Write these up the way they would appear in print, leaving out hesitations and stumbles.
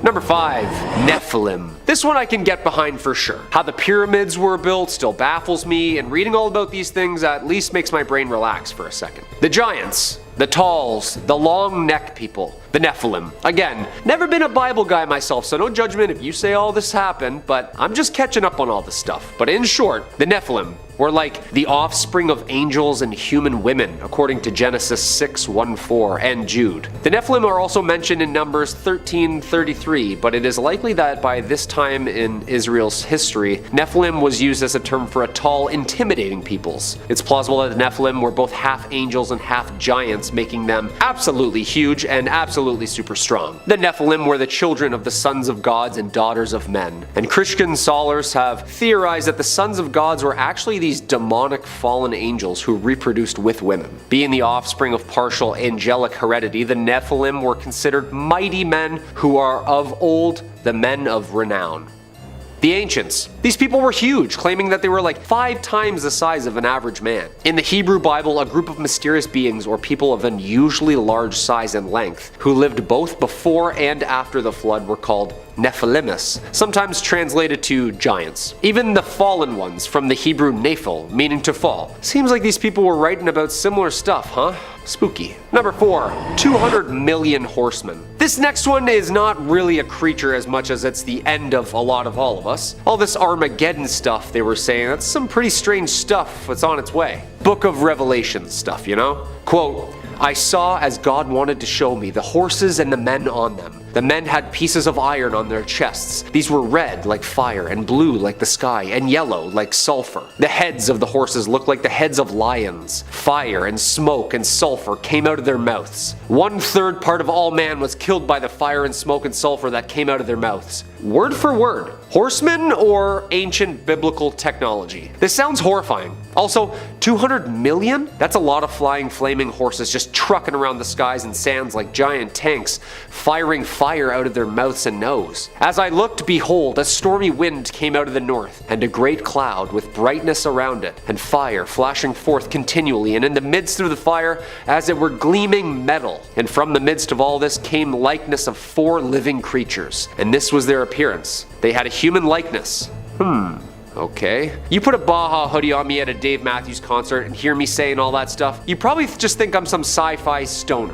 Number 5. Nephilim. This one I can get behind for sure. How the pyramids were built still baffles me, and reading all about these things at least makes my brain relax for a second. The giants, the talls, the long neck people, the Nephilim. Again, never been a Bible guy myself, so no judgment if you say all this happened, but I'm just catching up on all this stuff. But in short, the Nephilim were like the offspring of angels and human women, according to Genesis 6:1-4 and Jude. The Nephilim are also mentioned in Numbers 13:33, but it is likely that by this time in Israel's history, Nephilim was used as a term for a tall, intimidating peoples. It's plausible that the Nephilim were both half angels and half giants, making them absolutely huge and absolutely super strong. The Nephilim were the children of the sons of gods and daughters of men, and Christian scholars have theorized that the sons of gods were actually these demonic fallen angels who reproduced with women. Being the offspring of partial angelic heredity, the Nephilim were considered mighty men who are of old the men of renown. The ancients. These people were huge, claiming that they were like 5 times the size of an average man. In the Hebrew Bible, a group of mysterious beings or people of unusually large size and length who lived both before and after the flood were called Nephilimus, sometimes translated to giants. Even the fallen ones, from the Hebrew Nephil, meaning to fall. Seems like these people were writing about similar stuff, huh? Spooky. Number 4. 200 million horsemen. This next one is not really a creature as much as it's the end of a lot of all of us. All this Armageddon stuff they were saying, that's some pretty strange stuff that's on its way. Book of Revelation stuff, you know? Quote, "I saw as God wanted to show me the horses and the men on them. The men had pieces of iron on their chests. These were red like fire and blue like the sky and yellow like sulfur. The heads of the horses looked like the heads of lions. Fire and smoke and sulfur came out of their mouths. 1/3 part of all man was killed by the fire and smoke and sulfur that came out of their mouths." Word for word. Horsemen or ancient biblical technology? This sounds horrifying. Also, 200 million? That's a lot of flying flaming horses just trucking around the skies and sands like giant tanks, firing fire out of their mouths and nose. As I looked, behold, a stormy wind came out of the north, and a great cloud with brightness around it, and fire flashing forth continually, and in the midst of the fire, as it were gleaming metal. And from the midst of all this came likeness of 4 living creatures, and this was their appearance. They had a human likeness. Okay. You put a Baja hoodie on me at a Dave Matthews concert and hear me saying all that stuff, you probably just think I'm some sci-fi stoner.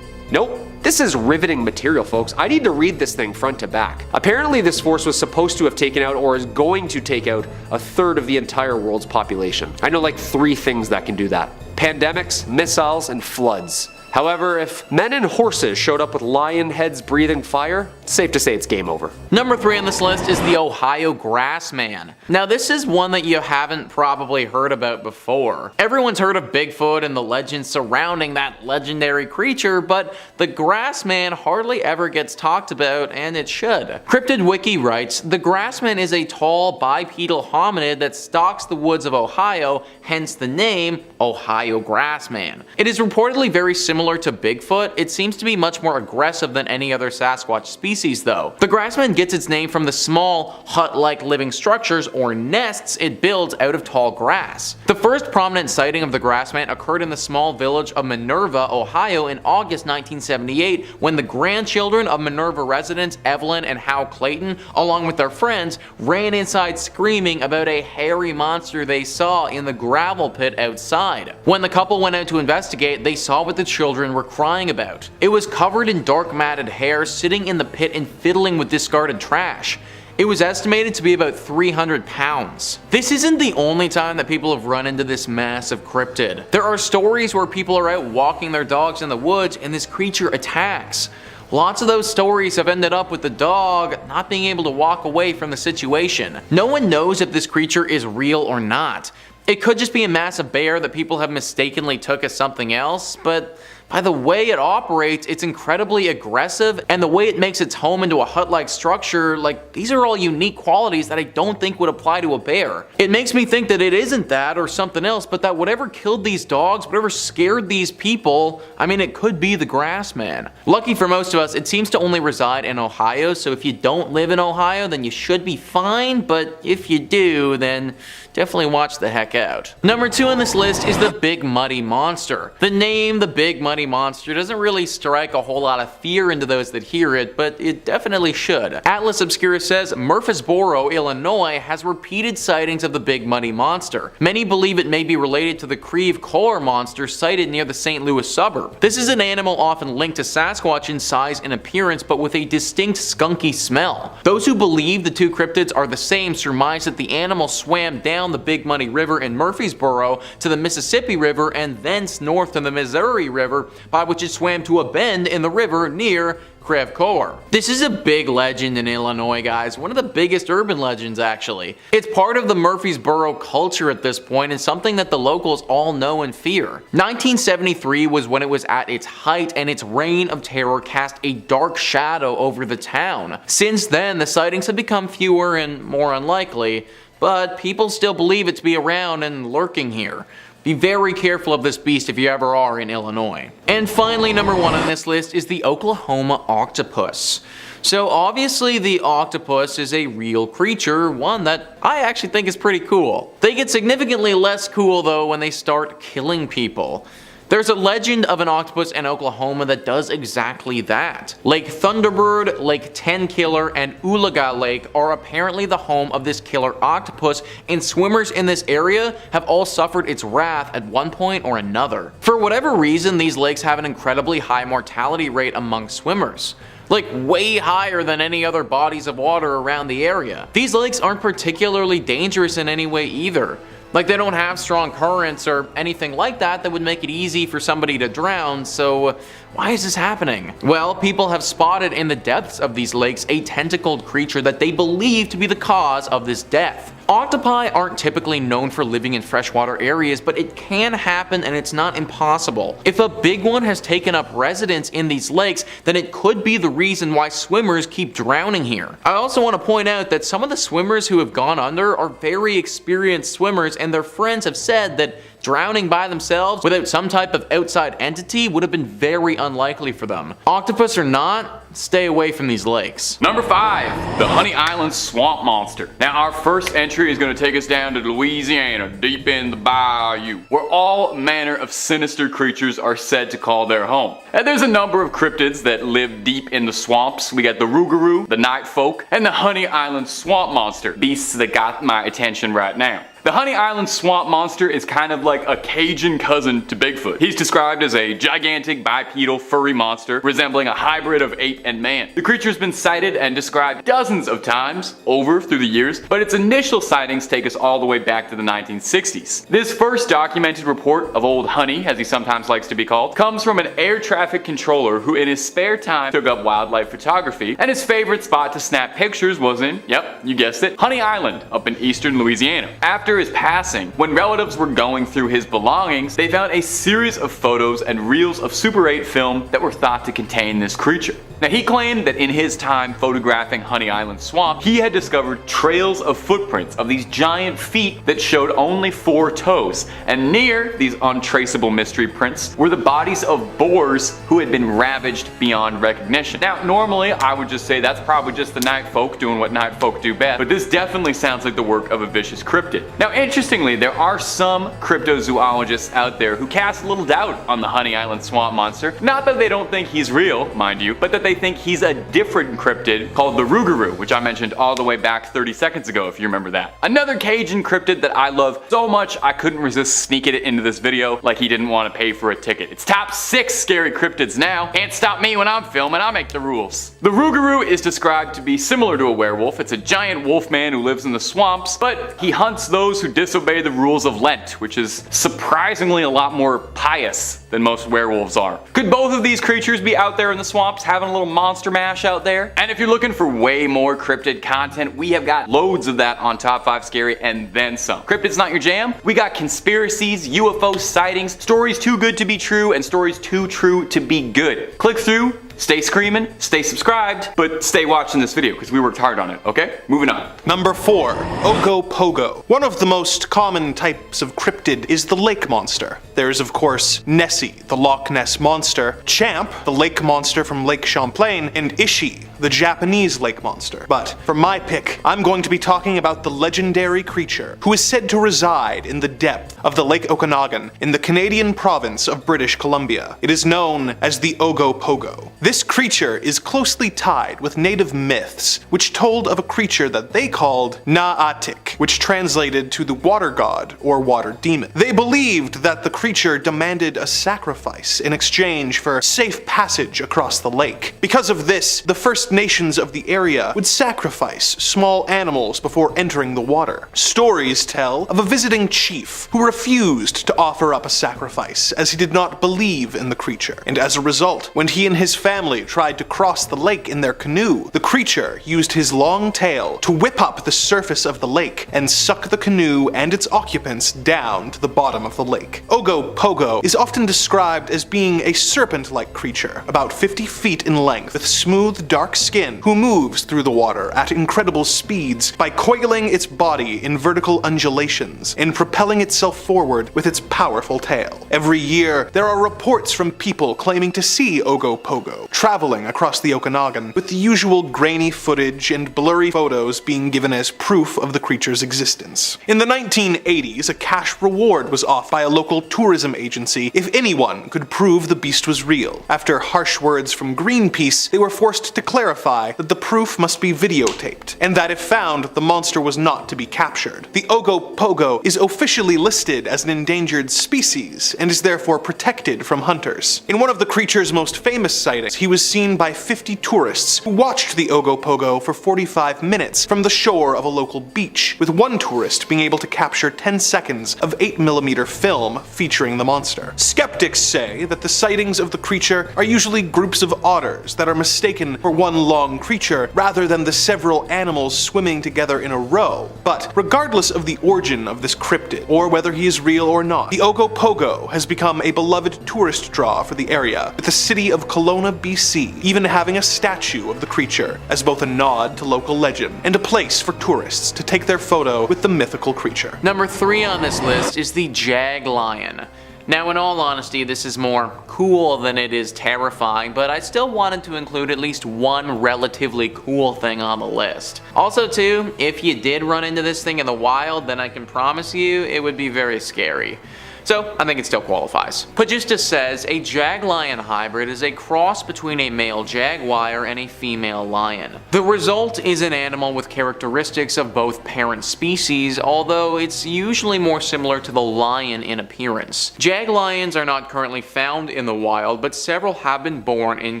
Nope. This is riveting material, folks. I need to read this thing front to back. Apparently this force was supposed to have taken out, or is going to take out, 1/3 of the entire world's population. I know like 3 things that can do that. Pandemics, missiles, and floods. However, if men and horses showed up with lion heads breathing fire, it's safe to say it's game over. Number 3 on this list is the Ohio Grassman. Now this is one that you haven't probably heard about before. Everyone's heard of Bigfoot and the legends surrounding that legendary creature, but the Grassman hardly ever gets talked about, and it should. Cryptid Wiki writes, "The Grassman is a tall bipedal hominid that stalks the woods of Ohio, hence the name Ohio Grassman. It is reportedly very similar to Bigfoot. It seems to be much more aggressive than any other Sasquatch species though. The Grassman gets its name from the small, hut-like living structures or nests it builds out of tall grass. The first prominent sighting of the Grassman occurred in the small village of Minerva, Ohio in August 1978 when the grandchildren of Minerva residents Evelyn and Hal Clayton, along with their friends, ran inside screaming about a hairy monster they saw in the gravel pit outside. When the couple went out to investigate, they saw what the children were crying about. It was covered in dark matted hair, sitting in the pit and fiddling with discarded trash. It was estimated to be about 300 pounds. This isn't the only time that people have run into this massive cryptid. There are stories where people are out walking their dogs in the woods and this creature attacks. Lots of those stories have ended up with the dog not being able to walk away from the situation. No one knows if this creature is real or not. It could just be a massive bear that people have mistakenly took as something else, but by the way it operates, it's incredibly aggressive, and the way it makes its home into a hut-like structure, like, these are all unique qualities that I don't think would apply to a bear. It makes me think that it isn't that or something else, but that whatever killed these dogs, whatever scared these people, I mean, it could be the Grassman. Lucky for most of us, it seems to only reside in Ohio, so if you don't live in Ohio, then you should be fine, but if you do, then definitely watch the heck out. Number 2 on this list is the Big Muddy Monster. The name, the Big Muddy money monster doesn't really strike a whole lot of fear into those that hear it, but it definitely should. Atlas Obscura says Murfreesboro, Illinois has repeated sightings of the big money monster. Many believe it may be related to the Creve Coeur monster sighted near the St. Louis suburb. This is an animal often linked to Sasquatch in size and appearance, but with a distinct skunky smell. Those who believe the two cryptids are the same surmise that the animal swam down the Big Money River in Murfreesboro to the Mississippi River and thence north to the Missouri River, by which it swam to a bend in the river near Creve Coeur. This is a big legend in Illinois, guys. One of the biggest urban legends, actually. It's part of the Murfreesboro culture at this point and something that the locals all know and fear. 1973 was when it was at its height, and its reign of terror cast a dark shadow over the town. Since then, the sightings have become fewer and more unlikely, but people still believe it to be around and lurking here. Be very careful of this beast if you ever are in Illinois. And finally, number 1 on this list is the Oklahoma Octopus. So obviously the octopus is a real creature, one that I actually think is pretty cool. They get significantly less cool though when they start killing people. There's a legend of an octopus in Oklahoma that does exactly that. Lake Thunderbird, Lake Tenkiller, and Oologah Lake are apparently the home of this killer octopus, and swimmers in this area have all suffered its wrath at one point or another. For whatever reason, these lakes have an incredibly high mortality rate among swimmers. Like way higher than any other bodies of water around the area. These lakes aren't particularly dangerous in any way either. Like, they don't have strong currents or anything like that would make it easy for somebody to drown, so why is this happening? Well, people have spotted in the depths of these lakes a tentacled creature that they believe to be the cause of this death. Octopi aren't typically known for living in freshwater areas, but it can happen and it's not impossible. If a big one has taken up residence in these lakes, then it could be the reason why swimmers keep drowning here. I also want to point out that some of the swimmers who have gone under are very experienced swimmers, and their friends have said that drowning by themselves without some type of outside entity would have been very unlikely for them. Octopus or not, stay away from these lakes. Number 5, the Honey Island Swamp Monster. Now our first entry is going to take us down to Louisiana, deep in the bayou, where all manner of sinister creatures are said to call their home. And there's a number of cryptids that live deep in the swamps. We got the Rougarou, the Night Folk, and the Honey Island Swamp Monster, beasts that got my attention right now. The Honey Island Swamp Monster is kind of like a Cajun cousin to Bigfoot. He's described as a gigantic bipedal furry monster resembling a hybrid of ape and man. The creature's been sighted and described dozens of times over through the years, but its initial sightings take us all the way back to the 1960s. This first documented report of Old Honey, as he sometimes likes to be called, comes from an air traffic controller who in his spare time took up wildlife photography, and his favorite spot to snap pictures was in, yep, you guessed it, Honey Island up in eastern Louisiana. After his passing, when relatives were going through his belongings, they found a series of photos and reels of Super 8 film that were thought to contain this creature. Now he claimed that in his time photographing Honey Island Swamp, he had discovered trails of footprints of these giant feet that showed only 4 toes, and near these untraceable mystery prints were the bodies of boars who had been ravaged beyond recognition. Now normally I would just say that's probably just the night folk doing what night folk do best, but this definitely sounds like the work of a vicious cryptid. Now interestingly, there are some cryptozoologists out there who cast a little doubt on the Honey Island Swamp Monster. Not that they don't think he's real, mind you, but that they think he's a different cryptid called the Rougarou, which I mentioned all the way back 30 seconds ago if you remember that. Another Cajun cryptid that I love so much I couldn't resist sneaking it into this video like he didn't want to pay for a ticket. It's top 6 scary cryptids now. Can't stop me when I'm filming, I make the rules. The Rougarou is described to be similar to a werewolf. It's a giant wolf man who lives in the swamps, but he hunts those who disobey the rules of Lent, which is surprisingly a lot more pious than most werewolves are. Could both of these creatures be out there in the swamps having a little monster mash out there? And if you're looking for way more cryptid content, we have got loads of that on Top 5 Scary and then some. Cryptid's not your jam? We got conspiracies, UFO sightings, stories too good to be true, and stories too true to be good. Click through, stay screaming, stay subscribed, but stay watching this video because we worked hard on it, okay? Moving on. Number 4, Ogo Pogo. One of the most common types of cryptid is the lake monster. There's of course Nessie, the Loch Ness monster, Champ, the lake monster from Lake Champlain, and Ishi, the Japanese lake monster. But for my pick, I'm going to be talking about the legendary creature who is said to reside in the depth of the Lake Okanagan in the Canadian province of British Columbia. It is known as the Ogo Pogo. This creature is closely tied with native myths, which told of a creature that they called Na'atik, which translated to the water god or water demon. They believed that the creature demanded a sacrifice in exchange for safe passage across the lake. Because of this, the First Nations of the area would sacrifice small animals before entering the water. Stories tell of a visiting chief who refused to offer up a sacrifice as he did not believe in the creature, and as a result, when he and his family tried to cross the lake in their canoe, the creature used his long tail to whip up the surface of the lake and suck the canoe and its occupants down to the bottom of the lake. Ogo Pogo is often described as being a serpent-like creature, about 50 feet in length, with smooth, dark skin, who moves through the water at incredible speeds by coiling its body in vertical undulations and propelling itself forward with its powerful tail. Every year, there are reports from people claiming to see Ogo Pogo traveling across the Okanagan, with the usual grainy footage and blurry photos being given as proof of the creature's existence. In the 1980s, a cash reward was offered by a local tourism agency if anyone could prove the beast was real. After harsh words from Greenpeace, they were forced to clarify that the proof must be videotaped, and that if found, the monster was not to be captured. The Ogo Pogo is officially listed as an endangered species and is therefore protected from hunters. In one of the creature's most famous sightings, he was seen by 50 tourists who watched the Ogo Pogo for 45 minutes from the shore of a local beach, with one tourist being able to capture 10 seconds of 8mm film featuring the monster. Skeptics say that the sightings of the creature are usually groups of otters that are mistaken for one long creature rather than the several animals swimming together in a row. But regardless of the origin of this cryptid, or whether he is real or not, the Ogo Pogo has become a beloved tourist draw for the area, with the city of Kelowna, BC even having a statue of the creature as both a nod to local legend and a place for tourists to take their photo with the mythical creature. Number 3 on this list is the Jag Lion. Now, in all honesty, this is more cool than it is terrifying, but I still wanted to include at least one relatively cool thing on the list. Also too, if you did run into this thing in the wild, then I can promise you it would be very scary. So, I think it still qualifies. Platypus says a Jag Lion hybrid is a cross between a male jaguar and a female lion. The result is an animal with characteristics of both parent species, although it's usually more similar to the lion in appearance. Jag Lions are not currently found in the wild, but several have been born in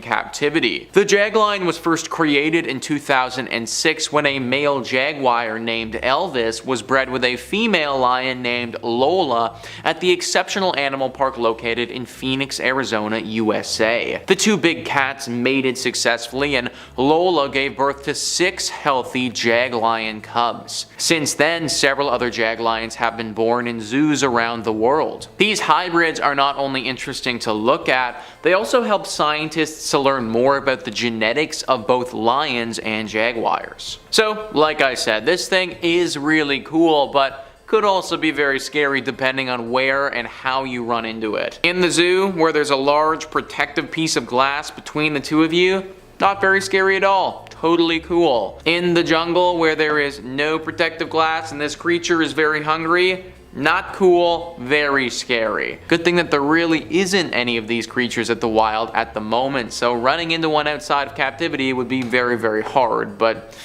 captivity. The Jag Lion was first created in 2006 when a male jaguar named Elvis was bred with a female lion named Lola at the exceptional animal park located in Phoenix, Arizona, USA. The two big cats mated successfully, and Lola gave birth to 6 healthy Jag Lion cubs. Since then, several other Jag Lions have been born in zoos around the world. These hybrids are not only interesting to look at, they also help scientists to learn more about the genetics of both lions and jaguars. So, like I said, this thing is really cool, but could also be very scary depending on where and how you run into it. In the zoo, where there's a large protective piece of glass between the two of you, not very scary at all. Totally cool. In the jungle, where there is no protective glass and this creature is very hungry, not cool, very scary. Good thing that there really isn't any of these creatures at the wild at the moment, so running into one outside of captivity would be very, very hard, but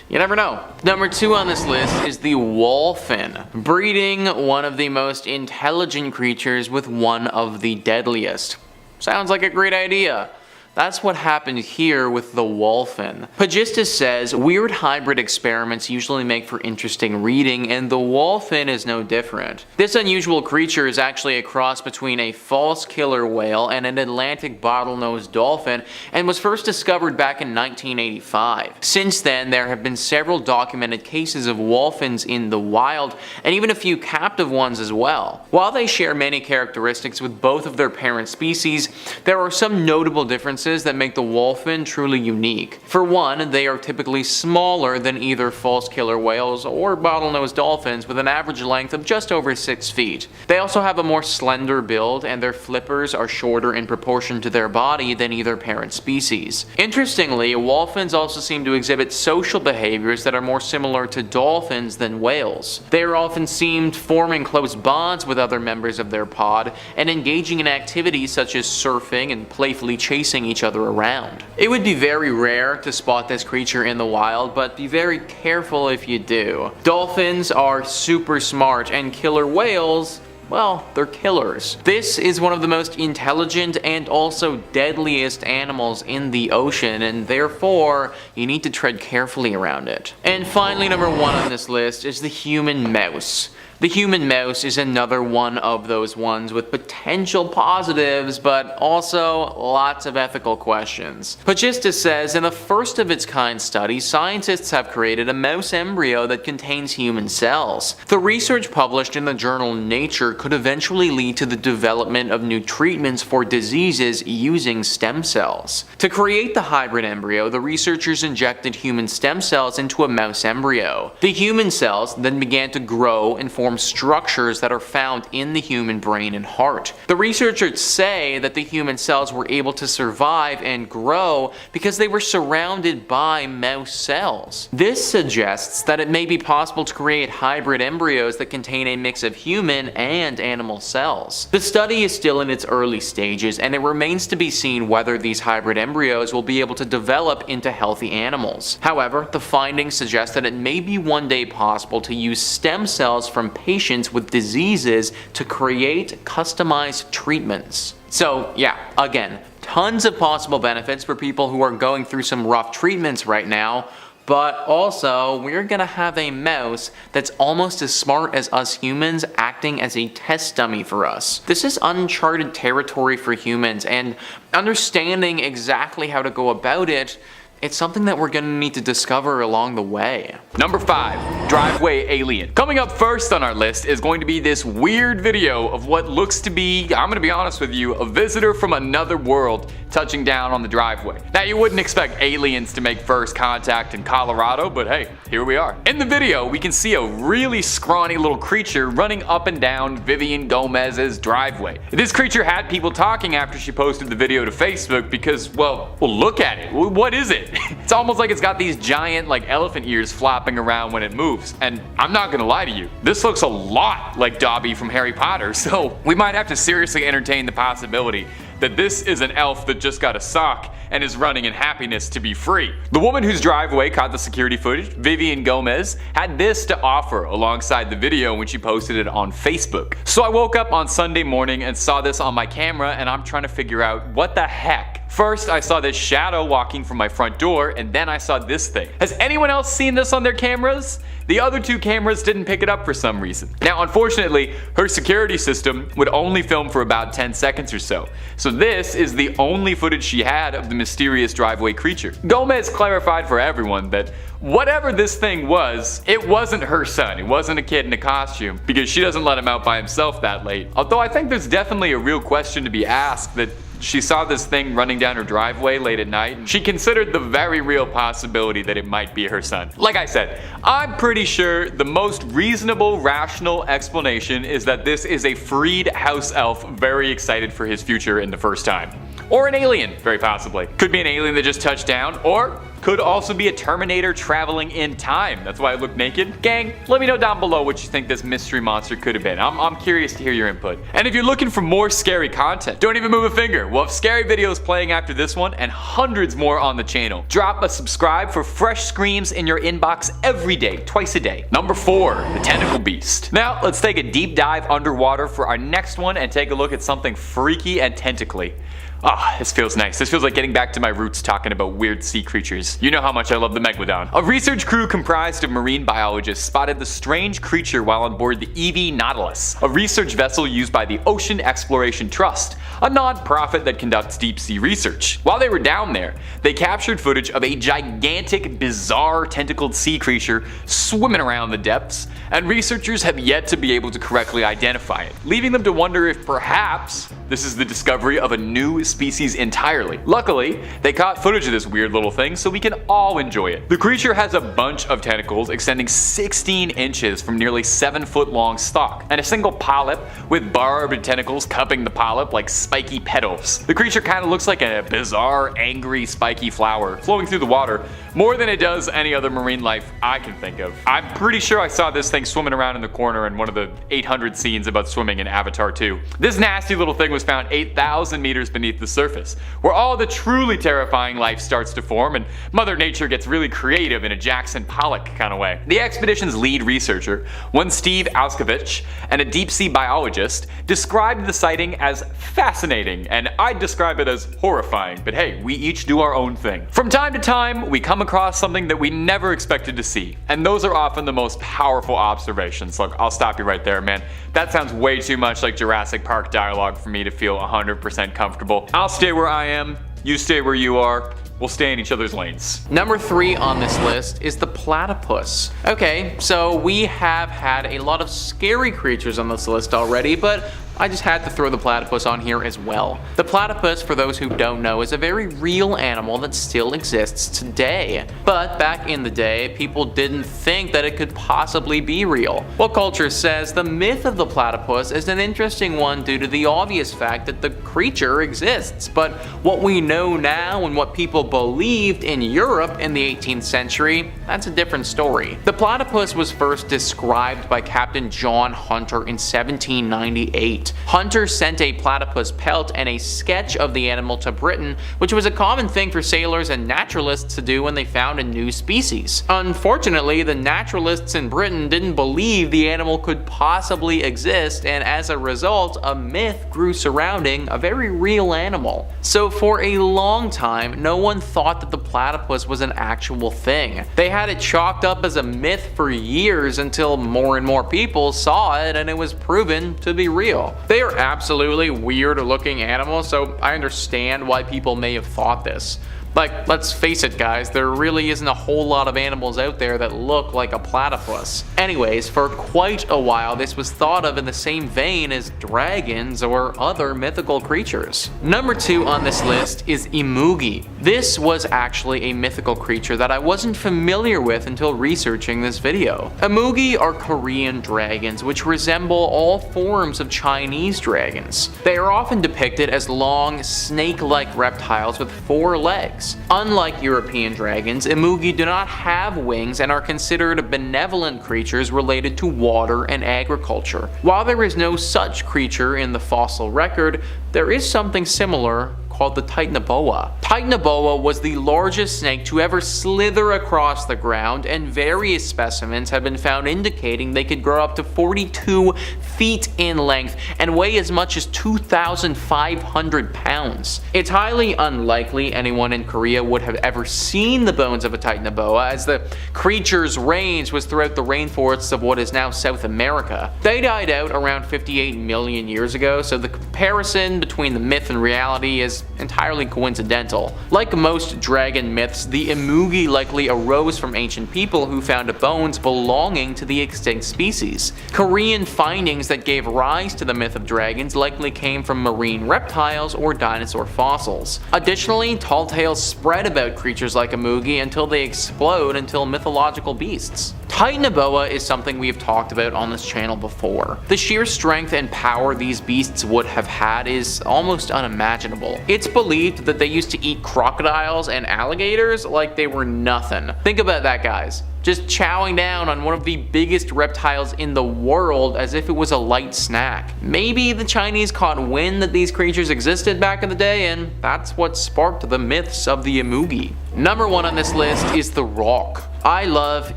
you never know. Number 2 on this list is the Wolfin, breeding one of the most intelligent creatures with one of the deadliest. Sounds like a great idea. That's what happened here with the Wolfin. Pagistus says weird hybrid experiments usually make for interesting reading, and the Wolfin is no different. This unusual creature is actually a cross between a false killer whale and an Atlantic bottlenose dolphin, and was first discovered back in 1985. Since then, there have been several documented cases of Wolfins in the wild, and even a few captive ones as well. While they share many characteristics with both of their parent species, there are some notable differences differences that make the Wolfen truly unique. For one, they are typically smaller than either false killer whales or bottlenose dolphins with an average length of just over 6 feet. They also have a more slender build, and their flippers are shorter in proportion to their body than either parent species. Interestingly, Wolfens also seem to exhibit social behaviors that are more similar to dolphins than whales. They are often seen forming close bonds with other members of their pod and engaging in activities such as surfing and playfully chasing each other around. It would be very rare to spot this creature in the wild, but be very careful if you do. Dolphins are super smart, and killer whales, well, they're killers. This is one of the most intelligent and also deadliest animals in the ocean, and therefore you need to tread carefully around it. And finally, number 1 on this list is the human mouse. The human mouse is another one of those ones with potential positives, but also lots of ethical questions. Pagista says, in a first of its kind study, scientists have created a mouse embryo that contains human cells. The research published in the journal Nature could eventually lead to the development of new treatments for diseases using stem cells. To create the hybrid embryo, the researchers injected human stem cells into a mouse embryo. The human cells then began to grow and form structures that are found in the human brain and heart. The researchers say that the human cells were able to survive and grow because they were surrounded by mouse cells. This suggests that it may be possible to create hybrid embryos that contain a mix of human and animal cells. The study is still in its early stages, and it remains to be seen whether these hybrid embryos will be able to develop into healthy animals. However, the findings suggest that it may be one day possible to use stem cells from patients with diseases to create customized treatments. So yeah, again, tons of possible benefits for people who are going through some rough treatments right now, but also we're gonna have a mouse that's almost as smart as us humans acting as a test dummy for us. This is uncharted territory for humans, and understanding exactly how to go about it, it's something that we're gonna need to discover along the way. Number 5, Driveway Alien. Coming up first on our list is going to be this weird video of what looks to be, I'm gonna be honest with you, a visitor from another world touching down on the driveway. Now, you wouldn't expect aliens to make first contact in Colorado, but hey, here we are. In the video, we can see a really scrawny little creature running up and down Vivian Gomez's driveway. This creature had people talking after she posted the video to Facebook because, well, look at it. What is it? It's almost like it's got these giant like elephant ears flopping around when it moves. And I'm not gonna lie to you, this looks a lot like Dobby from Harry Potter, so we might have to seriously entertain the possibility that this is an elf that just got a sock and is running in happiness to be free. The woman whose driveway caught the security footage, Vivian Gomez, had this to offer alongside the video when she posted it on Facebook. So I woke up on Sunday morning and saw this on my camera, and I'm trying to figure out what the heck. First, I saw this shadow walking from my front door, and then I saw this thing. Has anyone else seen this on their cameras? The other 2 cameras didn't pick it up for some reason. Now, unfortunately, her security system would only film for about 10 seconds or so. So this is the only footage she had of the mysterious driveway creature. Gomez clarified for everyone that whatever this thing was, it wasn't her son. It wasn't a kid in a costume, because she doesn't let him out by himself that late. Although I think there's definitely a real question to be asked that she saw this thing running down her driveway late at night, and she considered the very real possibility that it might be her son. Like I said, I'm pretty sure the most reasonable, rational explanation is that this is a freed house elf very excited for his future in the first time. Or an alien, very possibly. Could be an alien that just touched down, or could also be a Terminator traveling in time. That's why it looked naked. Gang, let me know down below what you think this mystery monster could have been. I'm curious to hear your input. And if you're looking for more scary content, don't even move a finger. We'll have scary videos playing after this one and hundreds more on the channel. Drop a subscribe for fresh screams in your inbox every day, twice a day. Number 4, the Tentacle Beast. Now, let's take a deep dive underwater for our next one and take a look at something freaky and tentacly. Ah, this feels nice. This feels like getting back to my roots talking about weird sea creatures. species. You know how much I love the Megalodon. A research crew comprised of marine biologists spotted the strange creature while on board the EV Nautilus, a research vessel used by the Ocean Exploration Trust, a non-profit that conducts deep-sea research. While they were down there, they captured footage of a gigantic, bizarre tentacled sea creature swimming around the depths, and researchers have yet to be able to correctly identify it, leaving them to wonder if perhaps this is the discovery of a new species entirely. Luckily, they caught footage of this weird little thing so we can all enjoy it. The creature has a bunch of tentacles extending 16 inches from nearly 7-foot long stalk, and a single polyp with barbed tentacles cupping the polyp like spiky petals. The creature kind of looks like a bizarre, angry, spiky flower flowing through the water more than it does any other marine life I can think of. I'm pretty sure I saw this thing swimming around in the corner in one of the 800 scenes about swimming in Avatar 2. This nasty little thing was found 8,000 meters beneath the surface, where all the truly terrifying life starts to form and Mother Nature gets really creative in a Jackson Pollock kind of way. The expedition's lead researcher, one Steve Auskovich, and a deep sea biologist, described the sighting as fascinating, and I'd describe it as horrifying, but hey, we each do our own thing. From time to time, we come across something that we never expected to see, and those are often the most powerful observations. Look, I'll stop you right there, man. That sounds way too much like Jurassic Park dialogue for me to feel 100% comfortable. I'll stay where I am, you stay where you are. We'll stay in each other's lanes. Number 3 on this list is the platypus. Okay, so we have had a lot of scary creatures on this list already, but I just had to throw the platypus on here as well. The platypus, for those who don't know, is a very real animal that still exists today. But back in the day, people didn't think that it could possibly be real. Well, culture says the myth of the platypus is an interesting one due to the obvious fact that the creature exists. But what we know now and what people believed in Europe in the 18th century, that's a different story. The platypus was first described by Captain John Hunter in 1798. Hunter sent a platypus pelt and a sketch of the animal to Britain, which was a common thing for sailors and naturalists to do when they found a new species. Unfortunately, the naturalists in Britain didn't believe the animal could possibly exist, and as a result, a myth grew surrounding a very real animal. So for a long time, no one thought that the platypus was an actual thing. They had it chalked up as a myth for years until more and more people saw it and it was proven to be real. They are absolutely weird looking animals, so I understand why people may have thought this. Like, let's face it guys, there really isn't a whole lot of animals out there that look like a platypus. Anyways, for quite a while this was thought of in the same vein as dragons or other mythical creatures. Number 2 on this list is Immugi. This was actually a mythical creature that I wasn't familiar with until researching this video. Immugi are Korean dragons which resemble all forms of Chinese dragons. They are often depicted as long, snake-like reptiles with 4 legs. Unlike European dragons, Immugi do not have wings and are considered benevolent creatures related to water and agriculture. While there is no such creature in the fossil record, there is something similar called the Titanoboa. Titanoboa was the largest snake to ever slither across the ground, and various specimens have been found indicating they could grow up to 42 feet in length and weigh as much as 2,500 pounds. It's highly unlikely anyone in Korea would have ever seen the bones of a Titanoboa, as the creature's range was throughout the rainforests of what is now South America. They died out around 58 million years ago, so the comparison between the myth and reality is entirely coincidental. Like most dragon myths, the Immugi likely arose from ancient people who found bones belonging to the extinct species. Korean findings that gave rise to the myth of dragons likely came from marine reptiles or dinosaur fossils. Additionally, tall tales spread about creatures like Immugi until they explode into mythological beasts. Titanoboa is something we have talked about on this channel before. The sheer strength and power these beasts would have had is almost unimaginable. It's believed that they used to eat crocodiles and alligators like they were nothing. Think about that, guys. Just chowing down on one of the biggest reptiles in the world as if it was a light snack. Maybe the Chinese caught wind that these creatures existed back in the day, and that's what sparked the myths of the Immugi. Number 1 on this list is the Roc. I love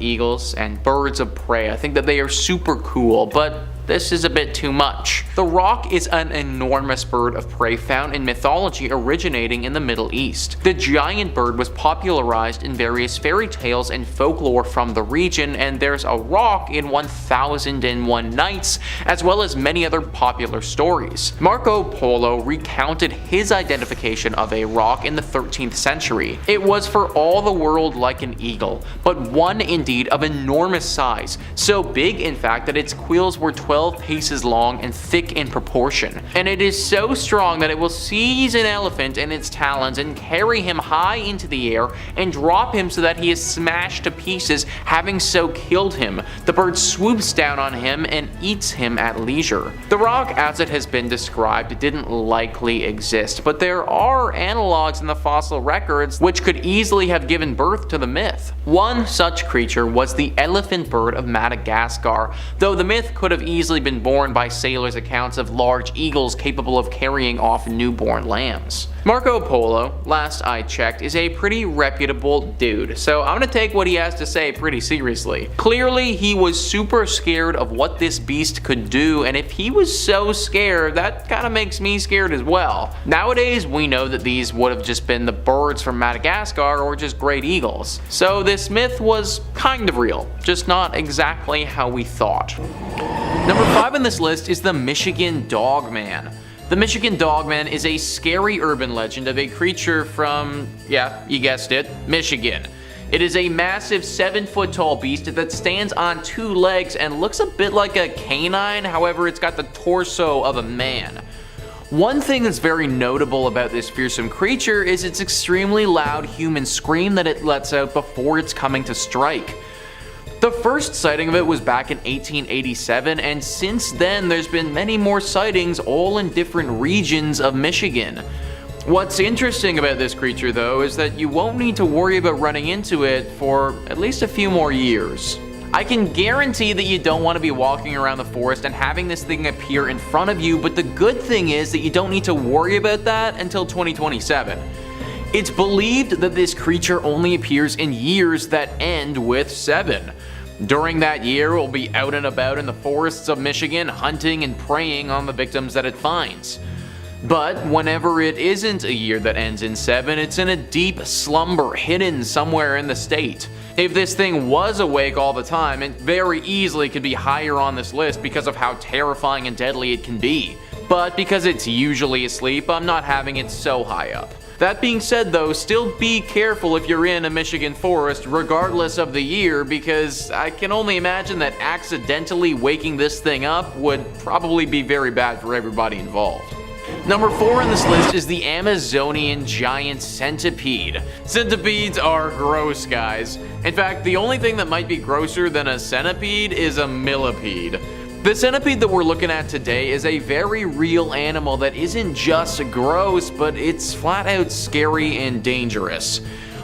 eagles and birds of prey. I think that they are super cool, but this is a bit too much. The roc is an enormous bird of prey found in mythology originating in the Middle East. The giant bird was popularized in various fairy tales and folklore from the region, and there's a roc in 1001 Nights, as well as many other popular stories. Marco Polo recounted his identification of a roc in the 13th century. It was for all the world like an eagle, but one indeed of enormous size, so big in fact that its quills were 12 paces long and thick in proportion. And it is so strong that it will seize an elephant in its talons and carry him high into the air and drop him so that he is smashed to pieces, having so killed him. The bird swoops down on him and eats him at leisure. The roc, as it has been described, didn't likely exist, but there are analogs in the fossil records which could easily have given birth to the myth. One such creature was the elephant bird of Madagascar, though the myth could have easily been born by sailors' accounts of large eagles capable of carrying off newborn lambs. Marco Polo, last I checked, is a pretty reputable dude, so I'm gonna take what he has to say pretty seriously. Clearly, he was super scared of what this beast could do, and if he was so scared, that kinda makes me scared as well. Nowadays, we know that these would have just been the birds from Madagascar or just great eagles. So this myth was kind of real, just not exactly how we thought. Number 5 on this list is the Michigan Dogman. The Michigan Dogman is a scary urban legend of a creature from, yeah, you guessed it, Michigan. It is a massive 7-foot tall beast that stands on 2 legs and looks a bit like a canine, however it's got the torso of a man. One thing that's very notable about this fearsome creature is its extremely loud human scream that it lets out before it's coming to strike. The first sighting of it was back in 1887, and since then there's been many more sightings all in different regions of Michigan. What's interesting about this creature though is that you won't need to worry about running into it for at least a few more years. I can guarantee that you don't want to be walking around the forest and having this thing appear in front of you, but the good thing is that you don't need to worry about that until 2027. It's believed that this creature only appears in years that end with 7. During that year, it will be out and about in the forests of Michigan, hunting and preying on the victims that it finds. But whenever it isn't a year that ends in 7, it's in a deep slumber hidden somewhere in the state. If this thing was awake all the time, it very easily could be higher on this list because of how terrifying and deadly it can be. But because it's usually asleep, I'm not having it so high up. That being said though, still be careful if you're in a Michigan forest regardless of the year, because I can only imagine that accidentally waking this thing up would probably be very bad for everybody involved. Number 4 on this list is the Amazonian giant centipede. Centipedes are gross, guys. In fact, the only thing that might be grosser than a centipede is a millipede. The centipede that we're looking at today is a very real animal that isn't just gross, but it's flat out scary and dangerous.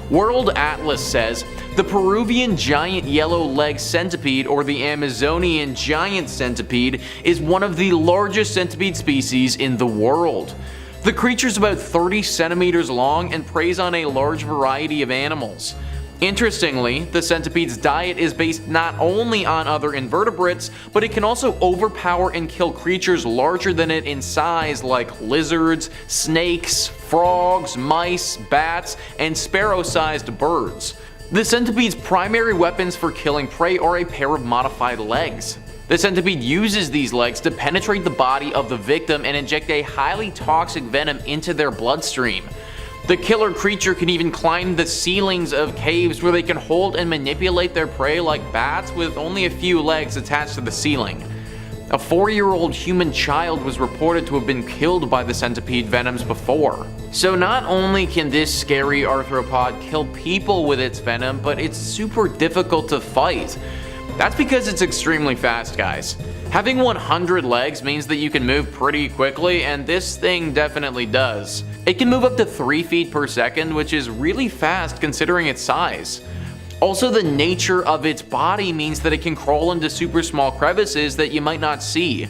World Atlas says the Peruvian giant yellow-legged centipede, or the Amazonian giant centipede, is one of the largest centipede species in the world. The creature's about 30 centimeters long and preys on a large variety of animals. Interestingly, the centipede's diet is based not only on other invertebrates, but it can also overpower and kill creatures larger than it in size like lizards, snakes, frogs, mice, bats, and sparrow-sized birds. The centipede's primary weapons for killing prey are a pair of modified legs. The centipede uses these legs to penetrate the body of the victim and inject a highly toxic venom into their bloodstream. The killer creature can even climb the ceilings of caves where they can hold and manipulate their prey like bats with only a few legs attached to the ceiling. A 4-year-old human child was reported to have been killed by the centipede venoms before. So not only can this scary arthropod kill people with its venom, but it's super difficult to fight. That's because it's extremely fast, guys. Having 100 legs means that you can move pretty quickly, and this thing definitely does. It can move up to 3 feet per second, which is really fast considering its size. Also, the nature of its body means that it can crawl into super small crevices that you might not see.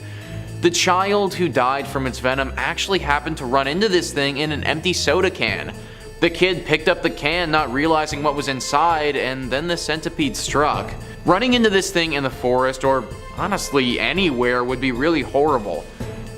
The child who died from its venom actually happened to run into this thing in an empty soda can. The kid picked up the can not realizing what was inside, and then the centipede struck. Running into this thing in the forest, or honestly anywhere, would be really horrible.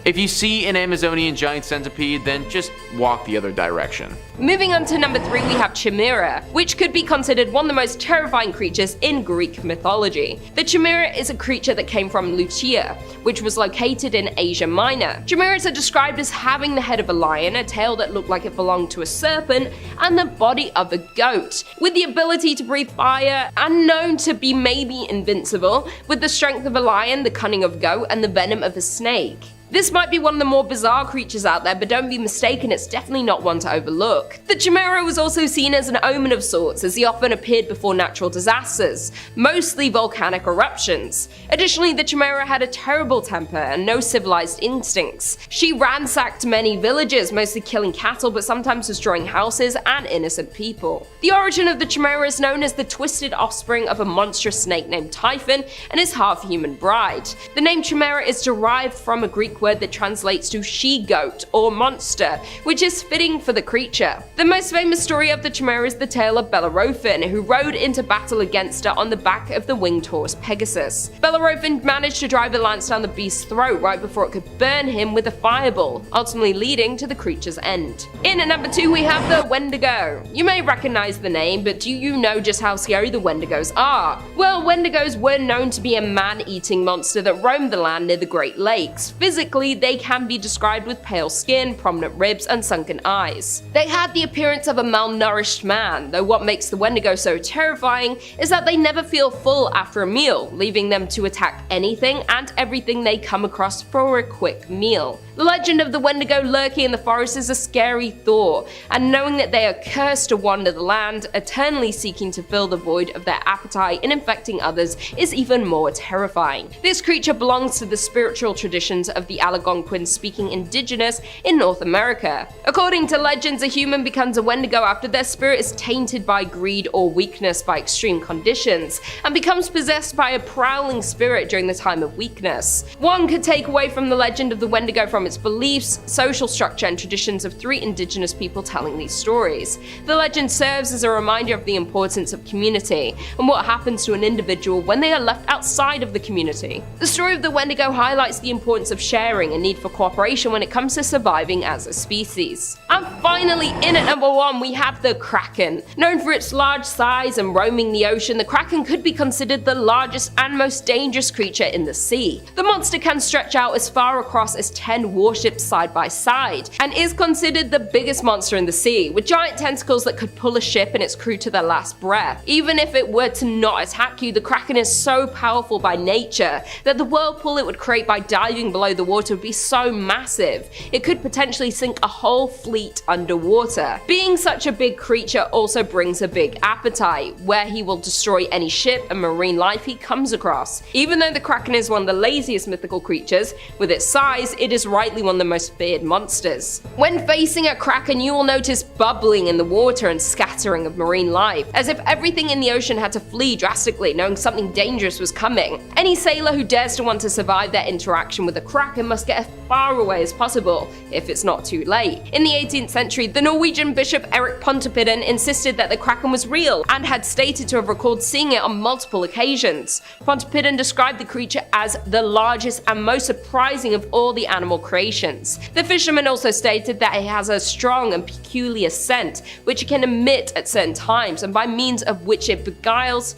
If you see an Amazonian giant centipede, then just walk the other direction. Moving on to number 3, we have Chimera, which could be considered one of the most terrifying creatures in Greek mythology. The Chimera is a creature that came from Lucia, which was located in Asia Minor. Chimeras are described as having the head of a lion, a tail that looked like it belonged to a serpent, and the body of a goat, with the ability to breathe fire, and known to be maybe invincible, with the strength of a lion, the cunning of a goat, and the venom of a snake. This might be one of the more bizarre creatures out there, but don't be mistaken, it's definitely not one to overlook. The Chimera was also seen as an omen of sorts, as he often appeared before natural disasters, mostly volcanic eruptions. Additionally, the Chimera had a terrible temper and no civilized instincts. She ransacked many villages, mostly killing cattle, but sometimes destroying houses and innocent people. The origin of the Chimera is known as the twisted offspring of a monstrous snake named Typhon and his half-human bride. The name Chimera is derived from a Greek word that translates to she-goat or monster, which is fitting for the creature. The most famous story of the Chimera is the tale of Bellerophon, who rode into battle against her on the back of the winged horse Pegasus. Bellerophon managed to drive a lance down the beast's throat right before it could burn him with a fireball, ultimately leading to the creature's end. In at number 2, we have the Wendigo. You may recognize the name, but do you know just how scary the Wendigos are? Well, Wendigos were known to be a man-eating monster that roamed the land near the Great Lakes. Physically, they can be described with pale skin, prominent ribs, and sunken eyes. They had the appearance of a malnourished man, though what makes the Wendigo so terrifying is that they never feel full after a meal, leaving them to attack anything and everything they come across for a quick meal. The legend of the Wendigo lurking in the forest is a scary thought, and knowing that they are cursed to wander the land, eternally seeking to fill the void of their appetite and infecting others, is even more terrifying. This creature belongs to the spiritual traditions of the Algonquin-speaking indigenous in North America. According to legends, a human becomes a Wendigo after their spirit is tainted by greed or weakness by extreme conditions, and becomes possessed by a prowling spirit during the time of weakness. One could take away from the legend of the Wendigo from its beliefs, social structure, and traditions of 3 indigenous people telling these stories. The legend serves as a reminder of the importance of community, and what happens to an individual when they are left outside of the community. The story of the Wendigo highlights the importance of sharing and need for cooperation when it comes to surviving as a species. And finally, in at number 1, we have the Kraken. Known for its large size and roaming the ocean, the Kraken could be considered the largest and most dangerous creature in the sea. The monster can stretch out as far across as 10 warships side by side, and is considered the biggest monster in the sea, with giant tentacles that could pull a ship and its crew to their last breath. Even if it were to not attack you, the Kraken is so powerful by nature that the whirlpool it would create by diving below the water would be so massive, it could potentially sink a whole fleet underwater. Being such a big creature also brings a big appetite, where he will destroy any ship and marine life he comes across. Even though the Kraken is one of the laziest mythical creatures, with its size, it is rightly one of the most feared monsters. When facing a Kraken, you will notice bubbling in the water and scattering of marine life, as if everything in the ocean had to flee drastically, knowing something dangerous was coming. Any sailor who dares to want to survive their interaction with a Kraken must get as far away as possible, if it's not too late. In the 18th century, the Norwegian bishop Erik Pontoppidan insisted that the Kraken was real, and had stated to have recalled seeing it on multiple occasions. Pontoppidan described the creature as the largest and most surprising of all the animal creations. The fisherman also stated that it has a strong and peculiar scent, which it can emit at certain times, and by means of which it beguiles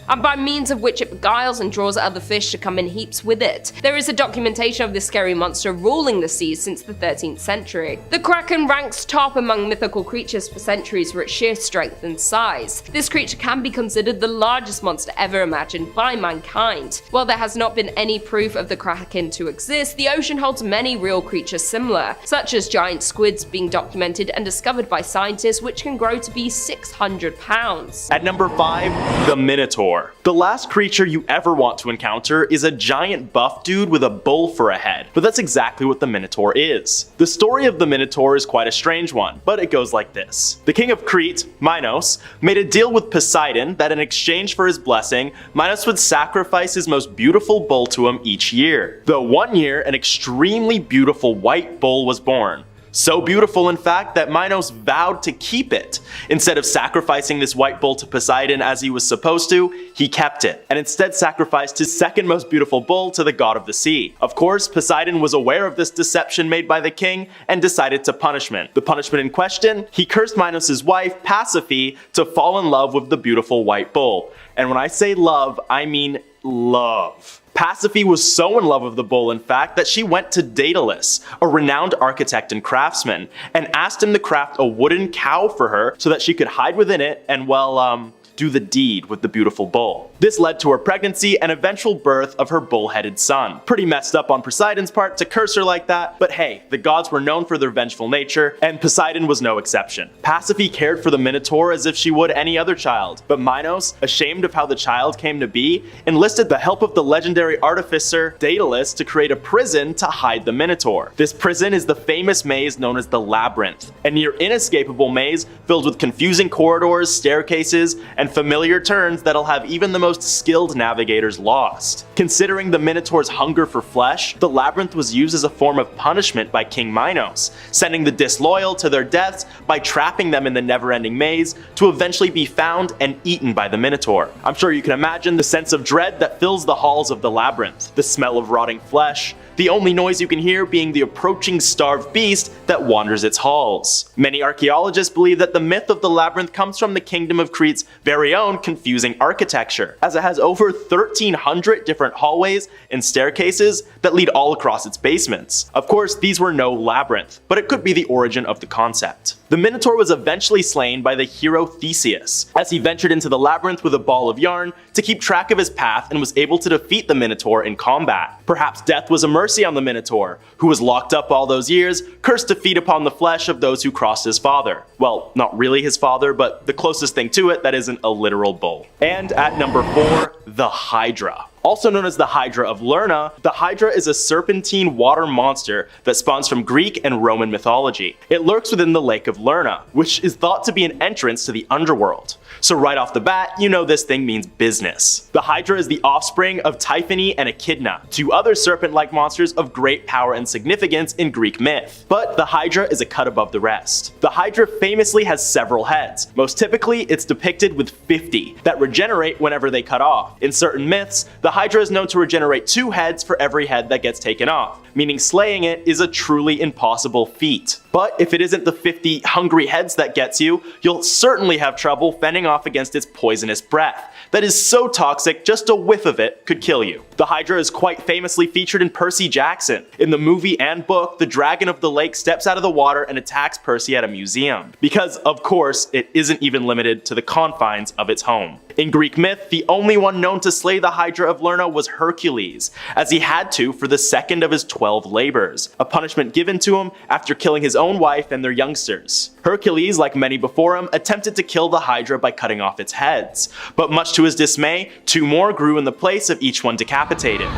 and draws other fish to come in heaps with it. There is a documentation of this scary monster ruling the seas since the 13th century. The Kraken ranks top among mythical creatures for centuries for its sheer strength and size. This creature can be considered the largest monster ever imagined by mankind. While there has not been any proof of the Kraken to exist, the ocean holds many real creatures similar, such as giant squids being documented and discovered by scientists, which can grow to be 600 pounds. At number 5, the Minotaur. The last creature you ever want to encounter is a giant buff dude with a bull for a head, but that's exactly what the Minotaur is. The story of the Minotaur is quite a strange one, but it goes like this. The king of Crete, Minos, made a deal with Poseidon that in exchange for his blessing, Minos would sacrifice his most beautiful bull to him each year. The one year, an extremely beautiful white bull was born. So beautiful, in fact, that Minos vowed to keep it. Instead of sacrificing this white bull to Poseidon as he was supposed to, he kept it, and instead sacrificed his second most beautiful bull to the god of the sea. Of course, Poseidon was aware of this deception made by the king and decided to punishment. The punishment in question? He cursed Minos' wife, Pasiphae, to fall in love with the beautiful white bull. And when I say love, I mean love. Pasiphae was so in love with the bull, in fact, that she went to Daedalus, a renowned architect and craftsman, and asked him to craft a wooden cow for her so that she could hide within it and, well, do the deed with the beautiful bull. This led to her pregnancy and eventual birth of her bull-headed son. Pretty messed up on Poseidon's part to curse her like that, but hey, the gods were known for their vengeful nature, and Poseidon was no exception. Pasiphae cared for the Minotaur as if she would any other child, but Minos, ashamed of how the child came to be, enlisted the help of the legendary artificer Daedalus to create a prison to hide the Minotaur. This prison is the famous maze known as the Labyrinth, a near inescapable maze filled with confusing corridors, staircases, and familiar turns that'll have even the most skilled navigators lost. Considering the Minotaur's hunger for flesh, the labyrinth was used as a form of punishment by King Minos, sending the disloyal to their deaths by trapping them in the never-ending maze to eventually be found and eaten by the Minotaur. I'm sure you can imagine the sense of dread that fills the halls of the labyrinth, the smell of rotting flesh, the only noise you can hear being the approaching starved beast that wanders its halls. Many archaeologists believe that the myth of the labyrinth comes from the Kingdom of Crete's very own confusing architecture, as it has over 1,300 different hallways and staircases that lead all across its basements. Of course, these were no labyrinth, but it could be the origin of the concept. The Minotaur was eventually slain by the hero Theseus, as he ventured into the labyrinth with a ball of yarn to keep track of his path and was able to defeat the Minotaur in combat. Perhaps death was a mercy on the Minotaur, who was locked up all those years, cursed to feed upon the flesh of those who crossed his father. Well, not really his father, but the closest thing to it that isn't a literal bull. And at number 4, the Hydra. Also known as the Hydra of Lerna, the Hydra is a serpentine water monster that spawns from Greek and Roman mythology. It lurks within the Lake of Lerna, which is thought to be an entrance to the underworld. So right off the bat, you know this thing means business. The Hydra is the offspring of Typhony and Echidna, two other serpent-like monsters of great power and significance in Greek myth. But the Hydra is a cut above the rest. The Hydra famously has several heads. Most typically, it's depicted with 50 that regenerate whenever they cut off. In certain myths, the Hydra is known to regenerate 2 heads for every head that gets taken off, meaning slaying it is a truly impossible feat. But if it isn't the 50 hungry heads that gets you, you'll certainly have trouble fending off against its poisonous breath. That is so toxic, just a whiff of it could kill you. The Hydra is quite famously featured in Percy Jackson. In the movie and book, the dragon of the lake steps out of the water and attacks Percy at a museum. Because, of course, it isn't even limited to the confines of its home. In Greek myth, the only one known to slay the Hydra of Lerna was Hercules, as he had to for the second of his 12 labors, a punishment given to him after killing his own wife and their youngsters. Hercules, like many before him, attempted to kill the Hydra by cutting off its heads, but much to his dismay, 2 more grew in the place of each one decapitated.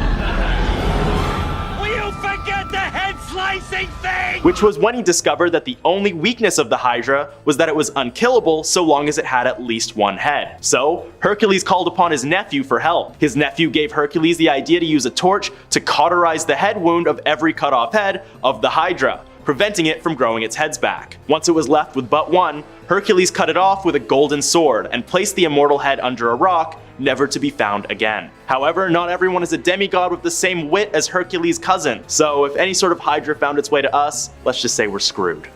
Which was when he discovered that the only weakness of the Hydra was that it was unkillable so long as it had at least 1 head. So, Hercules called upon his nephew for help. His nephew gave Hercules the idea to use a torch to cauterize the head wound of every cut off head of the Hydra, preventing it from growing its heads back. Once it was left with but 1, Hercules cut it off with a golden sword and placed the immortal head under a rock, never to be found again. However, not everyone is a demigod with the same wit as Hercules' cousin, so if any sort of Hydra found its way to us, let's just say we're screwed.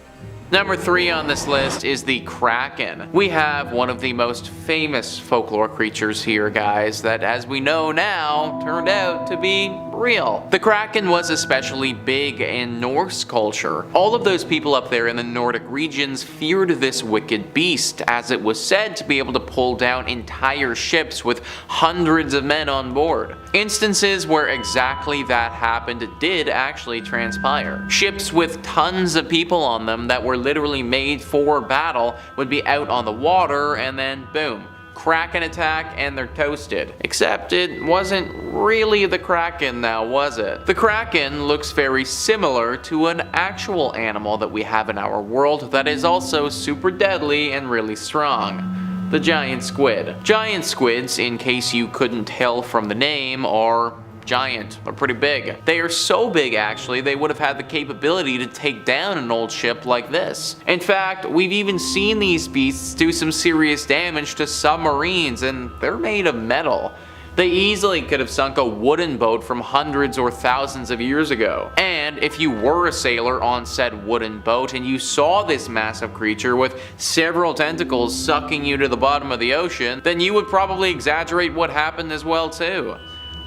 Number 3 on this list is the Kraken. We have one of the most famous folklore creatures here, guys, that as we know now, turned out to be real. The Kraken was especially big in Norse culture. All of those people up there in the Nordic regions feared this wicked beast, as it was said to be able to pull down entire ships with hundreds of men on board. Instances where exactly that happened did actually transpire. Ships with tons of people on them that were literally made for battle would be out on the water, and then boom, Kraken attack and they're toasted. Except it wasn't really the Kraken now, was it? The Kraken looks very similar to an actual animal that we have in our world that is also super deadly and really strong. The giant squid. Giant squids, in case you couldn't tell from the name, are giant, or pretty big. They are so big actually, they would have had the capability to take down an old ship like this. In fact, we've even seen these beasts do some serious damage to submarines, and they're made of metal. They easily could have sunk a wooden boat from hundreds or thousands of years ago. And if you were a sailor on said wooden boat and you saw this massive creature with several tentacles sucking you to the bottom of the ocean, then you would probably exaggerate what happened as well too.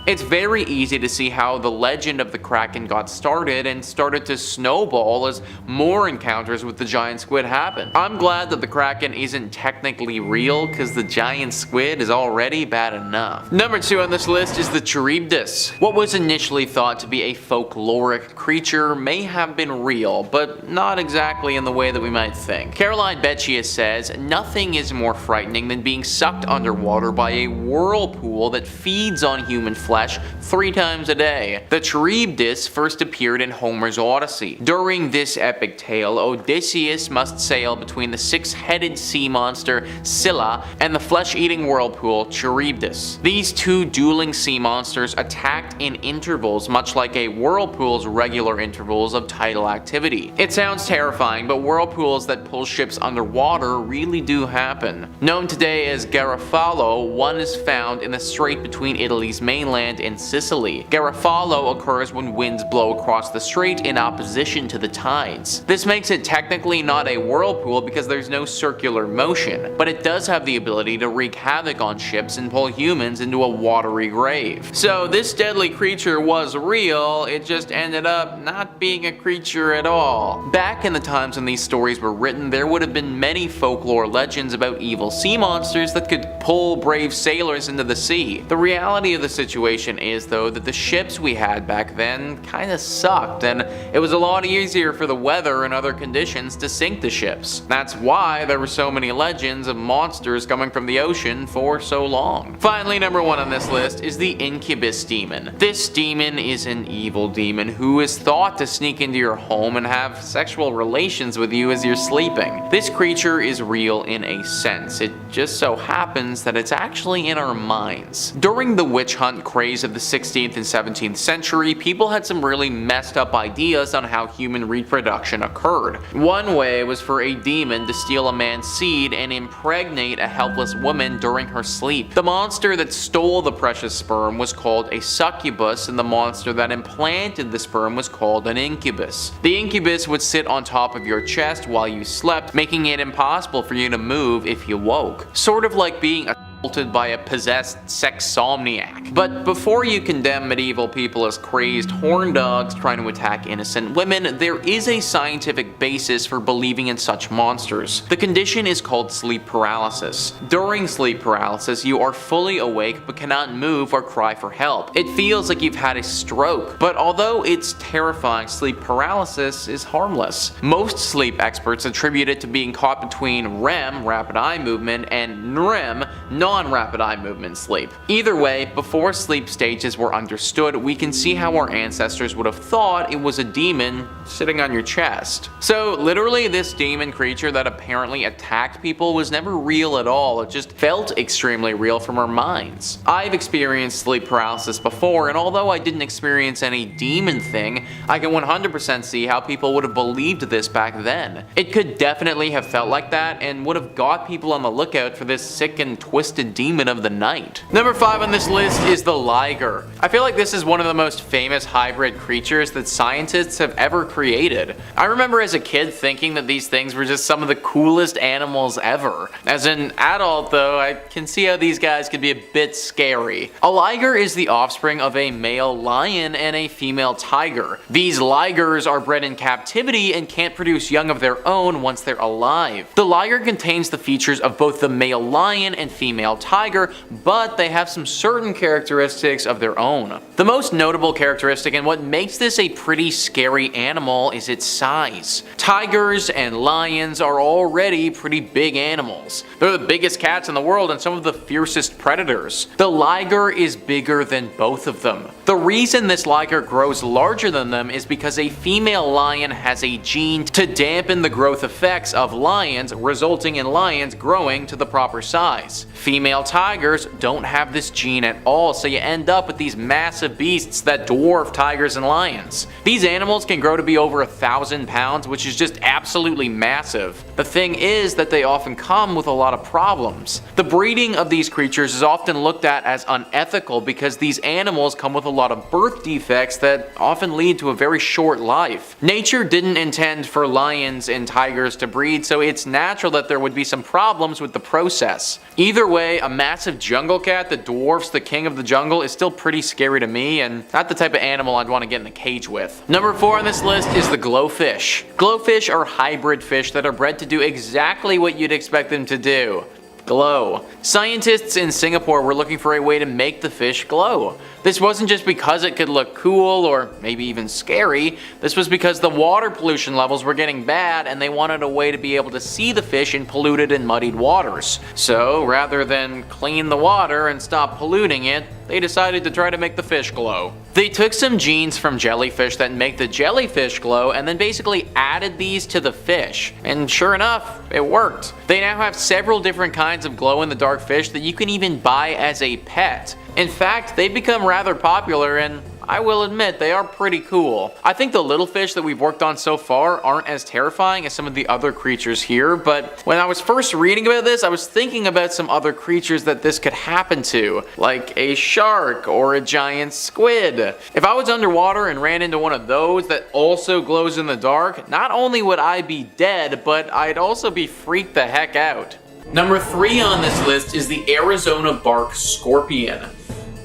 It's very easy to see how the legend of the Kraken got started and started to snowball as more encounters with the giant squid happened. I'm glad that the Kraken isn't technically real, because the giant squid is already bad enough. Number 2 on this list is the Cheribdus. What was initially thought to be a folkloric creature may have been real, but not exactly in the way that we might think. Caroline Beccia says, "Nothing is more frightening than being sucked underwater by a whirlpool that feeds on human flesh 3 times a day." The Cheribdus first appeared in Homer's Odyssey. During this epic tale, Odysseus must sail between the 6-headed sea monster Scylla and the flesh-eating whirlpool Cheribdus. These 2 dueling sea monsters attacked in intervals, much like a whirlpool's regular intervals of tidal activity. It sounds terrifying, but whirlpools that pull ships underwater really do happen. Known today as Garofalo, one is found in the strait between Italy's mainland and Sicily. Garofalo occurs when winds blow across the strait in opposition to the tides. This makes it technically not a whirlpool because there's no circular motion, but it does have the ability to wreak havoc on ships and pull humans into a watery grave. So this deadly creature was real, it just ended up not being a creature at all. Back in the times when these stories were written, there would have been many folklore legends about evil sea monsters that could pull brave sailors into the sea. The reality of the situation is though that the ships we had back then kinda sucked, and it was a lot easier for the weather and other conditions to sink the ships. That's why there were so many legends of monsters coming from the ocean for so long. Finally, number 1 on this list is the Incubus Demon. This demon is an evil demon who is thought to sneak into your home and have sexual relations with you as you're sleeping. This creature is real in a sense. It just so happens that it's actually in our minds. During the witch hunt craze of the 16th and 17th century, people had some really messed up ideas on how human reproduction occurred. One way was for a demon to steal a man's seed and impregnate a helpless woman during her sleep. The monster that stole the precious sperm was called a succubus, and the monster that implanted the sperm was called an incubus. The incubus would sit on top of your chest while you slept, making it impossible for you to move if you woke. Sort of like being assaulted by a possessed sexomniac. But before you condemn medieval people as crazed horn dogs trying to attack innocent women, there is a scientific basis for believing in such monsters. The condition is called sleep paralysis. During sleep paralysis, you are fully awake but cannot move or cry for help. It feels like you've had a stroke, but although it's terrifying, sleep paralysis is harmless. Most sleep experts attribute it to being caught between REM, rapid eye movement, and NREM, non-rapid eye movement sleep. Either way, before sleep stages were understood, we can see how our ancestors would have thought it was a demon sitting on your chest. So literally this demon creature that apparently attacked people was never real at all, it just felt extremely real from our minds. I've experienced sleep paralysis before, and although I didn't experience any demon thing, I can 100% see how people would have believed this back then. It could definitely have felt like that and would have got people on the lookout for this sick and twisted demon of the night. Number 5 on this list is the Liger. I feel like this is one of the most famous hybrid creatures that scientists have ever created. I remember as a kid thinking that these things were just some of the coolest animals ever. As an adult though, I can see how these guys could be a bit scary. A Liger is the offspring of a male lion and a female tiger. These Ligers are bred in captivity and can't produce young of their own once they're alive. The Liger contains the features of both the male lion and female tiger, but they have some certain characteristics of their own. The most notable characteristic and what makes this a pretty scary animal is its size. Tigers and lions are already pretty big animals. They're the biggest cats in the world and some of the fiercest predators. The Liger is bigger than both of them. The reason this Liger grows larger than them is because a female lion has a gene to dampen the growth effects of lions, resulting in lions growing to the proper size. Female female tigers don't have this gene at all, so you end up with these massive beasts that dwarf tigers and lions. These animals can grow to be over 1,000 pounds, which is just absolutely massive. The thing is that they often come with a lot of problems. The breeding of these creatures is often looked at as unethical because these animals come with a lot of birth defects that often lead to a very short life. Nature didn't intend for lions and tigers to breed, so it's natural that there would be some problems with the process. Either way, a massive jungle cat that dwarfs the king of the jungle is still pretty scary to me and not the type of animal I'd want to get in a cage with. Number 4 on this list is the glowfish. Glowfish are hybrid fish that are bred to do exactly what you'd expect them to do. Glow. Scientists in Singapore were looking for a way to make the fish glow. This wasn't just because it could look cool or maybe even scary, this was because the water pollution levels were getting bad and they wanted a way to be able to see the fish in polluted and muddied waters. So rather than clean the water and stop polluting it, they decided to try to make the fish glow. They took some genes from jellyfish that make the jellyfish glow and then basically added these to the fish. And sure enough, it worked. They now have several different kinds of glow-in-the-dark fish that you can even buy as a pet. In fact, they've become rather popular and I will admit they are pretty cool. I think the little fish that we've worked on so far aren't as terrifying as some of the other creatures here, but when I was first reading about this, I was thinking about some other creatures that this could happen to, like a shark or a giant squid. If I was underwater and ran into one of those that also glows in the dark, not only would I be dead, but I'd also be freaked the heck out. Number 3 on this list is the Arizona bark scorpion.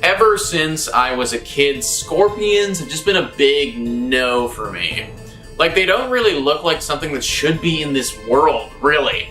Ever since I was a kid, scorpions have just been a big no for me. Like, they don't really look like something that should be in this world, really.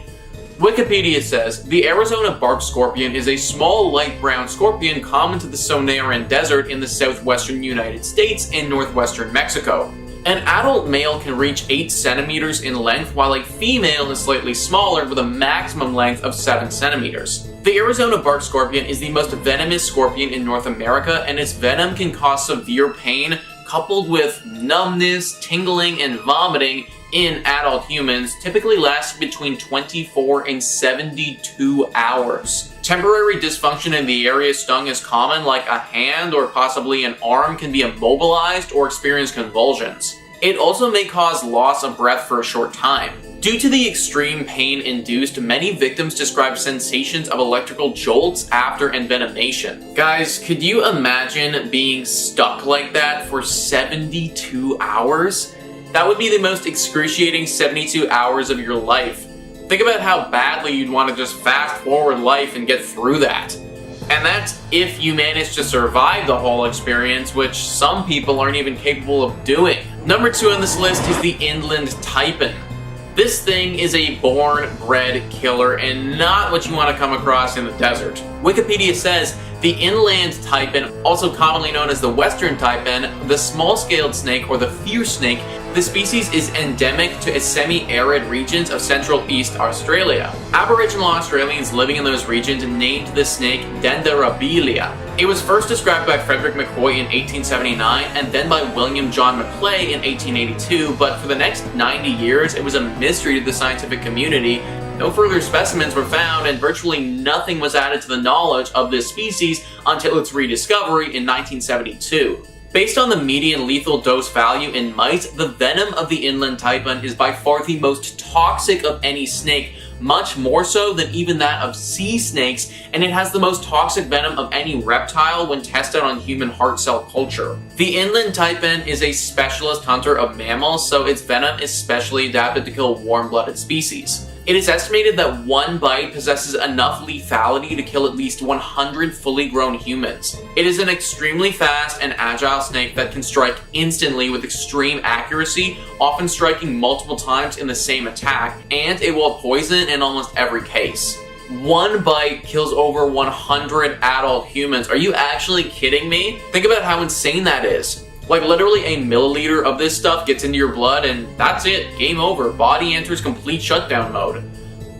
Wikipedia says, the Arizona bark scorpion is a small light brown scorpion common to the Sonoran Desert in the southwestern United States and northwestern Mexico. An adult male can reach 8 centimeters in length, while a female is slightly smaller with a maximum length of 7 centimeters. The Arizona bark scorpion is the most venomous scorpion in North America, and its venom can cause severe pain, coupled with numbness, tingling, and vomiting in adult humans, typically lasting between 24 and 72 hours. Temporary dysfunction in the area stung is common, like a hand or possibly an arm can be immobilized or experience convulsions. It also may cause loss of breath for a short time. Due to the extreme pain induced, many victims describe sensations of electrical jolts after envenomation. Guys, could you imagine being stuck like that for 72 hours? That would be the most excruciating 72 hours of your life. Think about how badly you'd want to just fast forward life and get through that. And that's if you manage to survive the whole experience, which some people aren't even capable of doing. Number 2 on this list is the inland taipan. This thing is a born-bred killer and not what you want to come across in the desert. Wikipedia says, the inland taipan, also commonly known as the western taipan, the small-scaled snake or the fierce snake, the species is endemic to semi-arid regions of Central East Australia. Aboriginal Australians living in those regions named the snake Dendrobilia. It was first described by Frederick McCoy in 1879 and then by William John Maclay in 1882, but for the next 90 years it was a mystery to the scientific community. No further specimens were found and virtually nothing was added to the knowledge of this species until its rediscovery in 1972. Based on the median lethal dose value in mice, the venom of the inland taipan is by far the most toxic of any snake, much more so than even that of sea snakes, and it has the most toxic venom of any reptile when tested on human heart cell culture. The inland taipan is a specialist hunter of mammals, so its venom is specially adapted to kill warm-blooded species. It is estimated that one bite possesses enough lethality to kill at least 100 fully grown humans. It is an extremely fast and agile snake that can strike instantly with extreme accuracy, often striking multiple times in the same attack, and it will poison in almost every case. One bite kills over 100 adult humans. Are you actually kidding me? Think about how insane that is. Like, literally a milliliter of this stuff gets into your blood and that's it, game over. Body enters complete shutdown mode.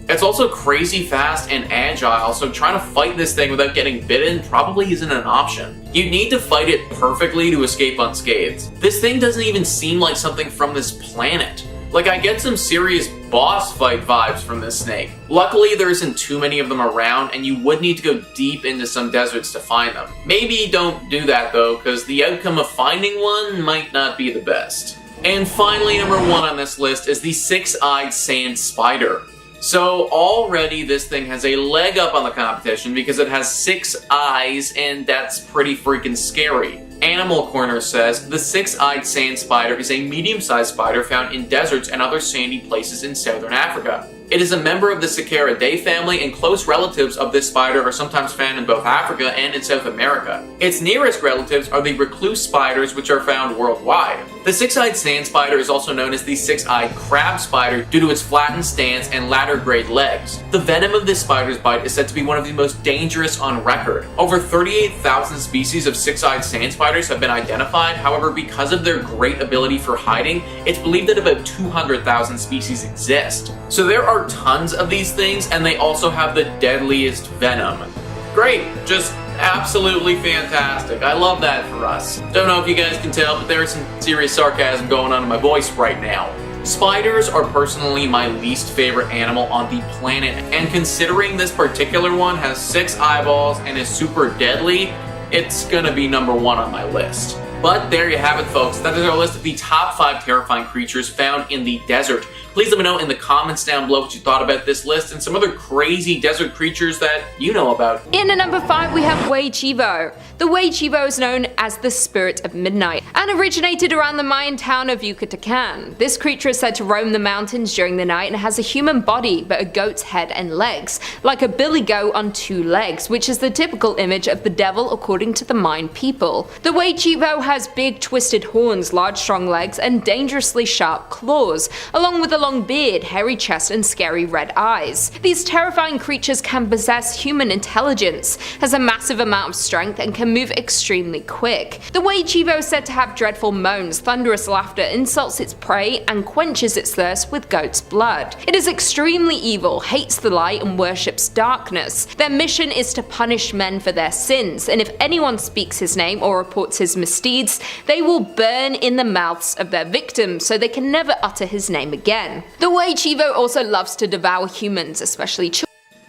It's also crazy fast and agile, so trying to fight this thing without getting bitten probably isn't an option. You'd need to fight it perfectly to escape unscathed. This thing doesn't even seem like something from this planet. Like, I get some serious boss fight vibes from this snake. Luckily, there isn't too many of them around, and you would need to go deep into some deserts to find them. Maybe don't do that though, because the outcome of finding one might not be the best. And finally, number 1 on this list is the six-eyed sand spider. So already this thing has a leg up on the competition because it has 6 eyes, and that's pretty freaking scary. Animal Corner says the six-eyed sand spider is a medium-sized spider found in deserts and other sandy places in southern Africa. It is a member of the Cicaridae family, and close relatives of this spider are sometimes found in both Africa and in South America. Its nearest relatives are the recluse spiders, which are found worldwide. The six-eyed sand spider is also known as the six-eyed crab spider due to its flattened stance and ladder-grade legs. The venom of this spider's bite is said to be one of the most dangerous on record. Over 38,000 species of six-eyed sand spiders have been identified. However, because of their great ability for hiding, it's believed that about 200,000 species exist. So there are tons of these things, and they also have the deadliest venom. Great, just absolutely fantastic. I love that for us. Don't know if you guys can tell, but there's some serious sarcasm going on in my voice right now. Spiders are personally my least favorite animal on the planet, and considering this particular one has 6 eyeballs and is super deadly, it's gonna be number 1 on my list. But there you have it, folks. That is our list of the top 5 terrifying creatures found in the desert. Please let me know in the comments down below what you thought about this list and some other crazy desert creatures that you know about. In at number 5 we have Waybo. The Waybo is known as the Spirit of Midnight and originated around the Mayan town of Yucatan. This creature is said to roam the mountains during the night and has a human body but a goat's head and legs, like a billy goat on 2 legs, which is the typical image of the devil according to the Mayan people. The Waybo has big twisted horns, large strong legs, and dangerously sharp claws, along with a long beard, hairy chest, and scary red eyes. These terrifying creatures can possess human intelligence, has a massive amount of strength, and can move extremely quick. The Waybo is said to have dreadful moans, thunderous laughter, insults its prey, and quenches its thirst with goat's blood. It is extremely evil, hates the light, and worships darkness. Their mission is to punish men for their sins, and if anyone speaks his name or reports his misdeeds, they will burn in the mouths of their victims so they can never utter his name again. The Waybo also loves to devour humans, especially children.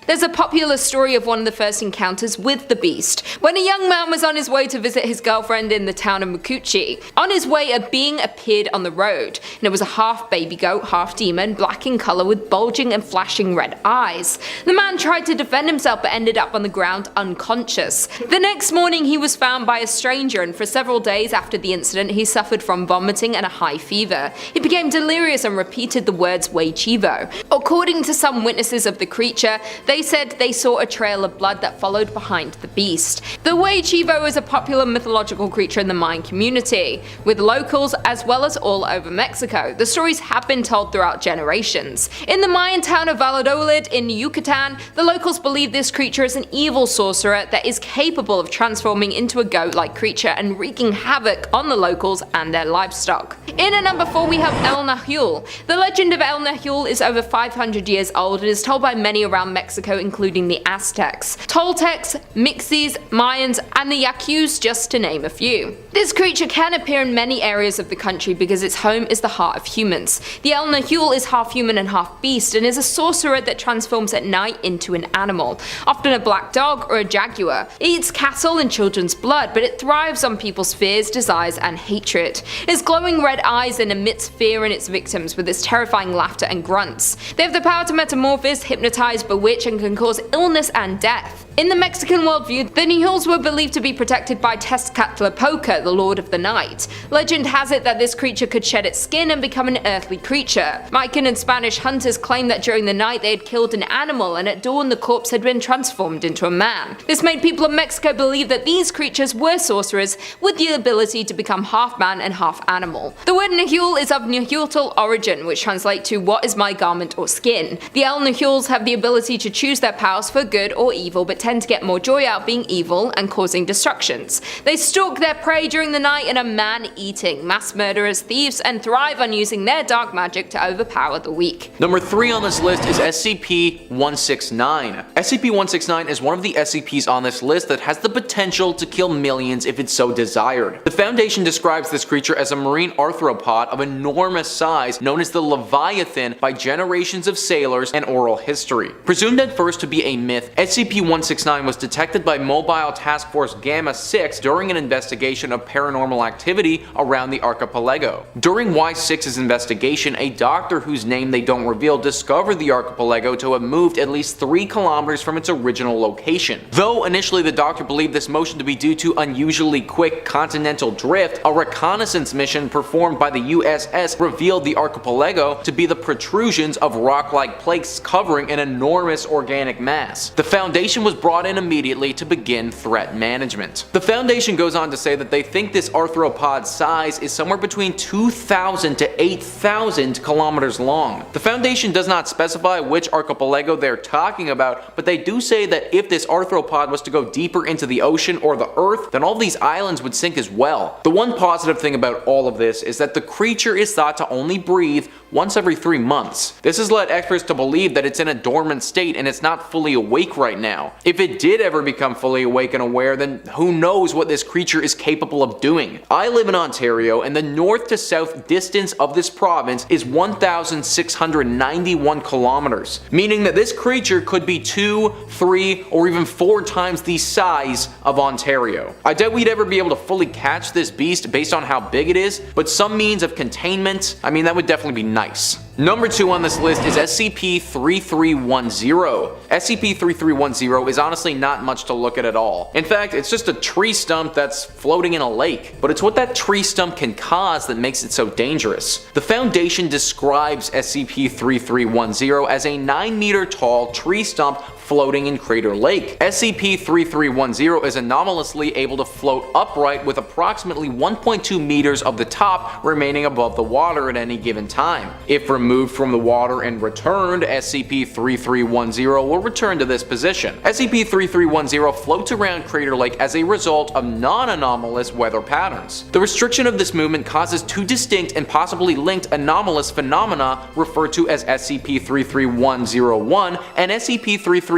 There's a popular story of one of the first encounters with the beast, when a young man was on his way to visit his girlfriend in the town of Mukuchi. On his way, a being appeared on the road, and it was a half baby goat, half demon, black in color with bulging and flashing red eyes. The man tried to defend himself but ended up on the ground unconscious. The next morning he was found by a stranger, and for several days after the incident he suffered from vomiting and a high fever. He became delirious and repeated the words Waybo. According to some witnesses of the creature, they said they saw a trail of blood that followed behind the beast. The Waybo is a popular mythological creature in the Mayan community, with locals as well as all over Mexico. The stories have been told throughout generations. In the Mayan town of Valladolid in Yucatan, the locals believe this creature is an evil sorcerer that is capable of transforming into a goat-like creature and wreaking havoc on the locals and their livestock. In at number 4 we have El Nihil. The legend of El Nihil is over 500 years old and is told by many around Mexico, including the Aztecs, Toltecs, Mixes, Mayans, and the Yaquis, just to name a few. This creature can appear in many areas of the country because its home is the heart of humans. The El Nihil is half human and half beast and is a sorcerer that transforms at night into an animal, often a black dog or a jaguar. It eats cattle and children's blood, but it thrives on people's fears, desires, and hatred. It has glowing red eyes and emits fear in its victims with its terrifying laughter and grunts. They have the power to metamorphose, hypnotize, bewitch, and can cause illness and death. In the Mexican worldview, the Nihils were believed to be protected by Tezcatlipoca, the Lord of the Night. Legend has it that this creature could shed its skin and become an earthly creature. Mayan and Spanish hunters claimed that during the night they had killed an animal, and at dawn the corpse had been transformed into a man. This made people of Mexico believe that these creatures were sorcerers with the ability to become half man and half animal. The word Nihil is of Nihiltal origin, which translates to what is my garment or skin. The El Nihils have the ability to choose choose their powers for good or evil, but tend to get more joy out of being evil and causing destructions. They stalk their prey during the night and are man-eating, mass murderers, thieves, and thrive on using their dark magic to overpower the weak. Number 3 on this list is SCP-169. SCP-169 is one of the SCPs on this list that has the potential to kill millions if it's so desired. The Foundation describes this creature as a marine arthropod of enormous size known as the Leviathan by generations of sailors and oral history. Presumed at first to be a myth, SCP-169 was detected by Mobile Task Force Gamma-6 during an investigation of paranormal activity around the archipelago. During Y6's investigation, a doctor whose name they don't reveal discovered the archipelago to have moved at least 3 kilometers from its original location. Though initially the doctor believed this motion to be due to unusually quick continental drift, a reconnaissance mission performed by the USS revealed the archipelago to be the protrusions of rock-like plates covering an enormous organic mass. The Foundation was brought in immediately to begin threat management. The Foundation goes on to say that they think this arthropod's size is somewhere between 2,000 to 8,000 kilometers long. The Foundation does not specify which archipelago they're talking about, but they do say that if this arthropod was to go deeper into the ocean or the earth, then all these islands would sink as well. The one positive thing about all of this is that the creature is thought to only breathe once every 3 months. This has led experts to believe that it's in a dormant state and it's not fully awake right now. If it did ever become fully awake and aware, then who knows what this creature is capable of doing. I live in Ontario, and the north to south distance of this province is 1,691 kilometers, meaning that this creature could be 2, 3, or even 4 times the size of Ontario. I doubt we'd ever be able to fully catch this beast based on how big it is, but some means of containment, I mean, that would definitely be nice. Number 2 on this list is SCP-3310. SCP-3310 is honestly not much to look at all. In fact, it's just a tree stump that's floating in a lake. But it's what that tree stump can cause that makes it so dangerous. The Foundation describes SCP-3310 as a 9-meter tall tree stump floating in Crater Lake. SCP-3310 is anomalously able to float upright with approximately 1.2 meters of the top remaining above the water at any given time. If removed from the water and returned, SCP-3310 will return to this position. SCP-3310 floats around Crater Lake as a result of non-anomalous weather patterns. The restriction of this movement causes 2 distinct and possibly linked anomalous phenomena referred to as SCP-33101 and SCP-33102.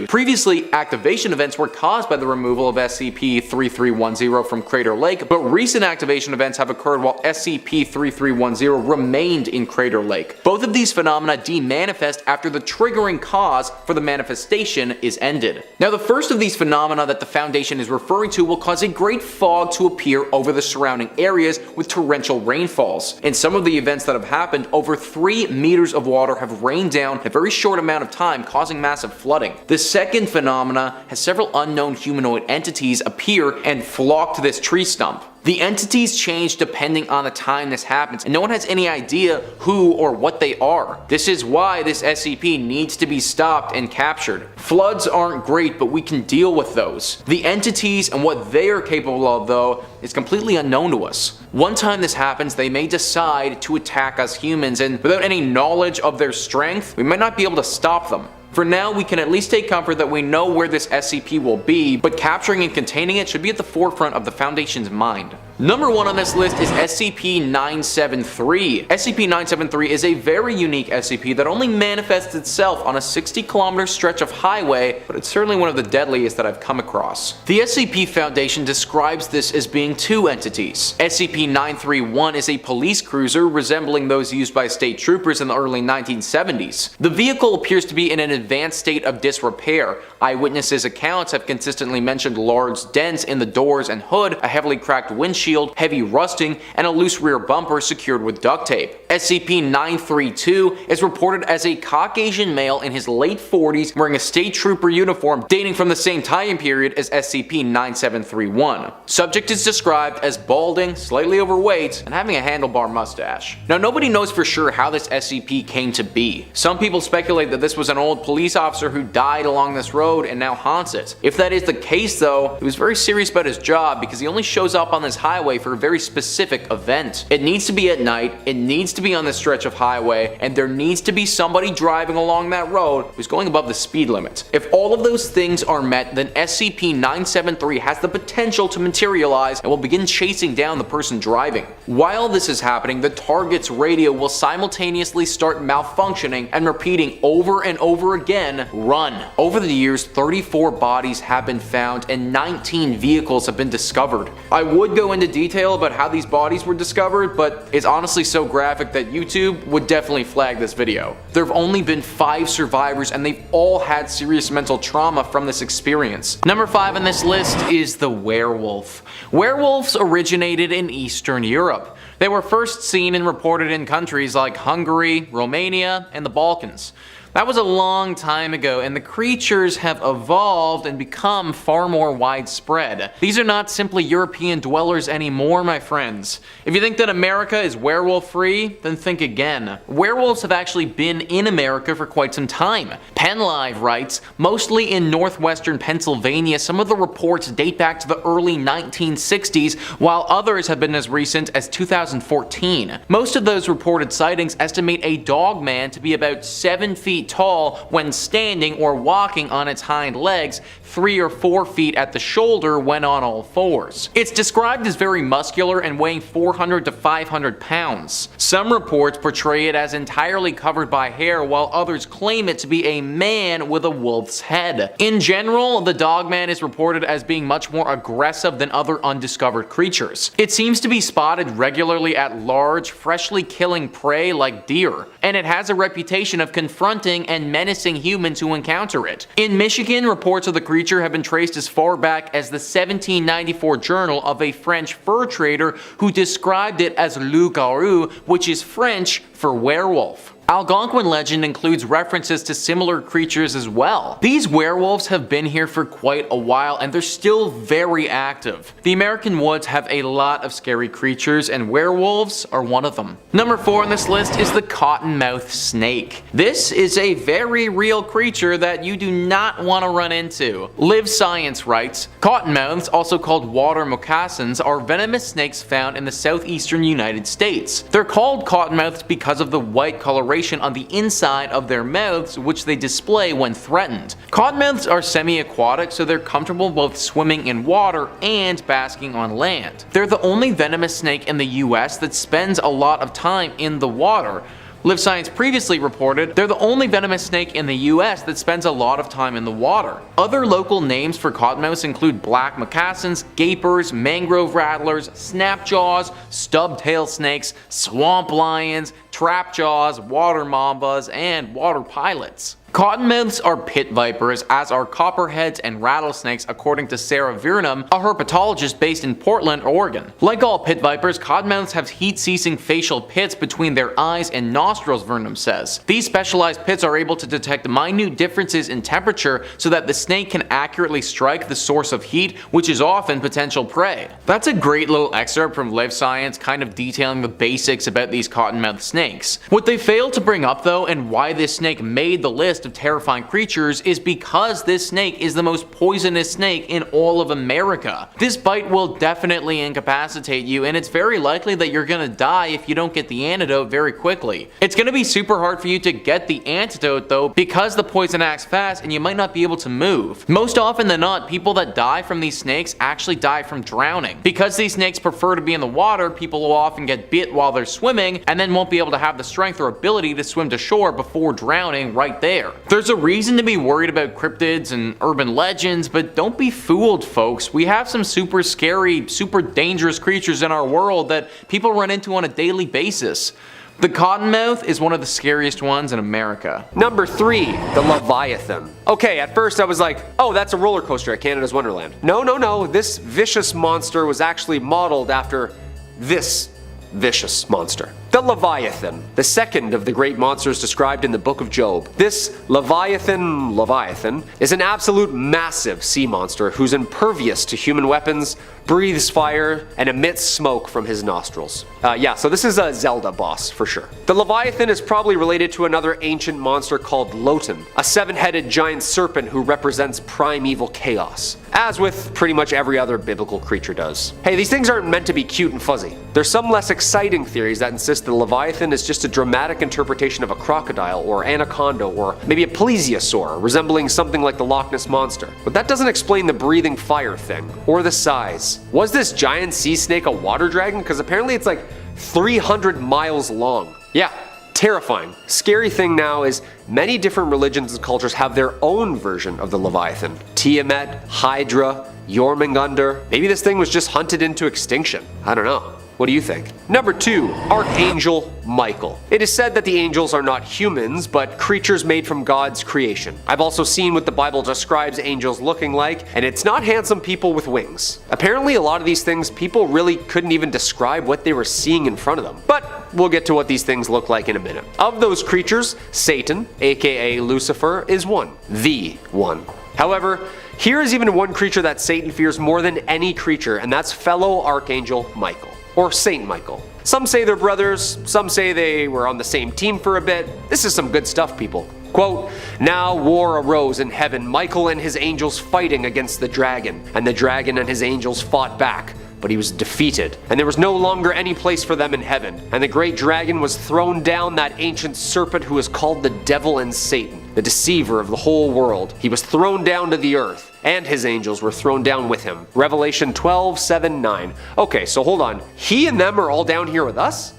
Previously, activation events were caused by the removal of SCP-3310 from Crater Lake, but recent activation events have occurred while SCP-3310 remained in Crater Lake. Both of these phenomena demanifest after the triggering cause for the manifestation is ended. Now, the first of these phenomena that the Foundation is referring to will cause a great fog to appear over the surrounding areas with torrential rainfalls. In some of the events that have happened, over 3 meters of water have rained down in a very short amount of time, causing massive flooding. The second phenomena has several unknown humanoid entities appear and flock to this tree stump. The entities change depending on the time this happens, and no one has any idea who or what they are. This is why this SCP needs to be stopped and captured. Floods aren't great, but we can deal with those. The entities and what they are capable of, though, is completely unknown to us. One time this happens, they may decide to attack us humans, and without any knowledge of their strength, we might not be able to stop them. For now, we can at least take comfort that we know where this SCP will be, but capturing and containing it should be at the forefront of the Foundation's mind. Number 1 on this list is SCP-973. SCP-973 is a very unique SCP that only manifests itself on a 60-kilometer stretch of highway, but it's certainly one of the deadliest that I've come across. The SCP Foundation describes this as being 2 entities. SCP-931 is a police cruiser resembling those used by state troopers in the early 1970s. The vehicle appears to be in an advanced state of disrepair. Eyewitnesses' accounts have consistently mentioned large dents in the doors and hood, a heavily cracked windshield, heavy rusting, and a loose rear bumper secured with duct tape. SCP-932 is reported as a Caucasian male in his late 40s wearing a state trooper uniform dating from the same time period as SCP-9731. Subject is described as balding, slightly overweight, and having a handlebar mustache. Now, nobody knows for sure how this SCP came to be. Some people speculate that this was an old police officer who died along this road and now haunts it. If that is the case, though, he was very serious about his job because he only shows up on this highway highway for a very specific event. It needs to be at night, it needs to be on the stretch of highway, and there needs to be somebody driving along that road who's going above the speed limit. If all of those things are met, then SCP-973 has the potential to materialize and will begin chasing down the person driving. While this is happening, the target's radio will simultaneously start malfunctioning and repeating over and over again, "Run." Over the years, 34 bodies have been found and 19 vehicles have been discovered. I would go into detail about how these bodies were discovered, but it's honestly so graphic that YouTube would definitely flag this video. There have only been 5 survivors and they've all had serious mental trauma from this experience. Number 5 on this list is the werewolf. Werewolves originated in Eastern Europe. They were first seen and reported in countries like Hungary, Romania, and the Balkans. That was a long time ago, and the creatures have evolved and become far more widespread. These are not simply European dwellers anymore, my friends. If you think that America is werewolf-free, then think again. Werewolves have actually been in America for quite some time. PennLive writes, mostly in northwestern Pennsylvania, some of the reports date back to the early 1960s, while others have been as recent as 2014. Most of those reported sightings estimate a Dogman to be about 7 feet tall when standing or walking on its hind legs, 3 or 4 feet at the shoulder when on all fours. It's described as very muscular and weighing 400 to 500 pounds. Some reports portray it as entirely covered by hair, while others claim it to be a man with a wolf's head. In general, the Dogman is reported as being much more aggressive than other undiscovered creatures. It seems to be spotted regularly at large, freshly killing prey like deer, and it has a reputation of confronting and menacing humans who encounter it. In Michigan, reports of the creature have been traced as far back as the 1794 journal of a French fur trader who described it as loup-garou, which is French for werewolf. Algonquin legend includes references to similar creatures as well. These werewolves have been here for quite a while and they're still very active. The American woods have a lot of scary creatures and werewolves are one of them. Number 4 on this list is the cottonmouth snake. This is a very real creature that you do not want to run into. Live Science writes, cottonmouths, also called water moccasins, are venomous snakes found in the southeastern United States. They're called cottonmouths because of the white coloration on the inside of their mouths, which they display when threatened. Cottonmouths are semi-aquatic, so they're comfortable both swimming in water and basking on land. They're the only venomous snake in the US that spends a lot of time in the water. Live Science previously reported they're the only venomous snake in the US that spends a lot of time in the water. Other local names for cottonmouths include black moccasins, gapers, mangrove rattlers, snapjaws, stubtail snakes, swamp lions, trapjaws, water mambas, and water pilots. Cottonmouths are pit vipers, as are copperheads and rattlesnakes, according to Sarah Viernam, a herpetologist based in Portland, Oregon. Like all pit vipers, cottonmouths have heat-seizing facial pits between their eyes and nostrils, Viernam says. These specialized pits are able to detect minute differences in temperature so that the snake can accurately strike the source of heat, which is often potential prey. That's a great little excerpt from Live Science, kind of detailing the basics about these cottonmouth snakes. What they failed to bring up though, and why this snake made the list of terrifying creatures, is because this snake is the most poisonous snake in all of America. This bite will definitely incapacitate you, and it's very likely that you're gonna die if you don't get the antidote very quickly. It's gonna be super hard for you to get the antidote though, because the poison acts fast and you might not be able to move. Most often than not, people that die from these snakes actually die from drowning. Because these snakes prefer to be in the water, people will often get bit while they're swimming and then won't be able to have the strength or ability to swim to shore before drowning right there. There's a reason to be worried about cryptids and urban legends, but don't be fooled, folks. We have some super scary, super dangerous creatures in our world that people run into on a daily basis. The cottonmouth is one of the scariest ones in America. Number 3, the Leviathan. Okay, at first I was like, oh, that's a roller coaster at Canada's Wonderland. No, this vicious monster was actually modeled after this vicious monster. The Leviathan, the second of the great monsters described in the book of Job. This Leviathan is an absolute massive sea monster who's impervious to human weapons, breathes fire, and emits smoke from his nostrils. Yeah, so this is a Zelda boss for sure. The Leviathan is probably related to another ancient monster called Loten, a 7-headed giant serpent who represents primeval chaos, as with pretty much every other biblical creature does. Hey, these things aren't meant to be cute and fuzzy. There's some less exciting theories that insist the Leviathan is just a dramatic interpretation of a crocodile or anaconda or maybe a plesiosaur, resembling something like the Loch Ness Monster. But that doesn't explain the breathing fire thing, or the size. Was this giant sea snake a water dragon? Because apparently it's like 300 miles long. Yeah, terrifying. Scary thing now is many different religions and cultures have their own version of the Leviathan. Tiamat, Hydra, Jormungandr. Maybe this thing was just hunted into extinction. I don't know. What do you think? Number 2, Archangel Michael. It is said that the angels are not humans, but creatures made from God's creation. I've also seen what the Bible describes angels looking like, and it's not handsome people with wings. Apparently, a lot of these things, people really couldn't even describe what they were seeing in front of them. But we'll get to what these things look like in a minute. Of those creatures, Satan, aka Lucifer, is one. The one. However, here is even one creature that Satan fears more than any creature, and that's fellow Archangel Michael. Or Saint Michael. Some say they're brothers, some say they were on the same team for a bit. This is some good stuff, people. Quote, "Now war arose in heaven, Michael and his angels fighting against the dragon, and the dragon and his angels fought back. But he was defeated, and there was no longer any place for them in heaven. And the great dragon was thrown down, that ancient serpent who is called the devil and Satan, the deceiver of the whole world. He was thrown down to the earth, and his angels were thrown down with him." Revelation 12:7-9. Okay, so hold on. He and them are all down here with us?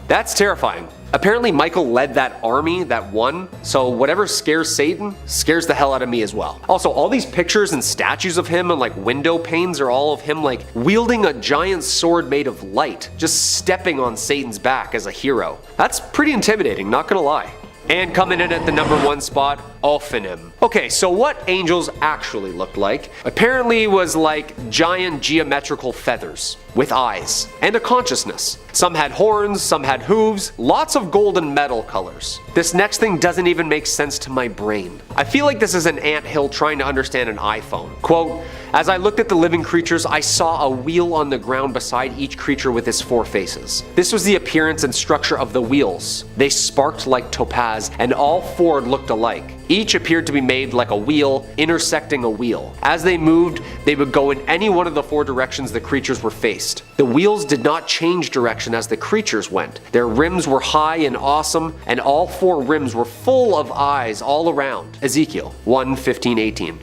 That's terrifying. Apparently Michael led that army that won, so whatever scares Satan scares the hell out of me as well. Also, all these pictures and statues of him and like window panes are all of him like wielding a giant sword made of light, just stepping on Satan's back as a hero. That's pretty intimidating, not gonna lie. And coming in at the number 1 spot, Ophanim. Okay, so what angels actually looked like apparently was like giant geometrical feathers with eyes and a consciousness. Some had horns, some had hooves, lots of golden metal colors. This next thing doesn't even make sense to my brain. I feel like this is an anthill trying to understand an iPhone. Quote, "As I looked at the living creatures, I saw a wheel on the ground beside each creature with its 4 faces. This was the appearance and structure of the wheels. They sparked like topaz, and all 4 looked alike. Each appeared to be made like a wheel, intersecting a wheel. As they moved, they would go in any one of the 4 directions the creatures were faced. The wheels did not change direction as the creatures went. Their rims were high and awesome, and all 4 rims were full of eyes all around." Ezekiel 1:15-18.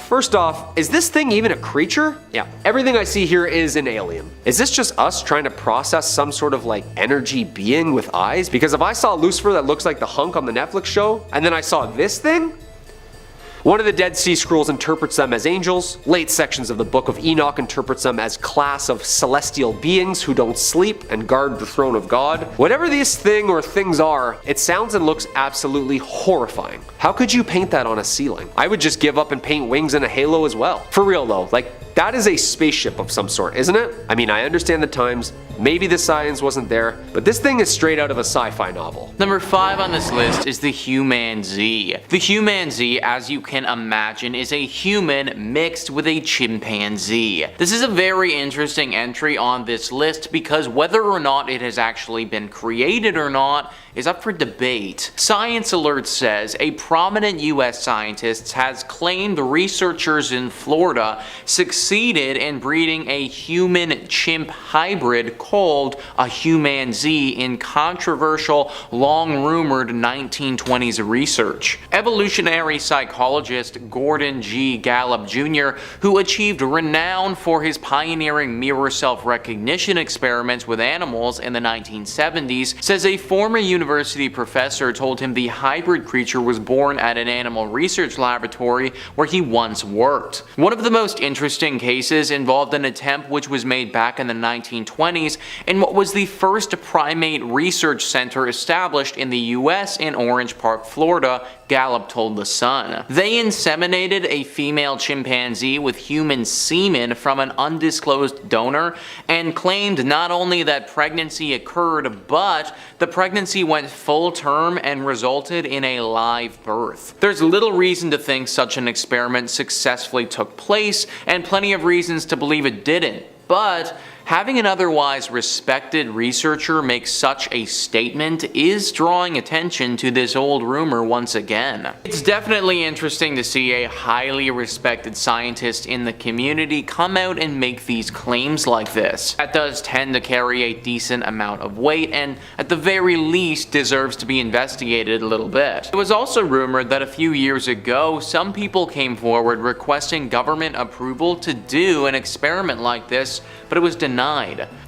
First off, is this thing even a creature? Yeah, everything I see here is an alien. Is this just us trying to process some sort of like energy being with eyes? Because if I saw Lucifer that looks like the hunk on the Netflix show, and then I saw this thing? One of the Dead Sea Scrolls interprets them as angels. Late sections of the Book of Enoch interprets them as class of celestial beings who don't sleep and guard the throne of God. Whatever this thing or things are, it sounds and looks absolutely horrifying. How could you paint that on a ceiling? I would just give up and paint wings and a halo as well. For real though, like that is a spaceship of some sort, isn't it? I mean, I understand the times, maybe the science wasn't there, but this thing is straight out of a sci-fi novel. Number 5 on this list is the Human Z. The Human Z, as you can imagine, is a human mixed with a chimpanzee. This is a very interesting entry on this list because whether or not it has actually been created or not is up for debate. Science Alert says a prominent US scientist has claimed researchers in Florida succeeded in breeding a human-chimp hybrid called a Human Z in controversial, long-rumored 1920s research. Evolutionary psychologist Gordon G. Gallup Jr., who achieved renown for his pioneering mirror self-recognition experiments with animals in the 1970s, says a former university professor told him the hybrid creature was born at an animal research laboratory where he once worked. One of the most interesting cases involved an attempt which was made back in the 1920s in what was the first primate research center established in the US in Orange Park, Florida, Gallup told The Sun. They inseminated a female chimpanzee with human semen from an undisclosed donor and claimed not only that pregnancy occurred, but the pregnancy went full term and resulted in a live birth. There's little reason to think such an experiment successfully took place, and plenty plenty of reasons to believe it didn't, but having an otherwise respected researcher make such a statement is drawing attention to this old rumor once again. It's definitely interesting to see a highly respected scientist in the community come out and make these claims like this. That does tend to carry a decent amount of weight and at the very least deserves to be investigated a little bit. It was also rumored that a few years ago some people came forward requesting government approval to do an experiment like this, but it was denied.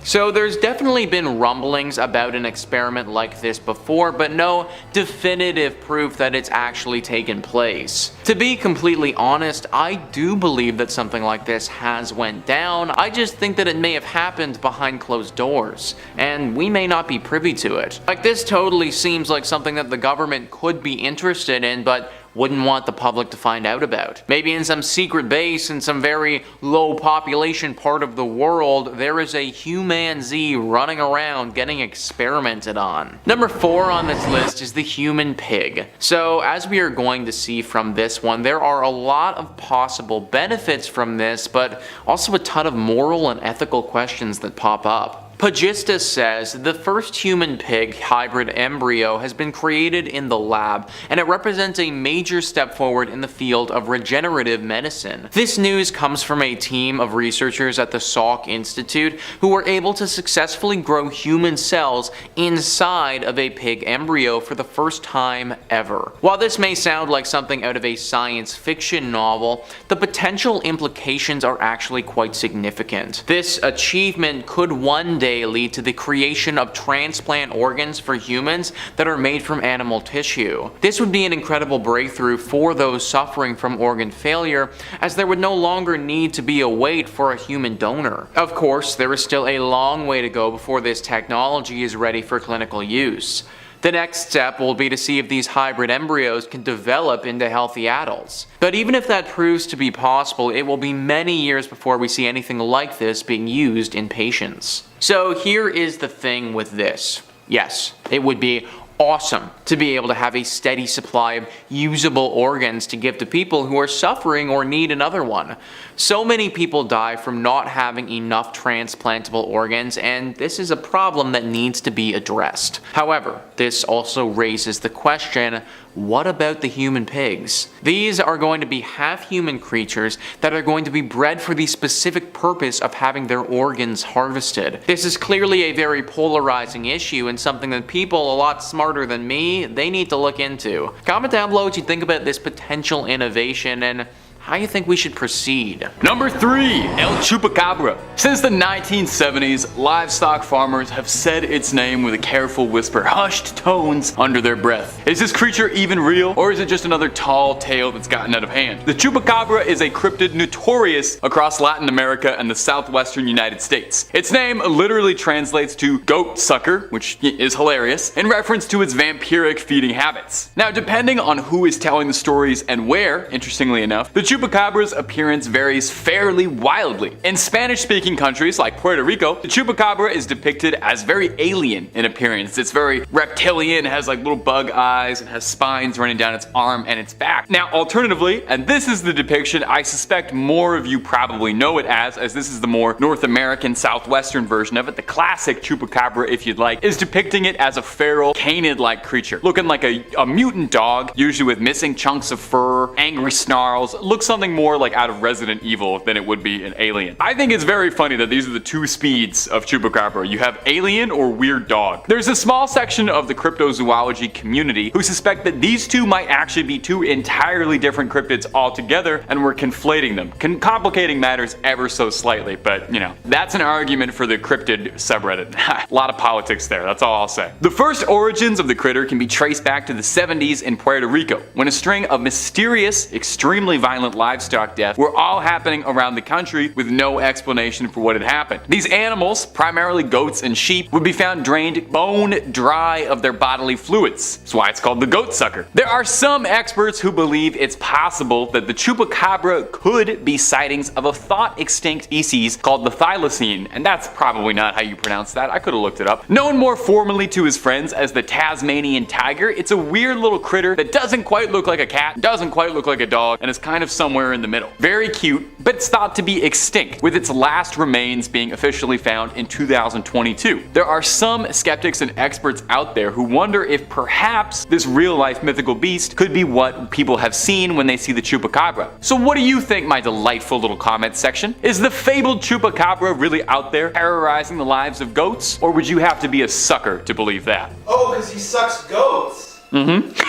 So there's definitely been rumblings about an experiment like this before, but no definitive proof that it's actually taken place. To be completely honest, I do believe that something like this has went down. I just think that it may have happened behind closed doors, and we may not be privy to it. Like, this totally seems like something that the government could be interested in, but wouldn't want the public to find out about. Maybe in some secret base in some very low population part of the world, there is a human Z running around getting experimented on. Number 4 on this list is the human pig. So as we are going to see from this one, there are a lot of possible benefits from this, but also a ton of moral and ethical questions that pop up. Pagistus says the first human pig hybrid embryo has been created in the lab, and it represents a major step forward in the field of regenerative medicine. This news comes from a team of researchers at the Salk Institute who were able to successfully grow human cells inside of a pig embryo for the first time ever. While this may sound like something out of a science fiction novel, the potential implications are actually quite significant. This achievement could one day lead to the creation of transplant organs for humans that are made from animal tissue. This would be an incredible breakthrough for those suffering from organ failure, as there would no longer need to be a wait for a human donor. Of course, there is still a long way to go before this technology is ready for clinical use. The next step will be to see if these hybrid embryos can develop into healthy adults. But even if that proves to be possible, it will be many years before we see anything like this being used in patients. So here is the thing with this. Yes, it would be awesome to be able to have a steady supply of usable organs to give to people who are suffering or need another one. So many people die from not having enough transplantable organs, and this is a problem that needs to be addressed. However, this also raises the question, what about the human pigs? These are going to be half-human creatures that are going to be bred for the specific purpose of having their organs harvested. This is clearly a very polarizing issue and something that people a lot smarter than me, they need to look into. Comment down below what you think about this potential innovation and how you think we should proceed. Number 3, El Chupacabra. Since the 1970s, livestock farmers have said its name with a careful whisper, hushed tones under their breath. Is this creature even real, or is it just another tall tale that's gotten out of hand? The Chupacabra is a cryptid notorious across Latin America and the southwestern United States. Its name literally translates to goat sucker, which is hilarious, in reference to its vampiric feeding habits. Now, depending on who is telling the stories and where, interestingly enough, the Chupacabra's appearance varies fairly wildly. In Spanish-speaking countries like Puerto Rico, the Chupacabra is depicted as very alien in appearance. It's very reptilian, has like little bug eyes, and has spines running down its arm and its back. Now, alternatively, and this is the depiction I suspect more of you probably know it as this is the more North American southwestern version of it, the classic Chupacabra, if you'd like, is depicting it as a feral, canid-like creature, looking like a mutant dog, usually with missing chunks of fur, angry snarls, looks something more like out of Resident Evil than it would be an alien. I think it's very funny that these are the two speeds of Chupacabra. You have alien or weird dog. There's a small section of the cryptozoology community who suspect that these two might actually be two entirely different cryptids altogether, and we're conflating them, complicating matters ever so slightly, but you know, that's an argument for the cryptid subreddit. A lot of politics there, that's all I'll say. The first origins of the critter can be traced back to the 70s in Puerto Rico, when a string of mysterious, extremely violent livestock deaths were all happening around the country with no explanation for what had happened. These animals, primarily goats and sheep, would be found drained bone dry of their bodily fluids. That's why it's called the goat sucker. There are some experts who believe it's possible that the Chupacabra could be sightings of a thought extinct species called the thylacine, and that's probably not how you pronounce that. I could have looked it up. Known more formally to his friends as the Tasmanian tiger, it's a weird little critter that doesn't quite look like a cat, doesn't quite look like a dog, and is kind of somewhere in the middle. Very cute, but it's thought to be extinct, with its last remains being officially found in 2022. There are some skeptics and experts out there who wonder if perhaps this real-life mythical beast could be what people have seen when they see the chupacabra. So what do you think, my delightful little comment section? Is the fabled chupacabra really out there terrorizing the lives of goats? Or would you have to be a sucker to believe that? Oh, because he sucks goats.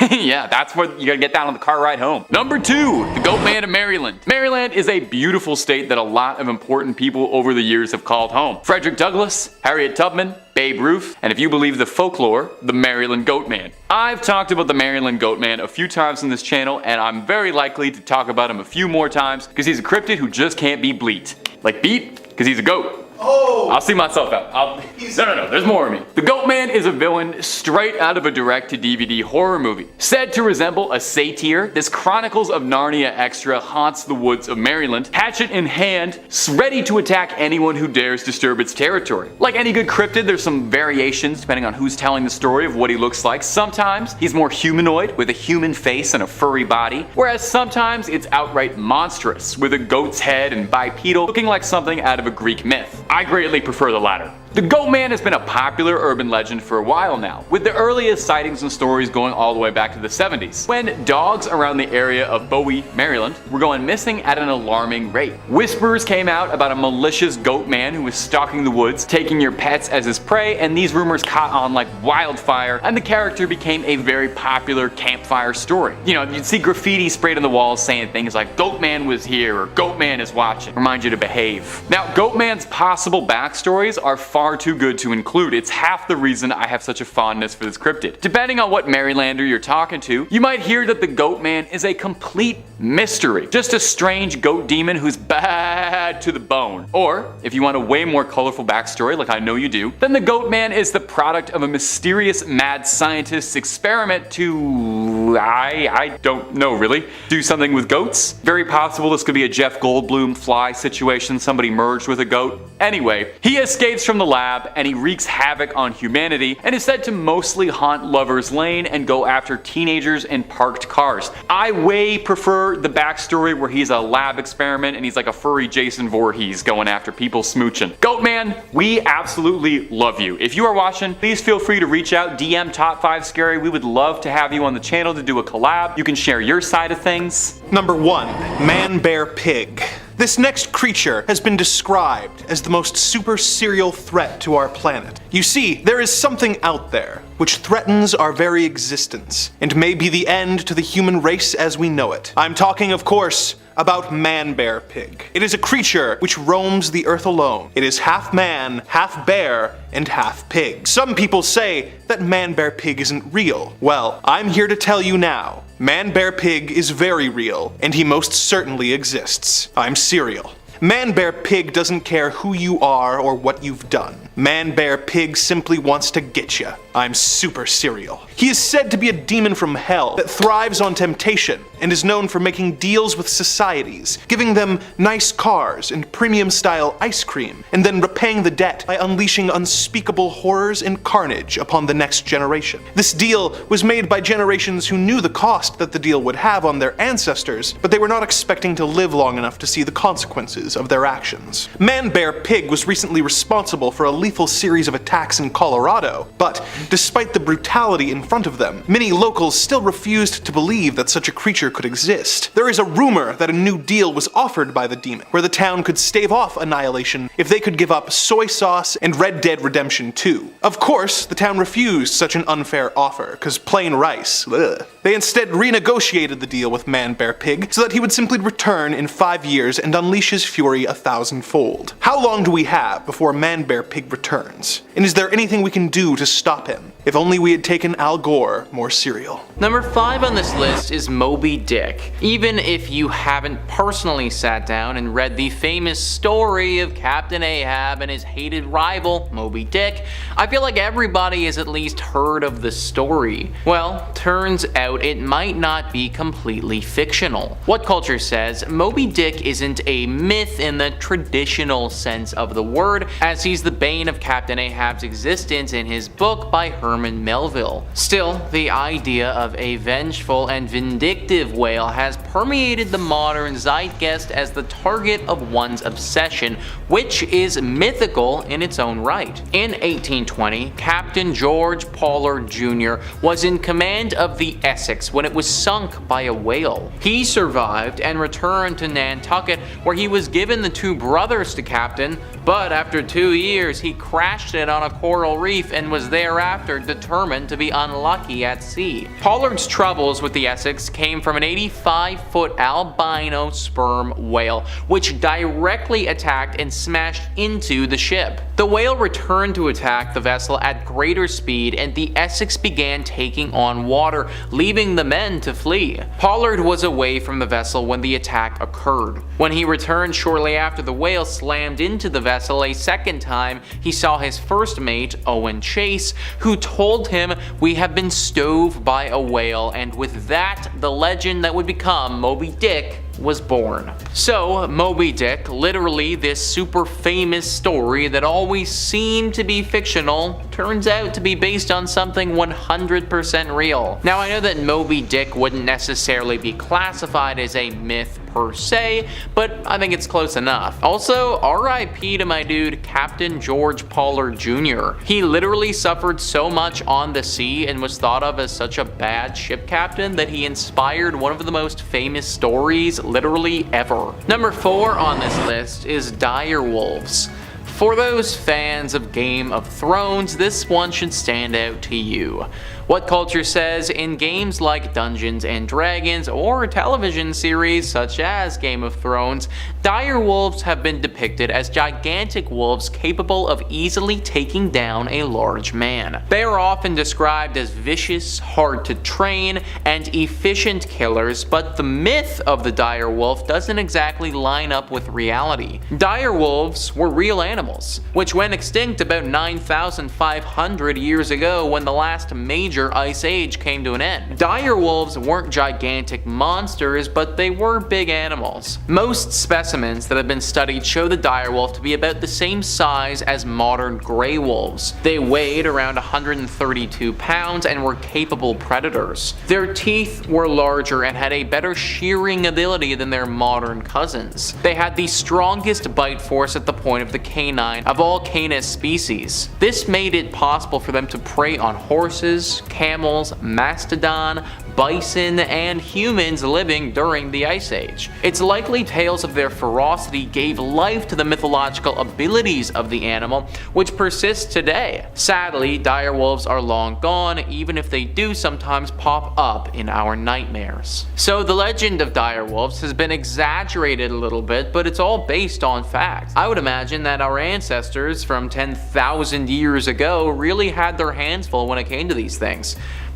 Yeah, that's what you gotta get down on the car ride home. Number 2, the Goatman of Maryland. Maryland is a beautiful state that a lot of important people over the years have called home. Frederick Douglass, Harriet Tubman, Babe Ruth, and if you believe the folklore, the Maryland Goatman. I've talked about the Maryland Goatman a few times on this channel, and I'm very likely to talk about him a few more times because he's a cryptid who just can't be bleat. Like beat, because he's a goat. Oh! I'll see myself out. No, there's more of me. The Goatman is a villain straight out of a direct-to-DVD horror movie. Said to resemble a satyr, this Chronicles of Narnia extra haunts the woods of Maryland, hatchet in hand, ready to attack anyone who dares disturb its territory. Like any good cryptid, there's some variations depending on who's telling the story of what he looks like. Sometimes he's more humanoid with a human face and a furry body, whereas sometimes it's outright monstrous with a goat's head and bipedal, looking like something out of a Greek myth. I greatly prefer the latter. The Goatman has been a popular urban legend for a while now, with the earliest sightings and stories going all the way back to the 70s, when dogs around the area of Bowie, Maryland, were going missing at an alarming rate. Whispers came out about a malicious Goatman who was stalking the woods, taking your pets as his prey, and these rumors caught on like wildfire, and the character became a very popular campfire story. You know, you'd see graffiti sprayed on the walls saying things like, Goatman was here, or Goatman is watching, remind you to behave. Now, Goatman's possible backstories are far too good to include. It's half the reason I have such a fondness for this cryptid. Depending on what Marylander you're talking to, you might hear that the Goatman is a complete mystery. Just a strange goat demon who's bad to the bone. Or, if you want a way more colorful backstory, like I know you do, then the Goatman is the product of a mysterious mad scientist's experiment to... I don't know really. Do something with goats? Very possible this could be a Jeff Goldblum fly situation, somebody merged with a goat. Anyway, he escapes from the lab and he wreaks havoc on humanity and is said to mostly haunt Lover's Lane and go after teenagers in parked cars. I way prefer the backstory where he's a lab experiment and he's like a furry Jason Voorhees going after people smooching. Goatman, we absolutely love you. If you are watching, please feel free to reach out, DM Top 5 Scary. We would love to have you on the channel to do a collab. You can share your side of things. Number 1, Man Bear Pig. This next creature has been described as the most super serial threat to our planet. You see, there is something out there which threatens our very existence and may be the end to the human race as we know it. I'm talking, of course, about Man Bear Pig. It is a creature which roams the earth alone. It is half man, half bear, and half pig. Some people say that Man Bear Pig isn't real. Well, I'm here to tell you now. Man Bear Pig is very real, and he most certainly exists. I'm serial. Man Bear Pig doesn't care who you are or what you've done. Man Bear Pig simply wants to get you. I'm super serial. He is said to be a demon from hell that thrives on temptation and is known for making deals with societies, giving them nice cars and premium style ice cream, and then repaying the debt by unleashing unspeakable horrors and carnage upon the next generation. This deal was made by generations who knew the cost that the deal would have on their ancestors, but they were not expecting to live long enough to see the consequences of their actions. Man Bear Pig was recently responsible for a lethal series of attacks in Colorado, but despite the brutality in front of them, many locals still refused to believe that such a creature could exist. There is a rumor that a new deal was offered by the demon, where the town could stave off annihilation if they could give up soy sauce and Red Dead Redemption 2. Of course, the town refused such an unfair offer, cause plain rice, ugh. They instead renegotiated the deal with Man Bear Pig so that he would simply return in 5 years and unleash his fury 1,000-fold. How long do we have before Man Bear Pig returns? And is there anything we can do to stop him? If only we had taken Al Gore more serial. Number 5 on this list is Moby Dick. Even if you haven't personally sat down and read the famous story of Captain Ahab and his hated rival, Moby Dick, I feel like everybody has at least heard of the story. Well, turns out it might not be completely fictional. What culture says, Moby Dick isn't a myth in the traditional sense of the word, as he's the bane of Captain Ahab's existence in his book by Herman Herman Melville. Still, the idea of a vengeful and vindictive whale has permeated the modern zeitgeist as the target of one's obsession, which is mythical in its own right. In 1820, Captain George Pollard Jr. was in command of the Essex when it was sunk by a whale. He survived and returned to Nantucket, where he was given the two brothers to captain, but after 2 years he crashed it on a coral reef and was thereafter determined to be unlucky at sea. Pollard's troubles with the Essex came from an 85-foot albino sperm whale, which directly attacked and smashed into the ship. The whale returned to attack the vessel at greater speed, and the Essex began taking on water, leaving the men to flee. Pollard was away from the vessel when the attack occurred. When he returned shortly after the whale slammed into the vessel a second time, he saw his first mate, Owen Chase, who told him, "We have been stove by a whale," and with that, the legend that would become Moby Dick was born. So, Moby Dick, literally this super famous story that always seemed to be fictional, turns out to be based on something 100% real. Now, I know that Moby Dick wouldn't necessarily be classified as a myth per se, but I think it's close enough. Also, RIP to my dude Captain George Pollard Jr. He literally suffered so much on the sea and was thought of as such a bad ship captain that he inspired one of the most famous stories literally ever. Number 4 on this list is dire wolves. For those fans of Game of Thrones, this one should stand out to you. What culture says in games like Dungeons and Dragons or television series such as Game of Thrones, dire wolves have been depicted as gigantic wolves capable of easily taking down a large man. They are often described as vicious, hard to train, and efficient killers, but the myth of the dire wolf doesn't exactly line up with reality. Dire wolves were real animals, which went extinct about 9,500 years ago when the last major ice age came to an end. Dire wolves weren't gigantic monsters, but they were big animals. Most specimens that have been studied show the dire wolf to be about the same size as modern gray wolves. They weighed around 132 pounds and were capable predators. Their teeth were larger and had a better shearing ability than their modern cousins. They had the strongest bite force at the point of the canine of all canis species. This made it possible for them to prey on horses, camels, mastodon, bison, and humans living during the Ice Age. It's likely tales of their ferocity gave life to the mythological abilities of the animal, which persists today. Sadly, dire wolves are long gone, even if they do sometimes pop up in our nightmares. So the legend of dire wolves has been exaggerated a little bit, but it's all based on fact. I would imagine that our ancestors from 10,000 years ago really had their hands full when it came to these things.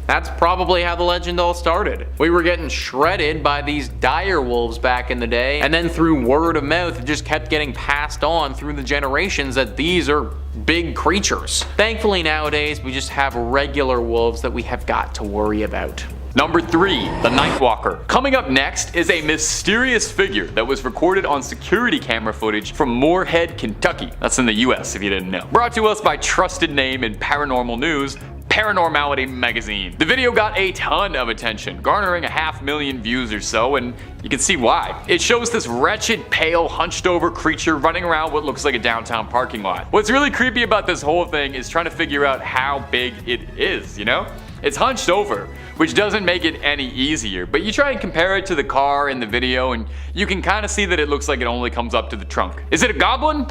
That's probably how the legend all started. We were getting shredded by these dire wolves back in the day, and then through word of mouth it just kept getting passed on through the generations that these are big creatures. Thankfully nowadays we just have regular wolves that we have got to worry about. Number 3, the Nightwalker. Coming up next is a mysterious figure that was recorded on security camera footage from Moorhead, Kentucky. That's in the US if you didn't know. Brought to us by trusted name in paranormal news, Paranormality magazine. The video got a ton of attention, garnering 500,000 views or so, and you can see why. It shows this wretched, pale, hunched over creature running around what looks like a downtown parking lot. What's really creepy about this whole thing is trying to figure out how big it is, you know? It's hunched over, which doesn't make it any easier, but you try and compare it to the car in the video and you can kind of see that it looks like it only comes up to the trunk. Is it a goblin?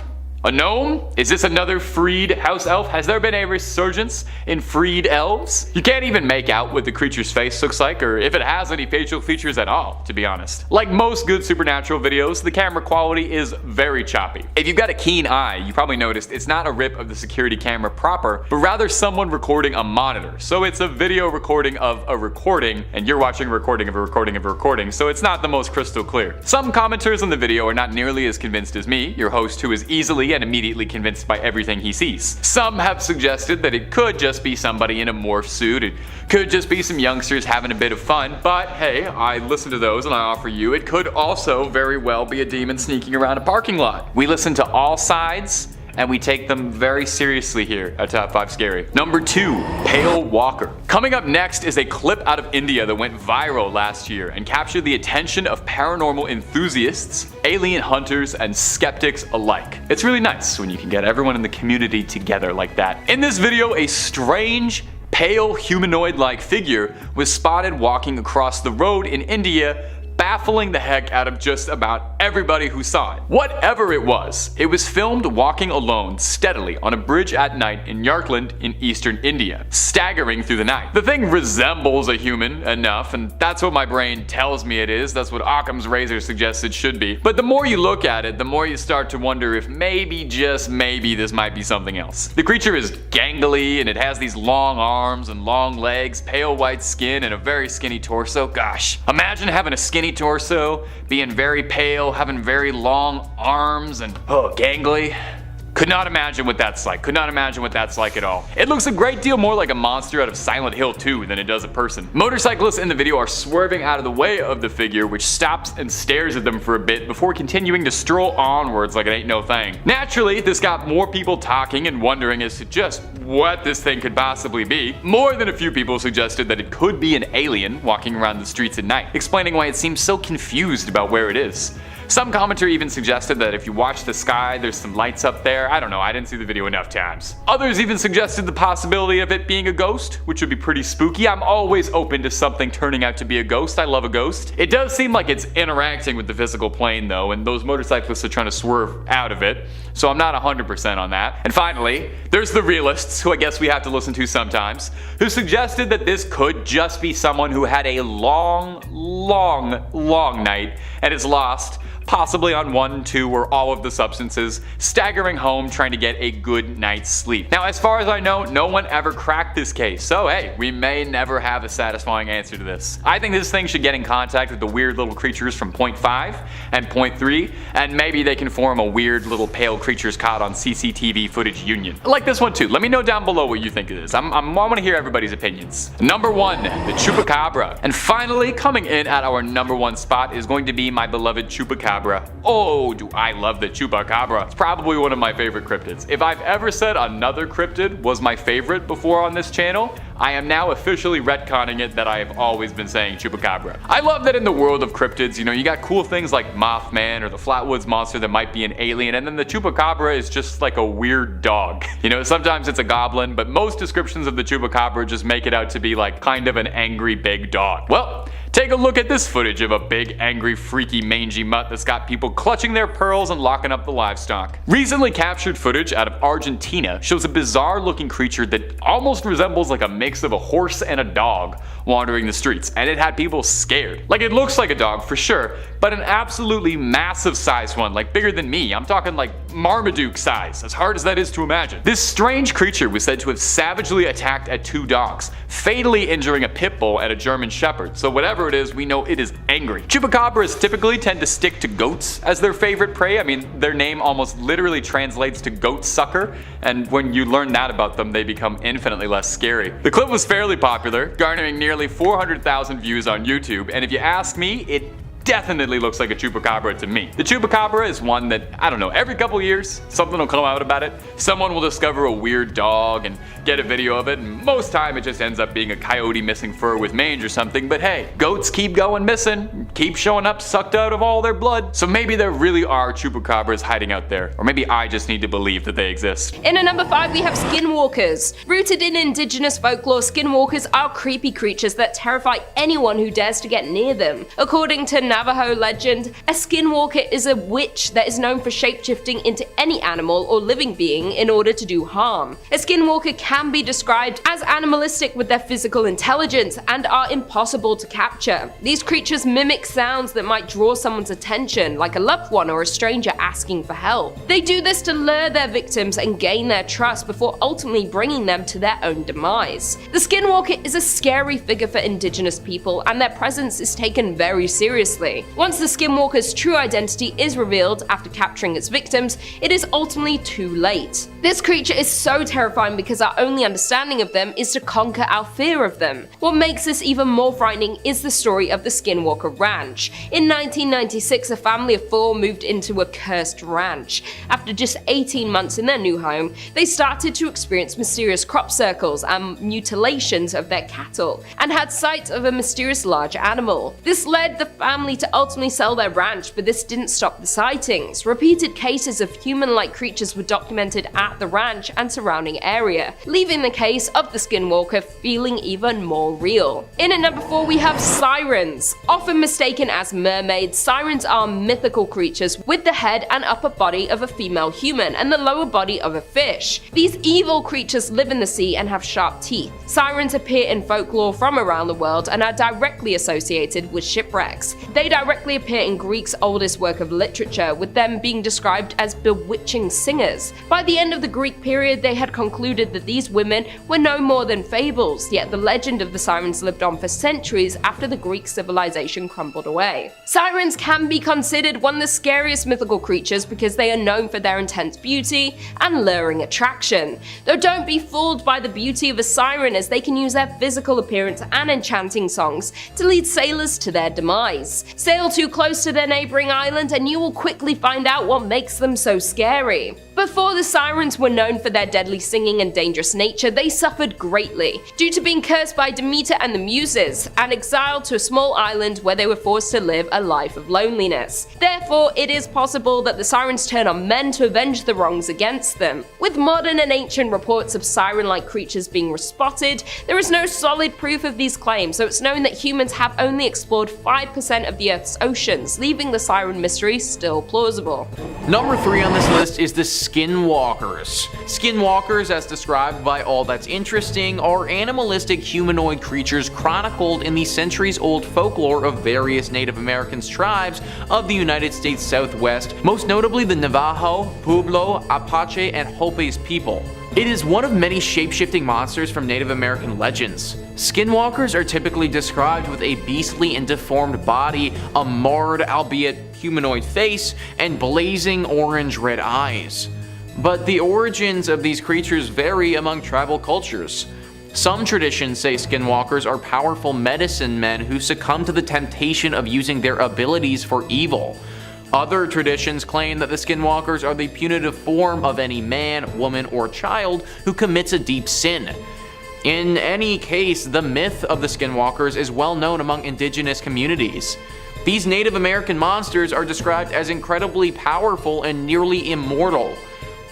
A gnome? Is this another freed house elf? Has there been a resurgence in freed elves? You can't even make out what the creature's face looks like, or if it has any facial features at all, to be honest. Like most good supernatural videos, the camera quality is very choppy. If you've got a keen eye, you probably noticed it's not a rip of the security camera proper, but rather someone recording a monitor. So it's a video recording of a recording, and you're watching a recording of a recording of a recording, so it's not the most crystal clear. Some commenters on the video are not nearly as convinced as me, your host who is easily and immediately convinced by everything he sees. Some have suggested that it could just be somebody in a morph suit, it could just be some youngsters having a bit of fun, but hey, I listen to those and I offer you, it could also very well be a demon sneaking around a parking lot. We listen to all sides, and we take them very seriously here at Top 5 Scary. Number 2, Pale Walker. Coming up next is a clip out of India that went viral last year and captured the attention of paranormal enthusiasts, alien hunters, and skeptics alike. It's really nice when you can get everyone in the community together like that. In this video, a strange, pale humanoid-like figure was spotted walking across the road in India, baffling the heck out of just about everybody who saw it. Whatever it was filmed walking alone steadily on a bridge at night in Yarkand in eastern India, staggering through the night. The thing resembles a human enough, and that's what my brain tells me it is. That's what Occam's razor suggests it should be. But the more you look at it, the more you start to wonder if maybe, just maybe, this might be something else. The creature is gangly, and it has these long arms and long legs, pale white skin, and a very skinny torso. Gosh, imagine having a skinny torso, being very pale, having very long arms, and gangly. Could not imagine what that's like. Could not imagine what that's like at all. It looks a great deal more like a monster out of Silent Hill 2 than it does a person. Motorcyclists in the video are swerving out of the way of the figure, which stops and stares at them for a bit before continuing to stroll onwards like it ain't no thing. Naturally, this got more people talking and wondering as to just what this thing could possibly be. More than a few people suggested that it could be an alien walking around the streets at night, explaining why it seems so confused about where it is. Some commenter even suggested that if you watch the sky, there's some lights up there. I don't know, I didn't see the video enough times. Others even suggested the possibility of it being a ghost, which would be pretty spooky. I'm always open to something turning out to be a ghost. I love a ghost. It does seem like it's interacting with the physical plane though, and those motorcyclists are trying to swerve out of it, so I'm not 100% on that. And finally, there's the realists, who I guess we have to listen to sometimes, who suggested that this could just be someone who had a long night and is lost, possibly on 1, 2, or all of the substances, staggering home trying to get a good night's sleep. Now, as far as I know, no one ever cracked this case, so hey, we may never have a satisfying answer to this. I think this thing should get in contact with the weird little creatures from Point 5 and Point 3, and maybe they can form a weird little pale creatures caught on CCTV footage union. I like this one too. Let me know down below what you think it is. I want to hear everybody's opinions. Number 1, the Chupacabra. And finally, coming in at our number 1 spot is going to be my beloved Chupacabra. Oh, do I love the Chupacabra. It's probably one of my favorite cryptids. If I've ever said another cryptid was my favorite before on this channel, I am now officially retconning it that I have always been saying Chupacabra. I love that in the world of cryptids, you know, you got cool things like Mothman or the Flatwoods monster that might be an alien, and then the Chupacabra is just like a weird dog. You know, sometimes it's a goblin, but most descriptions of the Chupacabra just make it out to be like kind of an angry big dog. Well, take a look at this footage of a big, angry, freaky, mangy mutt that's got people clutching their pearls and locking up the livestock. Recently captured footage out of Argentina shows a bizarre looking creature that almost resembles like a mix of a horse and a dog wandering the streets, and it had people scared. Like, it looks like a dog for sure, but an absolutely massive sized one, like bigger than me. I'm talking like Marmaduke size, as hard as that is to imagine. This strange creature was said to have savagely attacked at 2 dogs, fatally injuring a pit bull and a German shepherd, so whatever it is, we know it is angry. Chupacabras typically tend to stick to goats as their favorite prey. I mean, their name almost literally translates to goat sucker, and when you learn that about them, they become infinitely less scary. The clip was fairly popular, garnering nearly 400,000 views on YouTube, and if you ask me, it definitely looks like a Chupacabra to me. The Chupacabra is one that, I don't know, every couple years, something will come out about it. Someone will discover a weird dog and get a video of it, and most time it just ends up being a coyote missing fur with mange or something, but hey, goats keep going missing, keep showing up sucked out of all their blood, so maybe there really are Chupacabras hiding out there, or maybe I just need to believe that they exist. In at number 5, we have skinwalkers. Rooted in indigenous folklore, skinwalkers are creepy creatures that terrify anyone who dares to get near them. According to Navajo legend, a skinwalker is a witch that is known for shapeshifting into any animal or living being in order to do harm. A skinwalker can be described as animalistic with their physical intelligence and are impossible to capture. These creatures mimic sounds that might draw someone's attention, like a loved one or a stranger asking for help. They do this to lure their victims and gain their trust before ultimately bringing them to their own demise. The skinwalker is a scary figure for indigenous people, and their presence is taken very seriously. Once the skinwalker's true identity is revealed after capturing its victims, it is ultimately too late. This creature is so terrifying because our only understanding of them is to conquer our fear of them. What makes this even more frightening is the story of the Skinwalker Ranch. In 1996, a family of 4 moved into a cursed ranch. After just 18 months in their new home, they started to experience mysterious crop circles and mutilations of their cattle, and had sight of a mysterious large animal. This led the family to ultimately sell their ranch, but this didn't stop the sightings. Repeated cases of human-like creatures were documented at the ranch and surrounding area, leaving the case of the Skinwalker feeling even more real. In at number 4 we have sirens. Often mistaken as mermaids, sirens are mythical creatures with the head and upper body of a female human and the lower body of a fish. These evil creatures live in the sea and have sharp teeth. Sirens appear in folklore from around the world and are directly associated with shipwrecks. They directly appear in Greek's oldest work of literature, with them being described as bewitching singers. By the end of the Greek period, they had concluded that these women were no more than fables, yet the legend of the sirens lived on for centuries after the Greek civilization crumbled away. Sirens can be considered one of the scariest mythical creatures because they are known for their intense beauty and luring attraction. Though don't be fooled by the beauty of a siren, as they can use their physical appearance and enchanting songs to lead sailors to their demise. Sail too close to their neighboring island and you will quickly find out what makes them so scary. Before the sirens were known for their deadly singing and dangerous nature, they suffered greatly due to being cursed by Demeter and the Muses and exiled to a small island where they were forced to live a life of loneliness. Therefore, it is possible that the sirens turn on men to avenge the wrongs against them. With modern and ancient reports of siren-like creatures being spotted, there is no solid proof of these claims, so it's known that humans have only explored 5% of the Earth's oceans, leaving the siren mystery still plausible. Number 3 on this list is the Skinwalkers. Skinwalkers, as described by All That's Interesting, are animalistic humanoid creatures chronicled in the centuries-old folklore of various Native American tribes of the United States Southwest, most notably the Navajo, Pueblo, Apache, and Hopis people. It is one of many shape-shifting monsters from Native American legends. Skinwalkers are typically described with a beastly and deformed body, a marred, albeit humanoid face, and blazing orange-red eyes. But the origins of these creatures vary among tribal cultures. Some traditions say skinwalkers are powerful medicine men who succumb to the temptation of using their abilities for evil. Other traditions claim that the skinwalkers are the punitive form of any man, woman, or child who commits a deep sin. In any case, the myth of the skinwalkers is well known among indigenous communities. These Native American monsters are described as incredibly powerful and nearly immortal.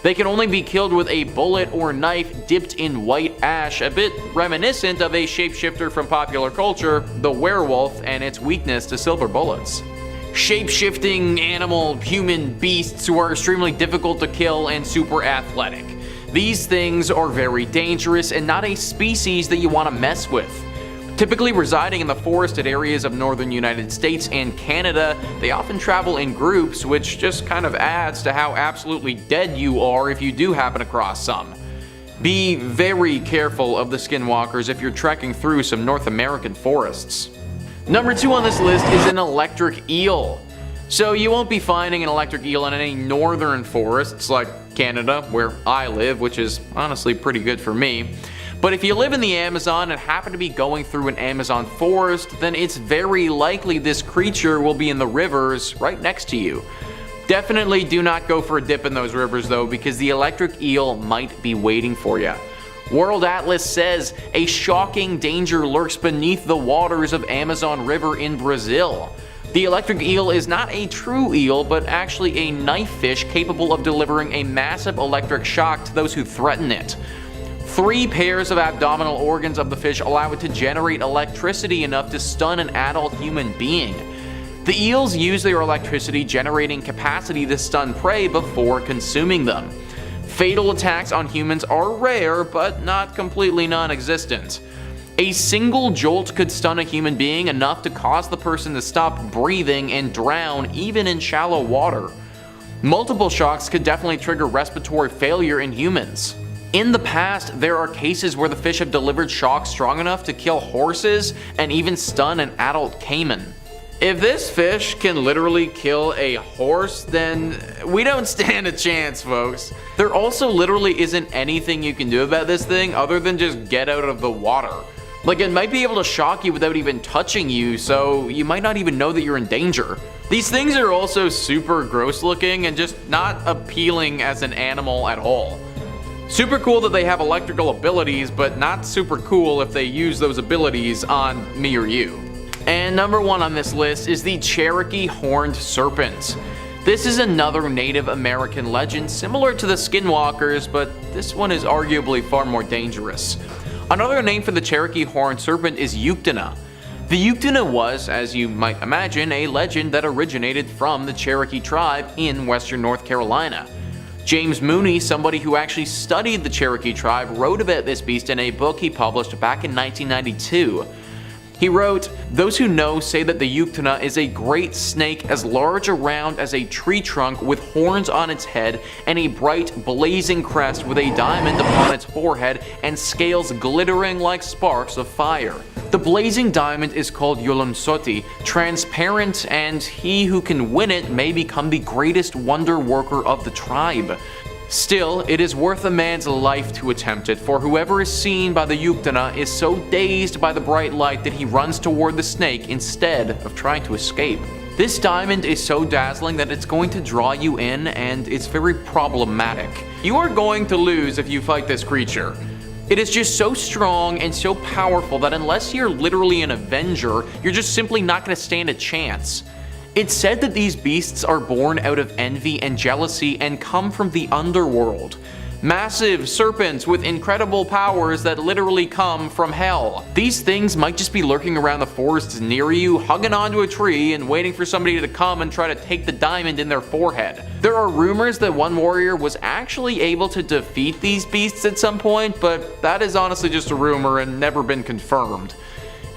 They can only be killed with a bullet or knife dipped in white ash, a bit reminiscent of a shapeshifter from popular culture, the werewolf, and its weakness to silver bullets. Shape-shifting animal human beasts who are extremely difficult to kill and super athletic. These things are very dangerous and not a species that you want to mess with. Typically residing in the forested areas of northern United States and Canada, they often travel in groups, which just kind of adds to how absolutely dead you are if you do happen across some. Be very careful of the skinwalkers if you're trekking through some North American forests. Number 2 on this list is an electric eel. So you won't be finding an electric eel in any northern forests like Canada, where I live, which is honestly pretty good for me. But if you live in the Amazon and happen to be going through an Amazon forest, then it's very likely this creature will be in the rivers right next to you. Definitely do not go for a dip in those rivers though, because the electric eel might be waiting for you. World Atlas says a shocking danger lurks beneath the waters of Amazon River in Brazil. The electric eel is not a true eel, but actually a knife fish capable of delivering a massive electric shock to those who threaten it. 3 pairs of abdominal organs of the fish allow it to generate electricity enough to stun an adult human being. The eels use their electricity generating capacity to stun prey before consuming them. Fatal attacks on humans are rare, but not completely non-existent. A single jolt could stun a human being enough to cause the person to stop breathing and drown even in shallow water. Multiple shocks could definitely trigger respiratory failure in humans. In the past, there are cases where the fish have delivered shocks strong enough to kill horses and even stun an adult caiman. If this fish can literally kill a horse, then we don't stand a chance, folks. There also literally isn't anything you can do about this thing other than just get out of the water. Like, it might be able to shock you without even touching you, so you might not even know that you're in danger. These things are also super gross looking and just not appealing as an animal at all. Super cool that they have electrical abilities, but not super cool if they use those abilities on me or you. And number 1 on this list is the Cherokee Horned Serpent. This is another Native American legend similar to the Skinwalkers, but this one is arguably far more dangerous. Another name for the Cherokee Horned Serpent is Uktana. The Uktana was, as you might imagine, a legend that originated from the Cherokee tribe in western North Carolina. James Mooney, somebody who actually studied the Cherokee tribe, wrote about this beast in a book he published back in 1992. He wrote, "Those who know say that the Uktana is a great snake as large around as a tree trunk with horns on its head and a bright blazing crest with a diamond upon its forehead and scales glittering like sparks of fire. The blazing diamond is called Yolonsoti, transparent, and he who can win it may become the greatest wonder worker of the tribe. Still, it is worth a man's life to attempt it, for whoever is seen by the Uktana is so dazed by the bright light that he runs toward the snake instead of trying to escape. This diamond is so dazzling that it's going to draw you in, and it's very problematic. You are going to lose if you fight this creature. It is just so strong and so powerful that unless you're literally an Avenger, you're just simply not going to stand a chance. It's said that these beasts are born out of envy and jealousy and come from the underworld. Massive serpents with incredible powers that literally come from hell. These things might just be lurking around the forests near you, hugging onto a tree and waiting for somebody to come and try to take the diamond in their forehead. There are rumors that one warrior was actually able to defeat these beasts at some point, but that is honestly just a rumor and never been confirmed.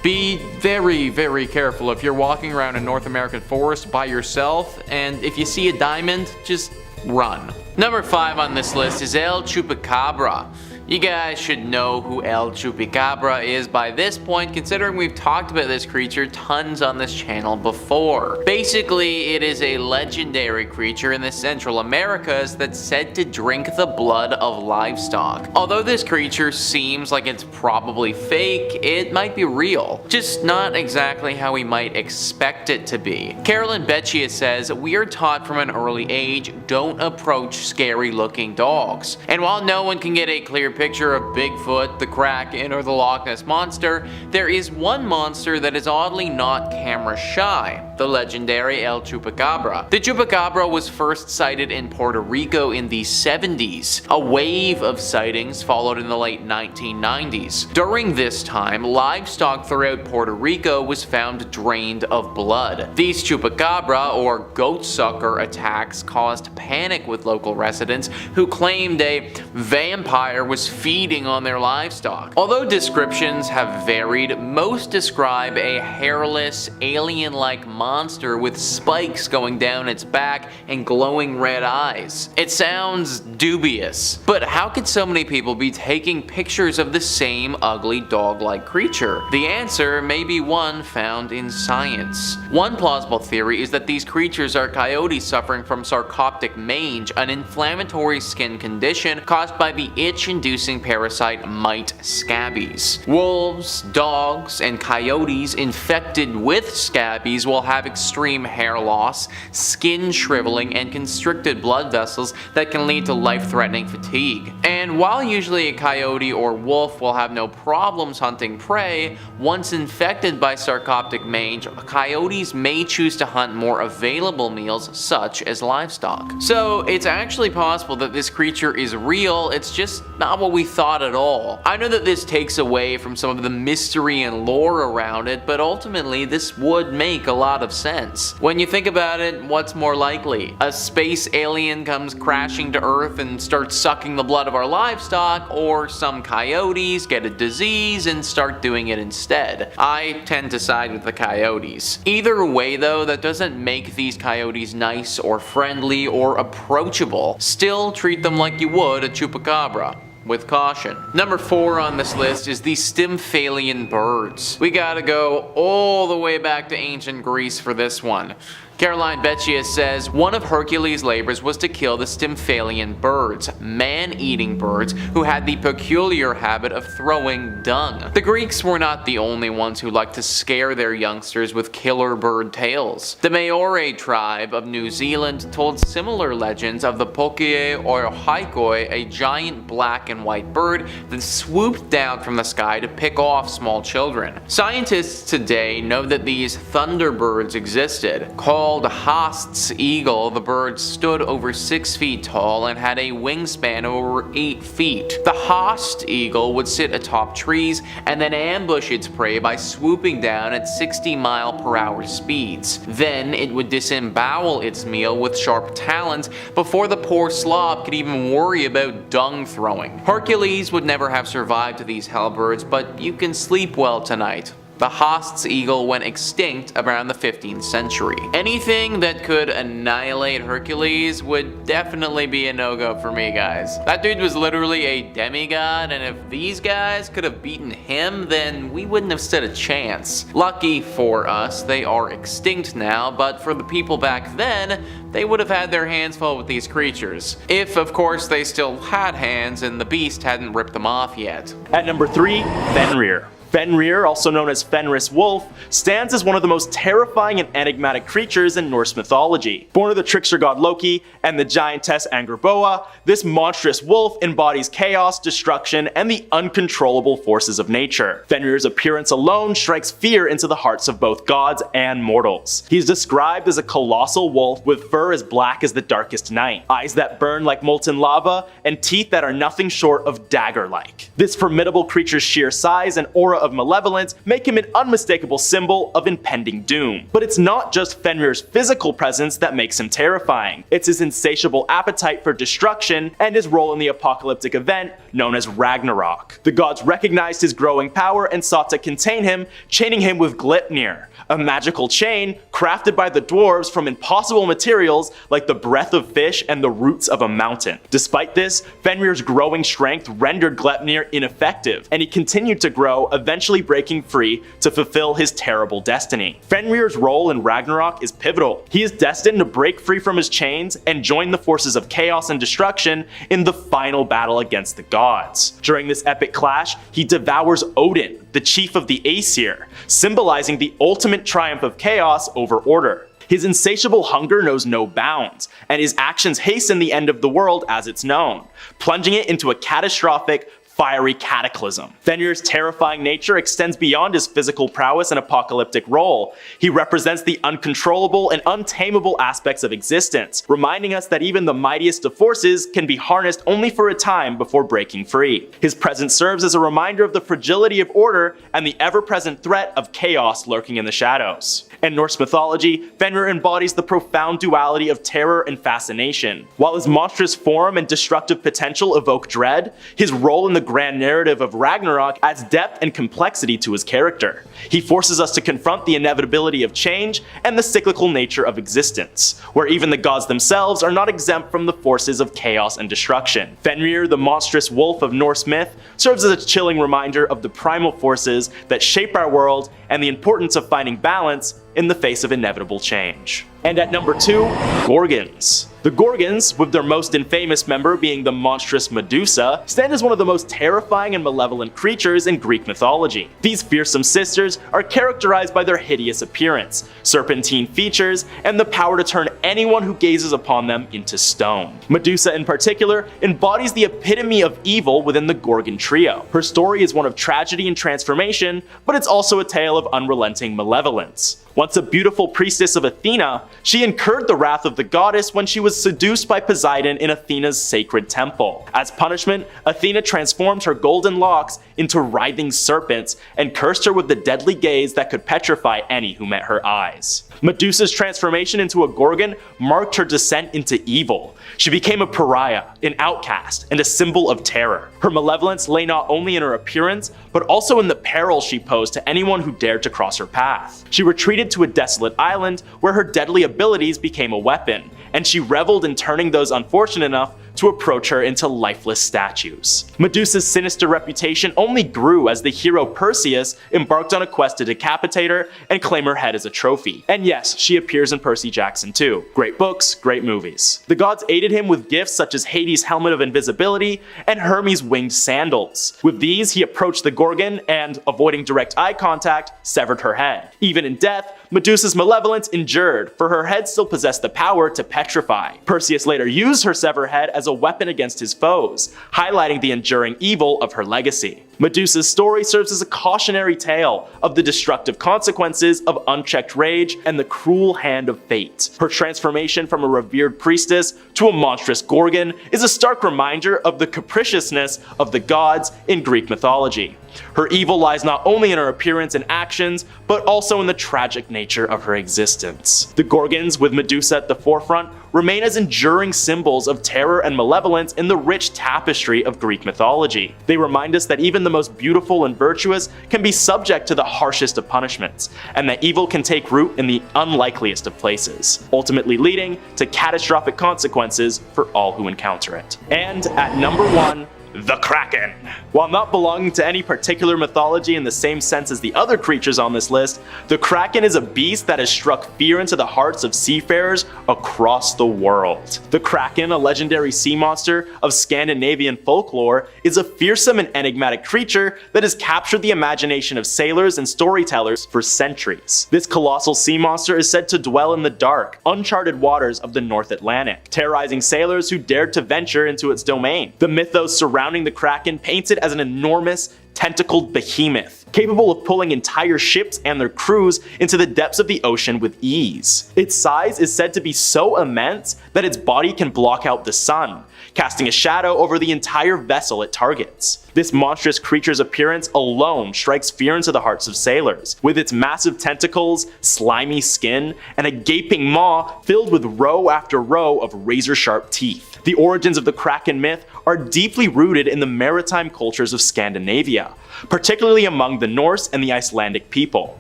Be very, very careful if you're walking around a North American forest by yourself, and if you see a diamond, just run. Number 5 on this list is El Chupacabra. You guys should know who El Chupacabra is by this point, considering we've talked about this creature tons on this channel before. Basically, it is a legendary creature in the Central Americas that's said to drink the blood of livestock. Although this creature seems like it's probably fake, it might be real, just not exactly how we might expect it to be. Carolyn Beccia says, "We are taught from an early age, don't approach scary looking dogs. And while no one can get a clear picture of Bigfoot, the Kraken, or the Loch Ness Monster, there is one monster that is oddly not camera shy, the legendary El Chupacabra. The Chupacabra was first sighted in Puerto Rico in the 70s. A wave of sightings followed in the late 1990s. During this time, livestock throughout Puerto Rico was found drained of blood. These Chupacabra, or goatsucker attacks, caused panic with local residents who claimed a vampire was feeding on their livestock. Although descriptions have varied, most describe a hairless, alien-like monster with spikes going down its back and glowing red eyes. It sounds dubious, but how could so many people be taking pictures of the same ugly dog-like creature? The answer may be one found in science. One plausible theory is that these creatures are coyotes suffering from sarcoptic mange, an inflammatory skin condition caused by the itch-inducing parasite mite scabies. Wolves, dogs, and coyotes infected with scabies will have extreme hair loss, skin shriveling, and constricted blood vessels that can lead to life-threatening fatigue. And while usually a coyote or wolf will have no problems hunting prey, once infected by sarcoptic mange, coyotes may choose to hunt more available meals such as livestock. So it's actually possible that this creature is real, it's just not what we thought at all. I know that this takes away from some of the mystery and lore around it, but ultimately this would make a lot of sense. When you think about it, what's more likely? A space alien comes crashing to Earth and starts sucking the blood of our livestock, or some coyotes get a disease and start doing it instead? I tend to side with the coyotes. Either way though, that doesn't make these coyotes nice or friendly or approachable. Still treat them like you would a chupacabra. with caution. Number 4 on this list is the Stymphalian birds. We gotta go all the way back to ancient Greece for this one. Caroline Beccia says, one of Hercules' labors was to kill the Stymphalian birds, man-eating birds who had the peculiar habit of throwing dung. The Greeks were not the only ones who liked to scare their youngsters with killer bird tales. The Maori tribe of New Zealand told similar legends of the Pokie or Haikoi, a giant black and white bird that swooped down from the sky to pick off small children. Scientists today know that these thunderbirds existed. Called Haast's eagle, the bird stood over 6 feet tall and had a wingspan of over 8 feet. The Haast eagle would sit atop trees and then ambush its prey by swooping down at 60-mile-per-hour speeds. Then it would disembowel its meal with sharp talons before the poor slob could even worry about dung throwing. Hercules would never have survived these hellbirds, but you can sleep well tonight. The Haast's eagle went extinct around the 15th century. Anything that could annihilate Hercules would definitely be a no-go for me, guys. That dude was literally a demigod, and if these guys could have beaten him, then we wouldn't have stood a chance. Lucky for us, they are extinct now, but for the people back then, they would have had their hands full with these creatures. If, of course, they still had hands and the beast hadn't ripped them off yet. At number 3, Fenrir. Fenrir, also known as Fenris Wolf, stands as one of the most terrifying and enigmatic creatures in Norse mythology. Born of the trickster god Loki and the giantess Angerboa, this monstrous wolf embodies chaos, destruction, and the uncontrollable forces of nature. Fenrir's appearance alone strikes fear into the hearts of both gods and mortals. He is described as a colossal wolf with fur as black as the darkest night, eyes that burn like molten lava, and teeth that are nothing short of dagger-like. This formidable creature's sheer size and aura of malevolence make him an unmistakable symbol of impending doom. But it's not just Fenrir's physical presence that makes him terrifying. It's his insatiable appetite for destruction and his role in the apocalyptic event known as Ragnarok. The gods recognized his growing power and sought to contain him, chaining him with Gleipnir, a magical chain crafted by the dwarves from impossible materials like the breath of fish and the roots of a mountain. Despite this, Fenrir's growing strength rendered Gleipnir ineffective, and he continued to grow, eventually breaking free to fulfill his terrible destiny. Fenrir's role in Ragnarok is pivotal. He is destined to break free from his chains and join the forces of chaos and destruction in the final battle against the gods. During this epic clash, he devours Odin, the chief of the Aesir, symbolizing the ultimate triumph of chaos over order. His insatiable hunger knows no bounds, and his actions hasten the end of the world as it's known, plunging it into a catastrophic, fiery cataclysm. Fenrir's terrifying nature extends beyond his physical prowess and apocalyptic role. He represents the uncontrollable and untamable aspects of existence, reminding us that even the mightiest of forces can be harnessed only for a time before breaking free. His presence serves as a reminder of the fragility of order and the ever-present threat of chaos lurking in the shadows. In Norse mythology, Fenrir embodies the profound duality of terror and fascination. While his monstrous form and destructive potential evoke dread, his role in the grand narrative of Ragnarok adds depth and complexity to his character. He forces us to confront the inevitability of change and the cyclical nature of existence, where even the gods themselves are not exempt from the forces of chaos and destruction. Fenrir, the monstrous wolf of Norse myth, serves as a chilling reminder of the primal forces that shape our world and the importance of finding balance in the face of inevitable change. And at number 2, Gorgons. The Gorgons, with their most infamous member being the monstrous Medusa, stand as one of the most terrifying and malevolent creatures in Greek mythology. These fearsome sisters are characterized by their hideous appearance, serpentine features, and the power to turn anyone who gazes upon them into stone. Medusa in particular embodies the epitome of evil within the Gorgon trio. Her story is one of tragedy and transformation, but it's also a tale of unrelenting malevolence. Once a beautiful priestess of Athena, she incurred the wrath of the goddess when she was seduced by Poseidon in Athena's sacred temple. As punishment, Athena transformed her golden locks into writhing serpents and cursed her with the deadly gaze that could petrify any who met her eyes. Medusa's transformation into a Gorgon marked her descent into evil. She became a pariah, an outcast, and a symbol of terror. Her malevolence lay not only in her appearance, but also in the peril she posed to anyone who dared to cross her path. She retreated to a desolate island where her deadly abilities became a weapon, and she reveled in turning those unfortunate enough to approach her into lifeless statues. Medusa's sinister reputation only grew as the hero Perseus embarked on a quest to decapitate her and claim her head as a trophy. And yes, she appears in Percy Jackson too. Great books, great movies. The gods aided him with gifts such as Hades' helmet of invisibility and Hermes' winged sandals. With these, he approached the Gorgon and, avoiding direct eye contact, severed her head. Even in death, Medusa's malevolence endured, for her head still possessed the power to petrify. Perseus later used her severed head as a weapon against his foes, highlighting the enduring evil of her legacy. Medusa's story serves as a cautionary tale of the destructive consequences of unchecked rage and the cruel hand of fate. Her transformation from a revered priestess to a monstrous Gorgon is a stark reminder of the capriciousness of the gods in Greek mythology. Her evil lies not only in her appearance and actions, but also in the tragic nature of her existence. The Gorgons, with Medusa at the forefront, remain as enduring symbols of terror and malevolence in the rich tapestry of Greek mythology. They remind us that even the most beautiful and virtuous can be subject to the harshest of punishments, and that evil can take root in the unlikeliest of places, ultimately leading to catastrophic consequences for all who encounter it. And at number 1, the Kraken. While not belonging to any particular mythology in the same sense as the other creatures on this list, the Kraken is a beast that has struck fear into the hearts of seafarers across the world. The Kraken, a legendary sea monster of Scandinavian folklore, is a fearsome and enigmatic creature that has captured the imagination of sailors and storytellers for centuries. This colossal sea monster is said to dwell in the dark, uncharted waters of the North Atlantic, terrorizing sailors who dared to venture into its domain. The mythos surrounding the Kraken paints it as an enormous, tentacled behemoth, capable of pulling entire ships and their crews into the depths of the ocean with ease. Its size is said to be so immense that its body can block out the sun, casting a shadow over the entire vessel it targets. This monstrous creature's appearance alone strikes fear into the hearts of sailors, with its massive tentacles, slimy skin, and a gaping maw filled with row after row of razor-sharp teeth. The origins of the Kraken myth are deeply rooted in the maritime cultures of Scandinavia, particularly among the Norse and the Icelandic people.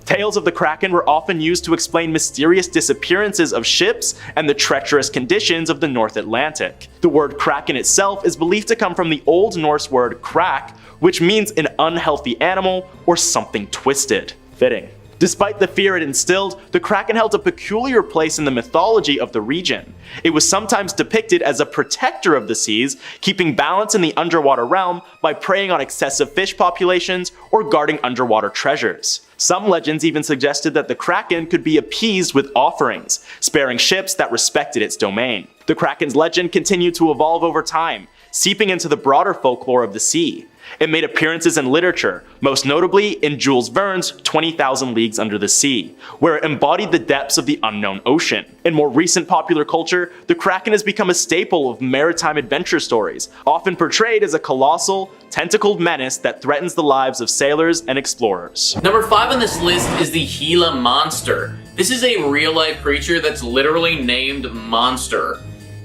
Tales of the Kraken were often used to explain mysterious disappearances of ships and the treacherous conditions of the North Atlantic. The word Kraken itself is believed to come from the Old Norse word krak, which means an unhealthy animal or something twisted. Fitting. Despite the fear it instilled, the Kraken held a peculiar place in the mythology of the region. It was sometimes depicted as a protector of the seas, keeping balance in the underwater realm by preying on excessive fish populations or guarding underwater treasures. Some legends even suggested that the Kraken could be appeased with offerings, sparing ships that respected its domain. The Kraken's legend continued to evolve over time, seeping into the broader folklore of the sea. It made appearances in literature, most notably in Jules Verne's 20,000 Leagues Under the Sea, where it embodied the depths of the unknown ocean. In more recent popular culture, the Kraken has become a staple of maritime adventure stories, often portrayed as a colossal, tentacled menace that threatens the lives of sailors and explorers. Number 5 on this list is the Gila monster. This is a real-life creature that's literally named Monster.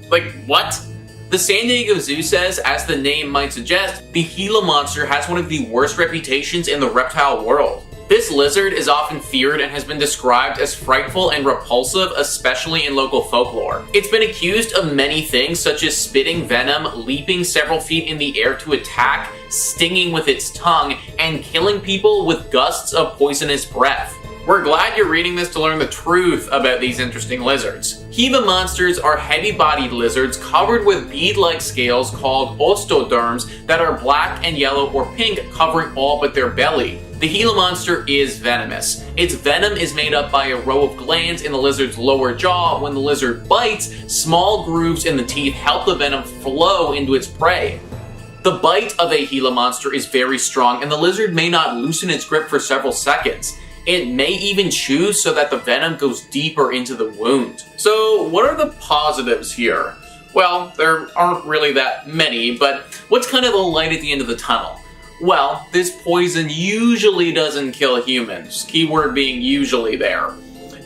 Like, what? The San Diego Zoo says, as the name might suggest, the Gila monster has one of the worst reputations in the reptile world. This lizard is often feared and has been described as frightful and repulsive, especially in local folklore. It's been accused of many things, such as spitting venom, leaping several feet in the air to attack, stinging with its tongue, and killing people with gusts of poisonous breath. We're glad you're reading this to learn the truth about these interesting lizards. Gila monsters are heavy-bodied lizards covered with bead-like scales called ostoderms that are black and yellow or pink, covering all but their belly. The Gila monster is venomous. Its venom is made up by a row of glands in the lizard's lower jaw. When the lizard bites, small grooves in the teeth help the venom flow into its prey. The bite of a Gila monster is very strong, and the lizard may not loosen its grip for several seconds. It may even chew so that the venom goes deeper into the wound. So what are the positives here? Well, there aren't really that many, but what's kind of the light at the end of the tunnel? Well, this poison usually doesn't kill humans, keyword being usually there.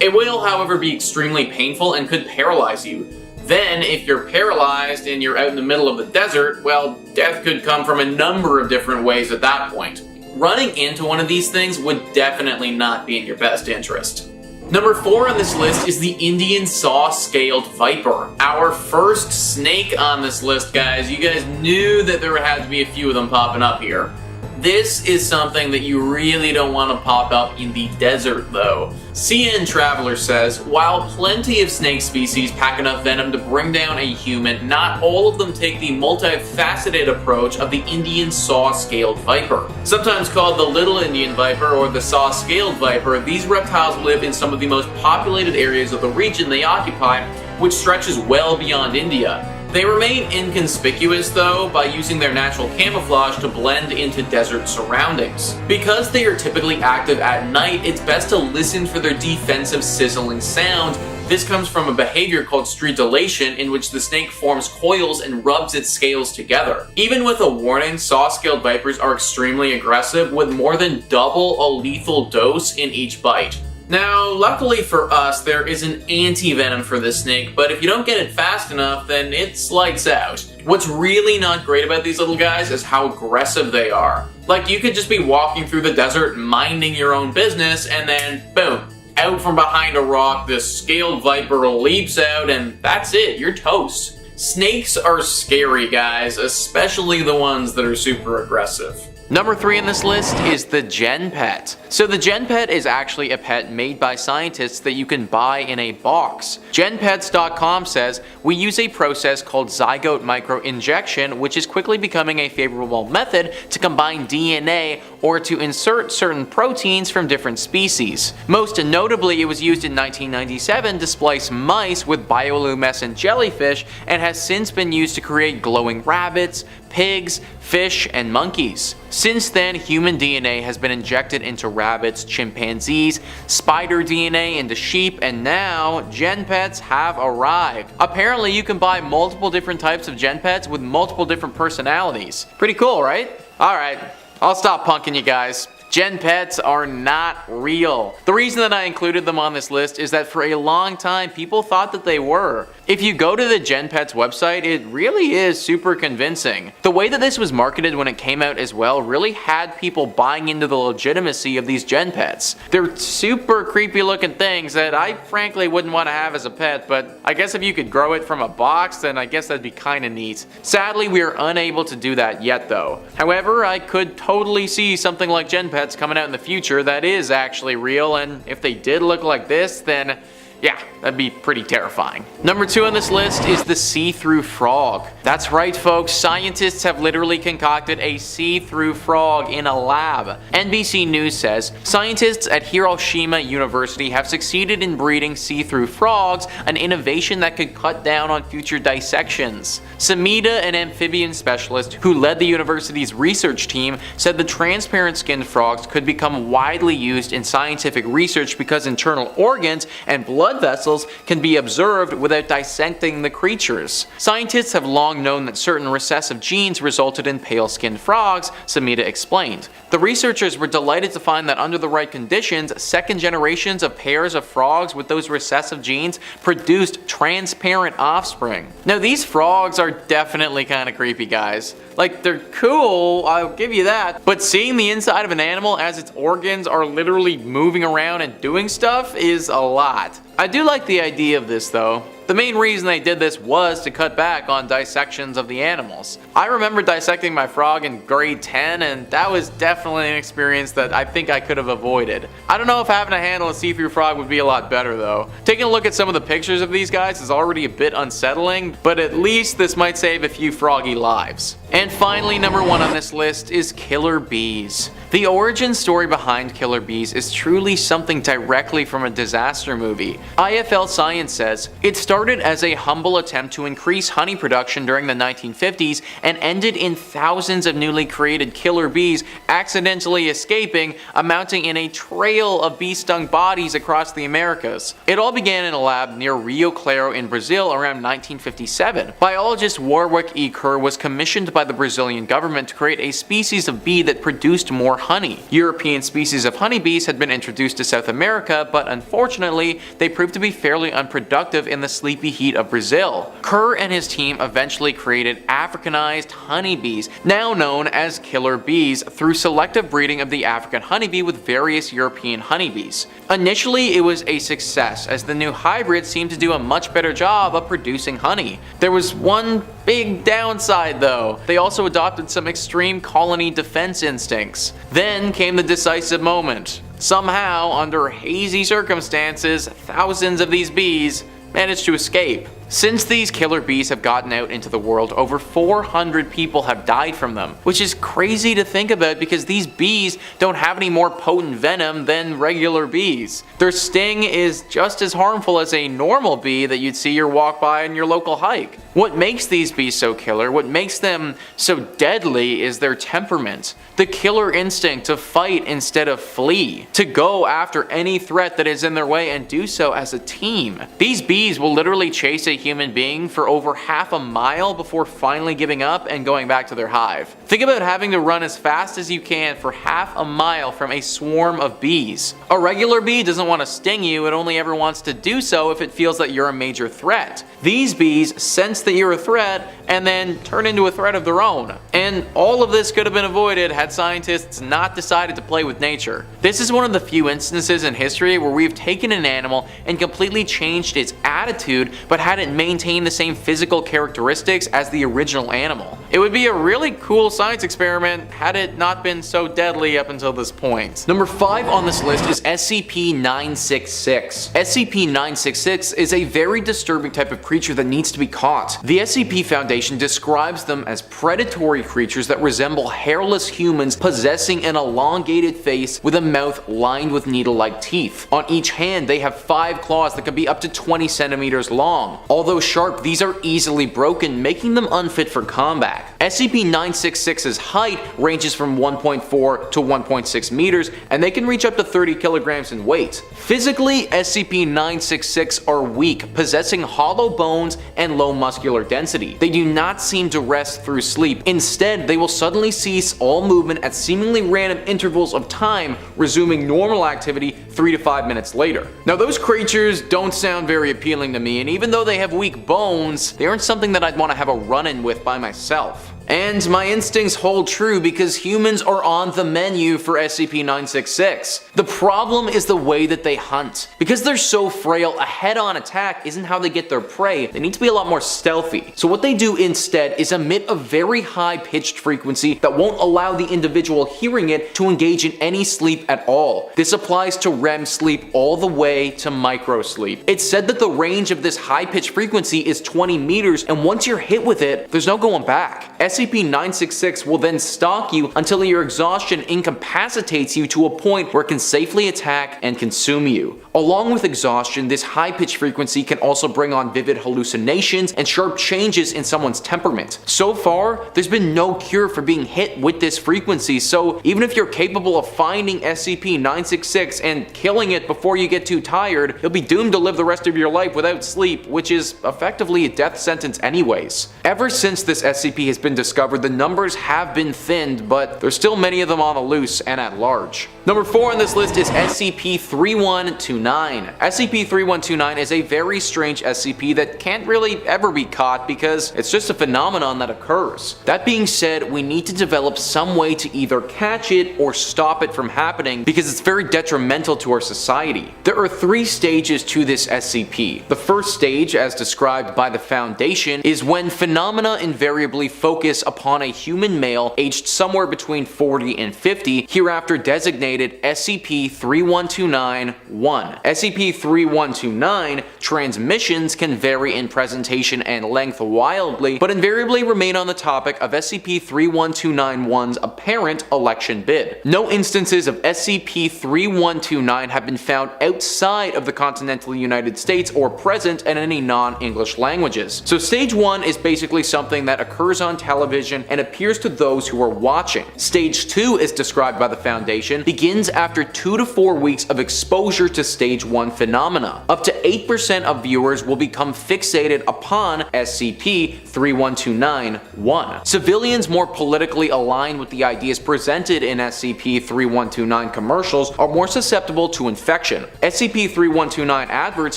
It will, however, be extremely painful and could paralyze you. Then, if you're paralyzed and you're out in the middle of the desert, well, death could come from a number of different ways at that point. Running into one of these things would definitely not be in your best interest. Number 4 on this list is the Indian saw-scaled viper. Our first snake on this list, guys. You guys knew that there would have to be a few of them popping up here. This is something that you really don't want to pop up in the desert, though. CN Traveler says, while plenty of snake species pack enough venom to bring down a human, not all of them take the multifaceted approach of the Indian saw-scaled viper. Sometimes called the little Indian viper or the saw-scaled viper, these reptiles live in some of the most populated areas of the region they occupy, which stretches well beyond India. They remain inconspicuous, though, by using their natural camouflage to blend into desert surroundings. Because they are typically active at night, it's best to listen for their defensive sizzling sound. This comes from a behavior called stridulation, in which the snake forms coils and rubs its scales together. Even with a warning, saw-scaled vipers are extremely aggressive, with more than double a lethal dose in each bite. Now, luckily for us, there is an anti-venom for this snake, but if you don't get it fast enough, then it's lights out. What's really not great about these little guys is how aggressive they are. Like, you could just be walking through the desert, minding your own business, and then, boom, out from behind a rock, this scaled viper leaps out, and that's it, you're toast. Snakes are scary, guys, especially the ones that are super aggressive. Number 3 on this list is the Gen Pet. So the Gen Pet is actually a pet made by scientists that you can buy in a box. GenPets.com says, we use a process called zygote microinjection, which is quickly becoming a favorable method to combine DNA or to insert certain proteins from different species. Most notably, it was used in 1997 to splice mice with bioluminescent jellyfish and has since been used to create glowing rabbits, pigs, fish, and monkeys. Since then, human DNA has been injected into rabbits, chimpanzees, spider DNA into sheep, and now Gen Pets have arrived. Apparently, you can buy multiple different types of Gen Pets with multiple different personalities. Pretty cool, right? Alright, I'll stop punking you guys. Gen Pets are not real. The reason that I included them on this list is that for a long time, people thought that they were. If you go to the Gen Pets website, it really is super convincing. The way that this was marketed when it came out as well really had people buying into the legitimacy of these Gen Pets. They're super creepy looking things that I frankly wouldn't want to have as a pet, but I guess if you could grow it from a box, then I guess that'd be kinda neat. Sadly, we are unable to do that yet though. However, I could totally see something like Gen Pets coming out in the future that is actually real, and if they did look like this, then yeah, that'd be pretty terrifying. Number 2 on this list is the see-through frog. That's right, folks, scientists have literally concocted a see-through frog in a lab. NBC News says, scientists at Hiroshima University have succeeded in breeding see-through frogs, an innovation that could cut down on future dissections. Samida, an amphibian specialist who led the university's research team, said the transparent skinned frogs could become widely used in scientific research because internal organs and blood vessels can be observed without dissecting the creatures. Scientists have long known that certain recessive genes resulted in pale-skinned frogs, Samida explained. The researchers were delighted to find that under the right conditions, second generations of pairs of frogs with those recessive genes produced transparent offspring. Now these frogs are definitely kind of creepy, guys. Like, they're cool, I'll give you that, but seeing the inside of an animal as its organs are literally moving around and doing stuff is a lot. I do like the idea of this though. The main reason they did this was to cut back on dissections of the animals. I remember dissecting my frog in grade 10, and that was definitely an experience that I think I could have avoided. I don't know if having to handle a see-through frog would be a lot better though. Taking a look at some of the pictures of these guys is already a bit unsettling, but at least this might save a few froggy lives. And finally, number 1 on this list is killer bees. The origin story behind killer bees is truly something directly from a disaster movie. IFL Science says, it started as a humble attempt to increase honey production during the 1950s and ended in thousands of newly created killer bees accidentally escaping, amounting in a trail of bee-stung bodies across the Americas. It all began in a lab near Rio Claro in Brazil around 1957. Biologist Warwick E. Kerr was commissioned by the Brazilian government to create a species of bee that produced more honey. European species of honeybees had been introduced to South America, but unfortunately, they proved to be fairly unproductive in the sleepy heat of Brazil. Kerr and his team eventually created Africanized honeybees, now known as killer bees, through selective breeding of the African honeybee with various European honeybees. Initially, it was a success, as the new hybrids seemed to do a much better job of producing honey. There was one big downside though. They also adopted some extreme colony defense instincts. Then came the decisive moment. Somehow, under hazy circumstances, thousands of these bees managed to escape. Since these killer bees have gotten out into the world, over 400 people have died from them, which is crazy to think about because these bees don't have any more potent venom than regular bees. Their sting is just as harmful as a normal bee that you'd see or walk by on your local hike. What makes these bees so killer, what makes them so deadly, is their temperament. The killer instinct to fight instead of flee, to go after any threat that is in their way and do so as a team. These bees will literally chase a human being for over half a mile before finally giving up and going back to their hive. Think about having to run as fast as you can for half a mile from a swarm of bees. A regular bee doesn't want to sting you, it only ever wants to do so if it feels that you're a major threat. These bees sense that you're a threat and then turn into a threat of their own. And all of this could have been avoided had scientists not decided to play with nature. This is one of the few instances in history where we've taken an animal and completely changed its attitude but had it maintain the same physical characteristics as the original animal. It would be a really cool science experiment had it not been so deadly up until this point. Number 5 on this list is SCP-966. SCP-966 is a very disturbing type of creature that needs to be caught. The SCP Foundation describes them as predatory creatures that resemble hairless humans possessing an elongated face with a mouth lined with needle-like teeth. On each hand, they have 5 claws that can be up to 20 centimeters long. Although sharp, these are easily broken, making them unfit for combat. SCP-966's height ranges from 1.4 to 1.6 meters, and they can reach up to 30 kilograms in weight. Physically, SCP-966 are weak, possessing hollow bones and low muscular density. They do not seem to rest through sleep. Instead, they will suddenly cease all movement at seemingly random intervals of time, resuming normal activity 3 to 5 minutes later. Now, those creatures don't sound very appealing to me, and even though they have weak bones, they aren't something that I'd want to have a run-in with by myself. And my instincts hold true because humans are on the menu for SCP-966. The problem is the way that they hunt. Because they're so frail, a head-on attack isn't how they get their prey. They need to be a lot more stealthy. So what they do instead is emit a very high-pitched frequency that won't allow the individual hearing it to engage in any sleep at all. This applies to REM sleep all the way to microsleep. It's said that the range of this high-pitched frequency is 20 meters, and once you're hit with it, there's no going back. SCP-966 will then stalk you until your exhaustion incapacitates you to a point where it can safely attack and consume you. Along with exhaustion, this high-pitched frequency can also bring on vivid hallucinations and sharp changes in someone's temperament. So far, there's been no cure for being hit with this frequency, so even if you're capable of finding SCP-966 and killing it before you get too tired, you'll be doomed to live the rest of your life without sleep, which is effectively a death sentence anyways. Ever since this SCP has been discovered, the numbers have been thinned, but there's still many of them on the loose and at large. Number 4 on this list is SCP-3129. SCP-3129 is a very strange SCP that can't really ever be caught because it's just a phenomenon that occurs. That being said, we need to develop some way to either catch it or stop it from happening because it's very detrimental to our society. There are 3 stages to this SCP. The first stage, as described by the Foundation, is when phenomena invariably focus upon a human male aged somewhere between 40 and 50, hereafter designated SCP-3129-1. SCP-3129 transmissions can vary in presentation and length wildly, but invariably remain on the topic of SCP-3129-1's apparent election bid. No instances of SCP-3129 have been found outside of the continental United States or present in any non-English languages. So stage 1 is basically something that occurs on television and appears to those who are watching. Stage 2, as described by the Foundation, begins after 2 to 4 weeks of exposure to stage 1 phenomena. Up to 8% of viewers will become fixated upon SCP SCP-3129-1. Civilians more politically aligned with the ideas presented in SCP-3129 commercials are more susceptible to infection. SCP-3129 adverts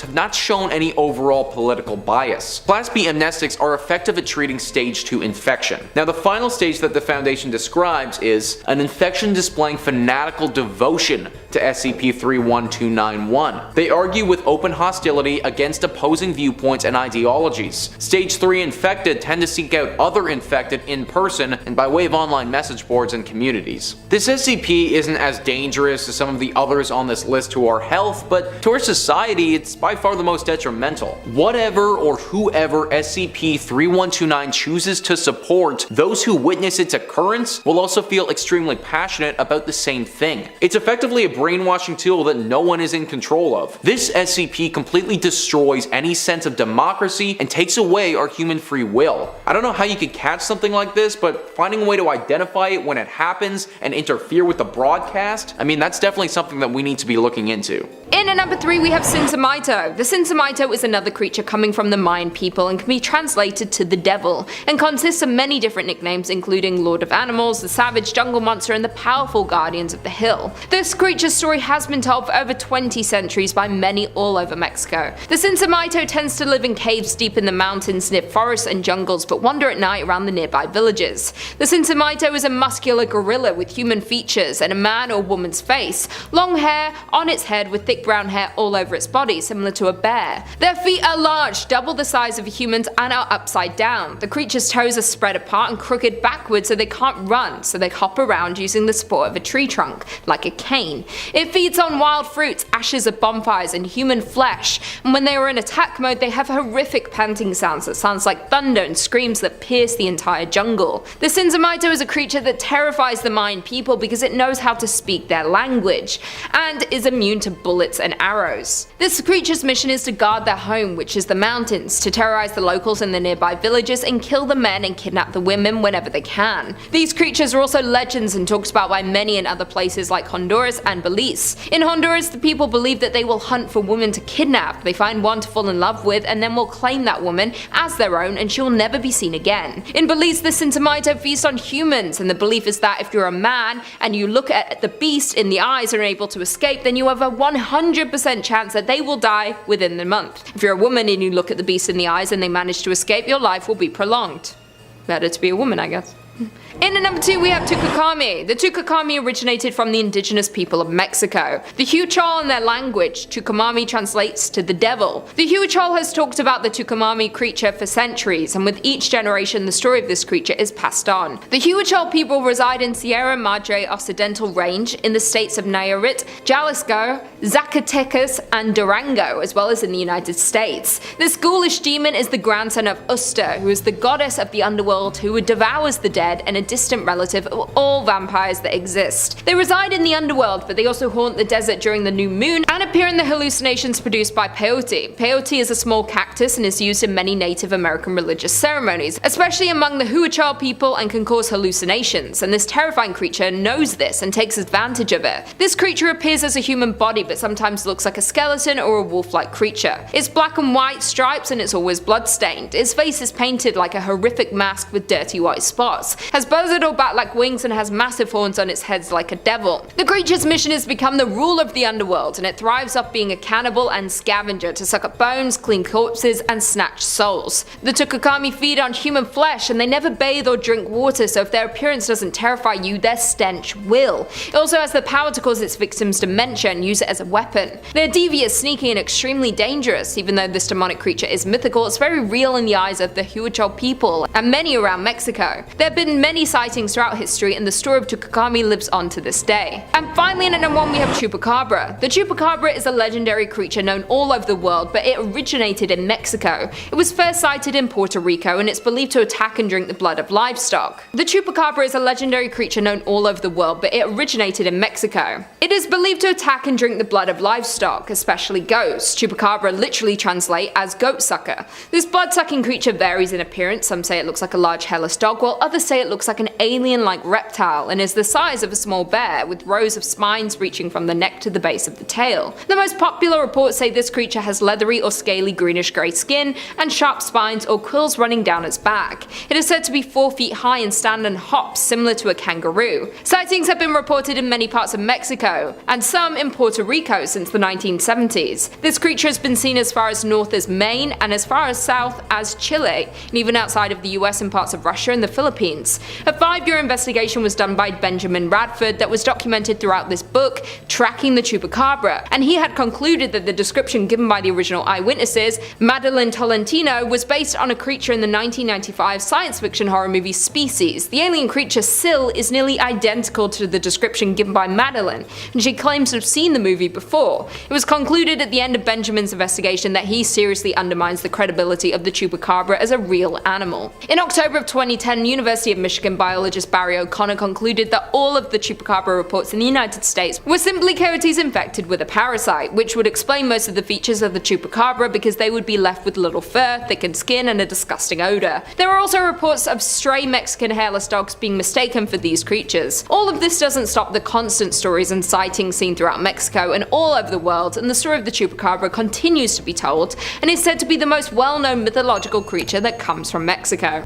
have not shown any overall political bias. Class B amnestics are effective at treating stage 2 infection. Now the final stage that the Foundation describes is an infection displaying fanatical devotion to SCP-31291. They argue with open hostility against opposing viewpoints and ideologies. Stage 3 infected tend to seek out other infected in person and by way of online message boards and communities. This SCP isn't as dangerous as some of the others on this list to our health, but to our society it's by far the most detrimental. Whatever or whoever SCP-3129 chooses to support, those who witness its occurrence will also feel extremely passionate about the same thing. It's effectively a brainwashing tool that no one is in control of. This SCP completely destroys any sense of democracy and takes away our human free will. I don't know how you could catch something like this, but finding a way to identify it when it happens and interfere with the broadcast, I mean, that's definitely something that we need to be looking into. In at number 3 we have Sinsamito. The Sinsamito is another creature coming from the Mayan people and can be translated to the devil, and consists of many different nicknames including Lord of Animals, the Savage Jungle Monster, and the Powerful Guardians of the Hill. This creature's story has been told for over 20 centuries by many all over Mexico. The Sinsamito tends to live in caves deep in the mountains near forests and jungles, but wander at night around the nearby villages. The Sinsamito is a muscular gorilla with human features and a man or woman's face, long hair on its head with thick brown hair all over its body, similar to a bear. Their feet are large, double the size of a human's, and are upside down. The creature's toes are spread apart and crooked backwards so they can't run, so they hop around using the support of a tree trunk, like a cane. It feeds on wild fruits, ashes of bonfires, and human flesh, and when they are in attack mode they have horrific panting sounds that sounds like thunder and screams that pierce the entire jungle. The Sinsamito is a creature that terrifies the Mayan people because it knows how to speak their language, and is immune to bullets and arrows. This creature's mission is to guard their home, which is the mountains, to terrorize the locals in the nearby villages and kill the men and kidnap the women whenever they can. These creatures are also legends and talked about by many in other places like Honduras and Belize. In Honduras, the people believe that they will hunt for women to kidnap, they find one to fall in love with, and then will claim that woman as their own and she will never be seen again. In Belize, the Sinsamito feast on humans, and the belief is that if you're a man and you look at the beast in the eyes and are able to escape, then you have a 100% chance that they will die within the month. If you're a woman and you look at the beast in the eyes and they manage to escape, your life will be prolonged. Better to be a woman, I guess. In at number 2 we have Tucacami. The Tucacami originated from the indigenous people of Mexico. The Huichol in their language, Tucumami translates to the devil. The Huichol has talked about the Tucumami creature for centuries, and with each generation the story of this creature is passed on. The Huichol people reside in Sierra Madre Occidental Range in the states of Nayarit, Jalisco, Zacatecas, and Durango, as well as in the United States. This ghoulish demon is the grandson of Uster, who is the goddess of the underworld who devours the dead and a distant relative of all vampires that exist. They reside in the underworld, but they also haunt the desert during the new moon and appear in the hallucinations produced by peyote. Peyote is a small cactus and is used in many Native American religious ceremonies, especially among the Huichol people, and can cause hallucinations, and this terrifying creature knows this and takes advantage of it. This creature appears as a human body but sometimes looks like a skeleton or a wolf-like creature. It's black and white stripes and it's always blood-stained. Its face is painted like a horrific mask with dirty white spots, has buzzard or bat-like wings, and has massive horns on its head like a devil. The creature's mission is to become the ruler of the underworld, and it thrives off being a cannibal and scavenger to suck up bones, clean corpses, and snatch souls. The Tucacami feed on human flesh, and they never bathe or drink water, so if their appearance doesn't terrify you, their stench will. It also has the power to cause its victims dementia and use it as a weapon. They're devious, sneaky, and extremely dangerous. Even though this demonic creature is mythical, it's very real in the eyes of the Huichol people and many around Mexico. There have been many sightings throughout history, and the story of Tucacami lives on to this day. And finally, in at number 1 we have Chupacabra. The Chupacabra is a legendary creature known all over the world, but it originated in Mexico. It was first sighted in Puerto Rico, and it's believed to attack and drink the blood of livestock. The Chupacabra is a legendary creature known all over the world, but it originated in Mexico. It is believed to attack and drink the blood of livestock, especially goats. Chupacabra literally translate as goat sucker. This blood-sucking creature varies in appearance. Some say it looks like a large hairless dog, while others say it looks like an alien-like reptile and is the size of a small bear, with rows of spines reaching from the neck to the base of the tail. The most popular reports say this creature has leathery or scaly greenish-grey skin and sharp spines or quills running down its back. It is said to be 4 feet high and stand and hop, similar to a kangaroo. Sightings have been reported in many parts of Mexico, and some in Puerto Rico since the 1970s. This creature has been seen as far as north as Maine and as far as south as Chile, and even outside of the US in parts of Russia and the Philippines. A 5-year investigation was done by Benjamin Radford that was documented throughout this book, Tracking the Chupacabra, and he had concluded that the description given by the original eyewitnesses, Madeline Tolentino, was based on a creature in the 1995 science fiction horror movie Species. The alien creature Syl is nearly identical to the description given by Madeline, and she claims to have seen the movie before. It was concluded at the end of Benjamin's investigation that he seriously undermines the credibility of the Chupacabra as a real animal. In October of 2010, University of Michigan biologist Barry O'Connor concluded that all of the Chupacabra reports in the United States were simply coyotes infected with a parasite, which would explain most of the features of the Chupacabra because they would be left with little fur, thickened skin, and a disgusting odor. There are also reports of stray Mexican hairless dogs being mistaken for these creatures. All of this doesn't stop the constant stories and sightings seen throughout Mexico and all over the world, and the story of the Chupacabra continues to be told and is said to be the most well-known mythological creature that comes from Mexico.